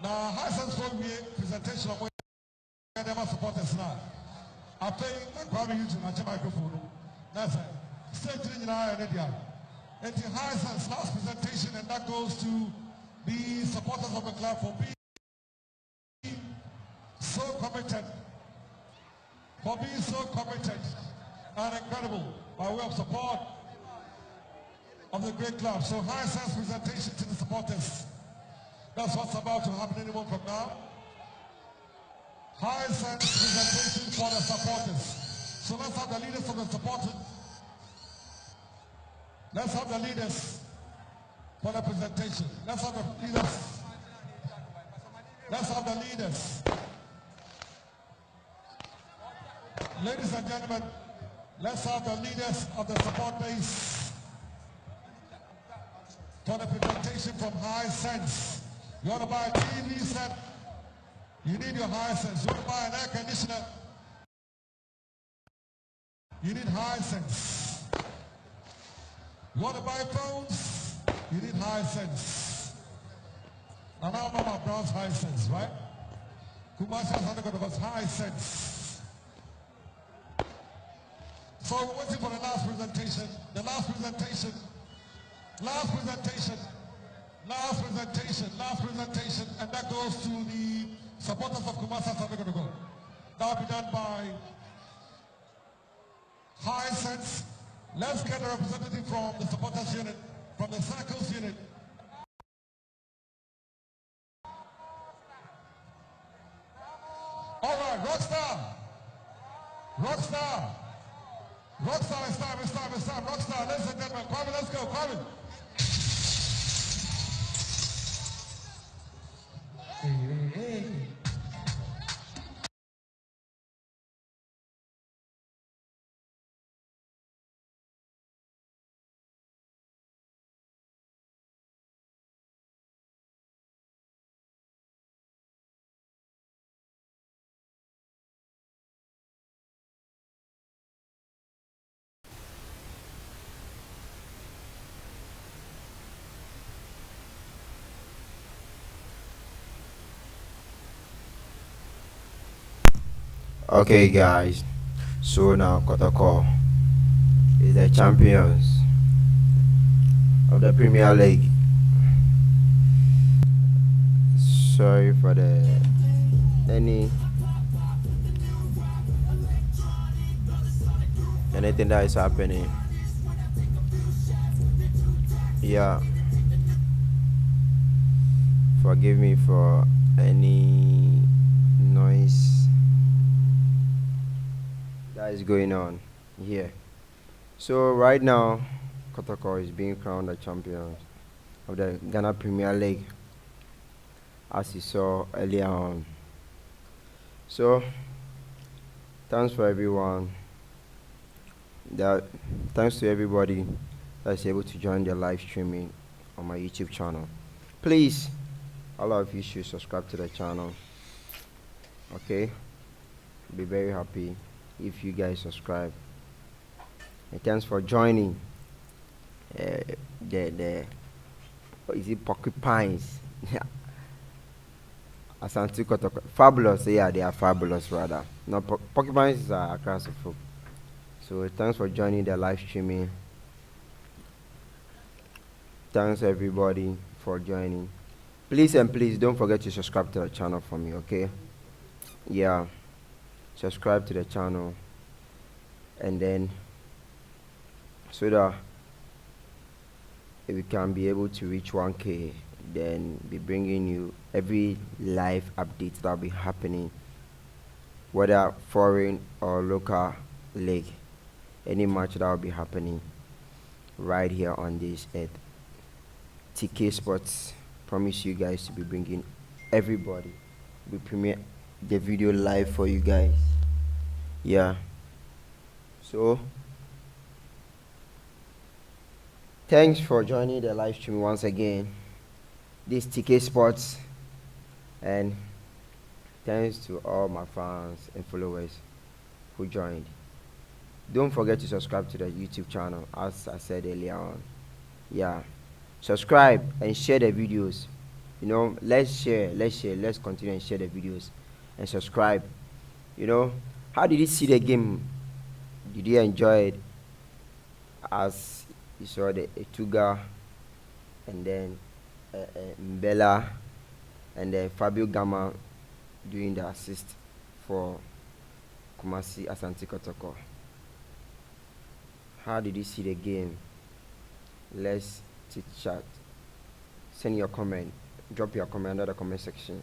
Now high sense for me presentation of the supporters now. I think Kwame Eugene at your microphone. That's it. Stage in our area. And the high sense last presentation, and that goes to the supporters of the club for being so committed. For being so committed and incredible by way of support of the great club. So high sense presentation to the supporters. That's what's about to happen any moment from now. High sense presentation for the supporters. So let's have the leaders of the supporters. Let's have the leaders for the presentation. Let's have the leaders. Let's have the leaders. Ladies and gentlemen, let's have the leaders of the support base for the presentation from High Sense. You want to buy a TV set? You need your High Sense. You want to buy an air conditioner? You need High Sense. You want to buy phones? You need High Sense. And now Mama Brown's High Sense, right? Kumasi Asante Kotoko's High Sense. So we're waiting for the last presentation. The last presentation. Last presentation. Last presentation. Last presentation. And that goes to the supporters of Kumasi Asante Kotoko. That will be done by High Sense. Let's get a representative from the supporters unit, from the circles unit. All right, Rockstar. Rockstar. Rockstar, it's time. Rockstar, ladies and gentlemen, Kwame, let's go, Kwame. Hey. Okay, guys, so now Kotoko is the champions of the Premier League. Sorry for anything that is happening. Yeah, forgive me for any noise that is going on here. So right now, Kotoko is being crowned the champion of the Ghana Premier League, as you saw earlier on. So thanks for everyone. Thanks to everybody that's able to join the live streaming on my YouTube channel. Please, all of you should subscribe to the channel. Okay, be very happy if you guys subscribe. And thanks for joining what is it, porcupines? Yeah, Asante Kotoko, fabulous. Yeah, they are fabulous rather. No, porcupines are a class of folk. So thanks for joining the live streaming. Thanks everybody for joining. Please don't forget to subscribe to the channel for me, okay? Yeah, subscribe to the channel, and then so that we can be able to reach 1K, then be bringing you every live update that will be happening, whether foreign or local league, any match that will be happening right here on this earth. TK Sports promise you guys to be bringing everybody. We premiere the video live for you guys. Yeah, so thanks for joining the live stream once again. this TK Sports, and thanks to all my fans and followers who joined. Don't forget to subscribe to the YouTube channel, as I said earlier on. Yeah, subscribe and share the videos. You know, let's continue and share the videos and subscribe. You know, how did you see the game? Did you enjoy it? As you saw the Etuga, and then Mbella, and then Fabio Gama doing the assist for Kumasi Asante Kotoko. How did you see the game? Let's chit chat. Send your comment. Drop your comment under the comment section.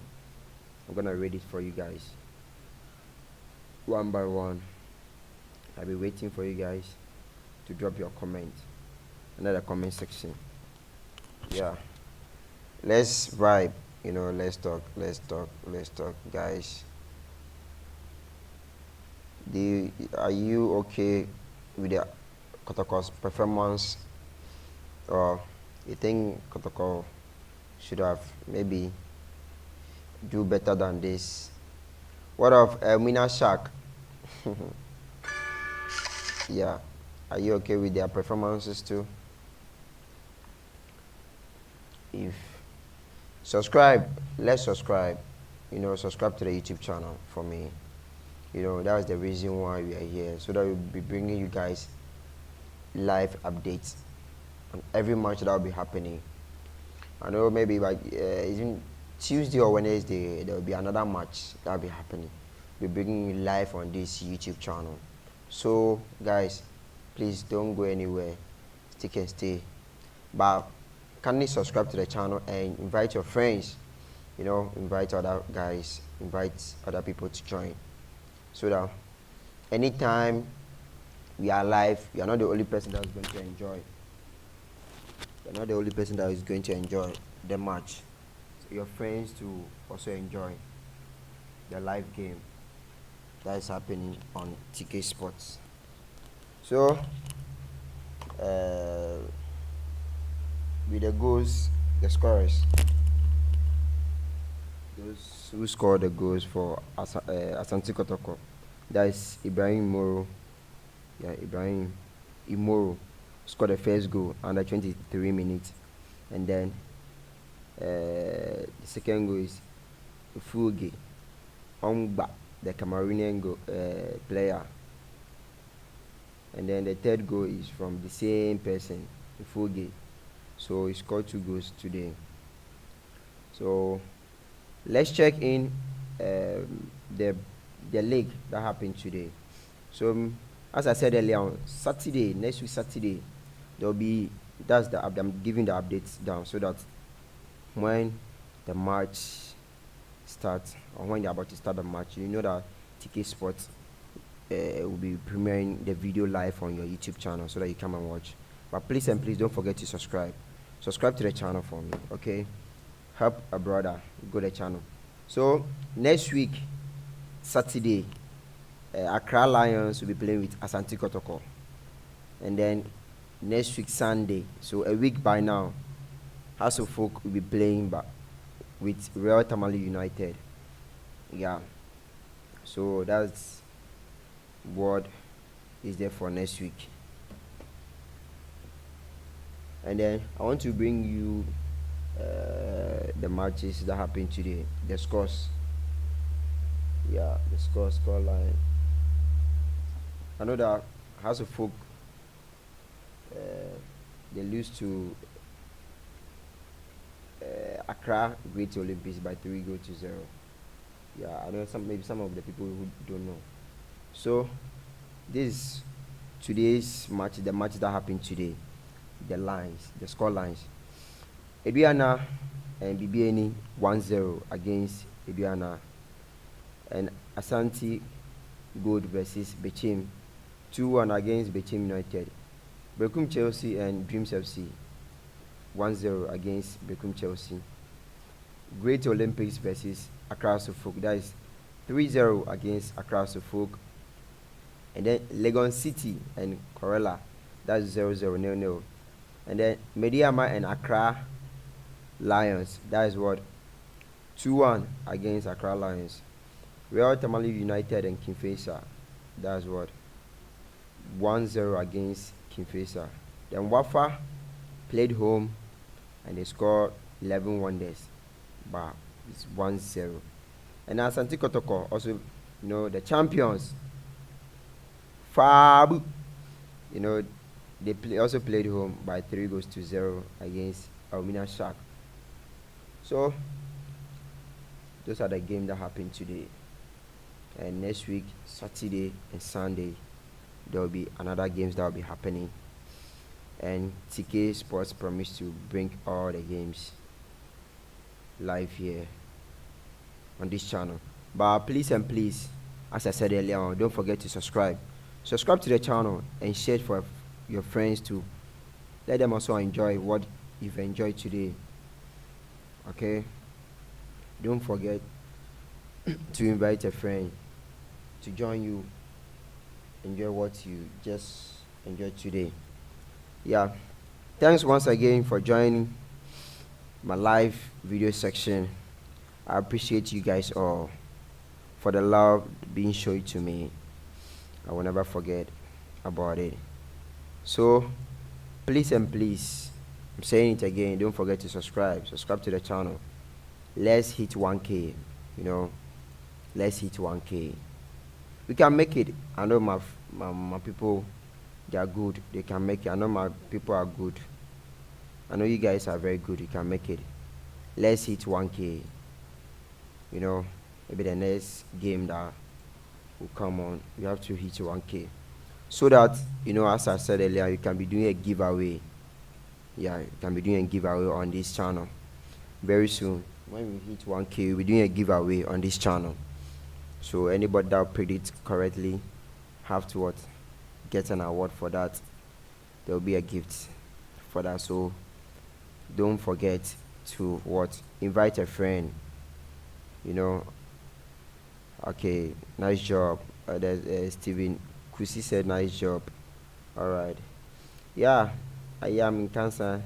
I'm gonna read it for you guys one by one. I'll be waiting for you guys to drop your comment under the comment section. Yeah, let's vibe. You know, let's talk, guys. Are you okay with the Kotoko's performance, or you think Kotoko should have maybe do better than this? What of Elmina Shark? Yeah, are you okay with their performances too? If subscribe, let's subscribe. You know, subscribe to the YouTube channel for me. You know, that's the reason why we are here, so that we'll be bringing you guys live updates on every match that will be happening. I know maybe like even Tuesday or Wednesday there will be another match that will be happening. We'll be bringing you live on this YouTube channel. So guys, please don't go anywhere. Stick and stay. But kindly subscribe to the channel and invite your friends. You know, invite other guys, invite other people to join, so that anytime we are live, you are not the only person that is going to enjoy. You're not the only person that is going to enjoy the match. So your friends to also enjoy the live game that is happening on TK Sports. So with the goals, the scorers, those who scored the goals for Asante Kotoko, that is Ibrahim Moro. Yeah, Ibrahim Imoro scored the first goal under 23 minutes, and then the second goal is Fuge Ongba, the Cameroonian player, and then the third goal is from the same person, Fuge. So he scored 2 goals today. So let's check in the league that happened today. So as I said earlier on, Saturday, next week Saturday, there'll be, I'm giving the updates down, so that when the match starts, or when they're about to start the match, you know that TK Sports will be premiering the video live on your YouTube channel, so that you come and watch. But please and please don't forget to subscribe. Subscribe to the channel for me, okay? Help a brother, go to the channel. So next week Saturday, Accra Lions will be playing with Asante Kotoko, and then next week Sunday, so a week by now, House of Folk will be playing with Real Tamale United. Yeah, so that's what is there for next week. And then I want to bring you the matches that happened today, the scores. Yeah, the score line. I know that House of Folk, they lose to Accra Great Olympics by 3-0. Yeah, I know maybe some of the people who don't know. So this is today's match, the match that happened today. The lines, the score lines. Aduana and bibiani 1-0 against Aduana, and Asante Gold versus Bechim 2-1 against Bechim United. Bekum Chelsea and Dreams FC 1-0 against Bekum Chelsea. Great Olympics versus Accra Suffolk, that is 3-0 against Accra Suffolk. And then Legon City and Corella, that's 0-0. And then Mediama and Accra Lions. That is what 2-1 against Accra Lions. Real Tamale United and Kingfisher. That's what 1-0 against Kingfisher. Then Wafa played home and they scored 11 wonders, but it's 1-0. And Asante Kotoko also, the champions, Fab, they also played home by 3-0 against Elmina Shark. So those are the games that happened today. And next week, Saturday and Sunday, there will be another games that will be happening. And TK Sports promised to bring all the games live here on this channel. But please, as I said earlier on, don't forget to subscribe. Subscribe to the channel and share it for your friends to let them also enjoy what you've enjoyed today. Okay? Don't forget to invite a friend to join you, enjoy what you just enjoyed today. Yeah, thanks once again for joining my live video section. I appreciate you guys all for the love being shown to me. I will never forget about it. So please, I'm saying it again, don't forget to subscribe to the channel. Let's hit 1K. Let's hit 1K. We can make it. I know my people, they are good. They can make it. I know my people are good. I know you guys are very good. You can make it. Let's hit 1K. Maybe the next game that will come on, you have to hit 1K. So that, as I said earlier, you can be doing a giveaway. Yeah, you can be doing a giveaway on this channel. Very soon, when we hit 1K, we'll be doing a giveaway on this channel. So anybody that predicts correctly have to get an award for that. There will be a gift for that. So don't forget to invite a friend. Okay, nice job. Steven Kusi said nice job. All right. Yeah, I am in cancer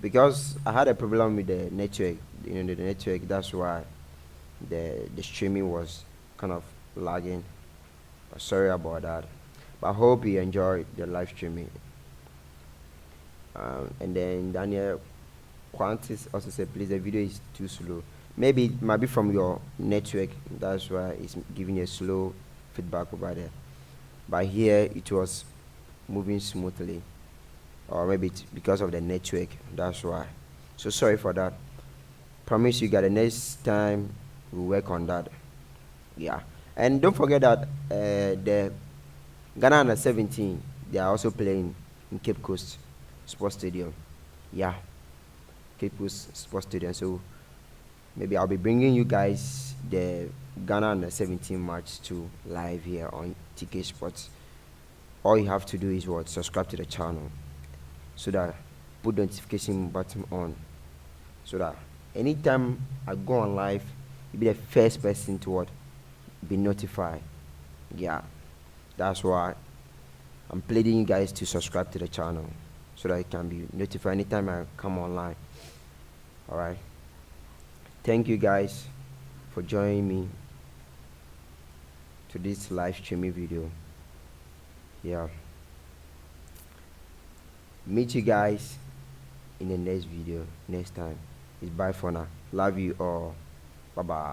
because I had a problem with the network. The network. That's why the streaming was kind of lagging. Sorry about that, but I hope you enjoyed the live streaming. And then Daniel Quantis also said, please, the video is too slow. Maybe it might be from your network. That's why it's giving you a slow feedback over there. But here it was moving smoothly, or maybe it's because of the network. That's why. So sorry for that. Promise you guys the next time we'll work on that. Yeah, and don't forget that the Ghana under 17, they are also playing in Cape Coast Sports Stadium. Yeah, Cape Coast Sports Stadium. So maybe I'll be bringing you guys the Ghana under 17 match to live here on TK Sports. All you have to do is subscribe to the channel, so that put the notification button on, so that anytime I go on live, you'll be the first person to be notified. Yeah, that's why I'm pleading you guys to subscribe to the channel, so that you can be notified anytime I come online. All right, thank you guys for joining me to this live streaming video. Yeah, meet you guys in the next video next time. It's bye for now. Love you all. Bye bye.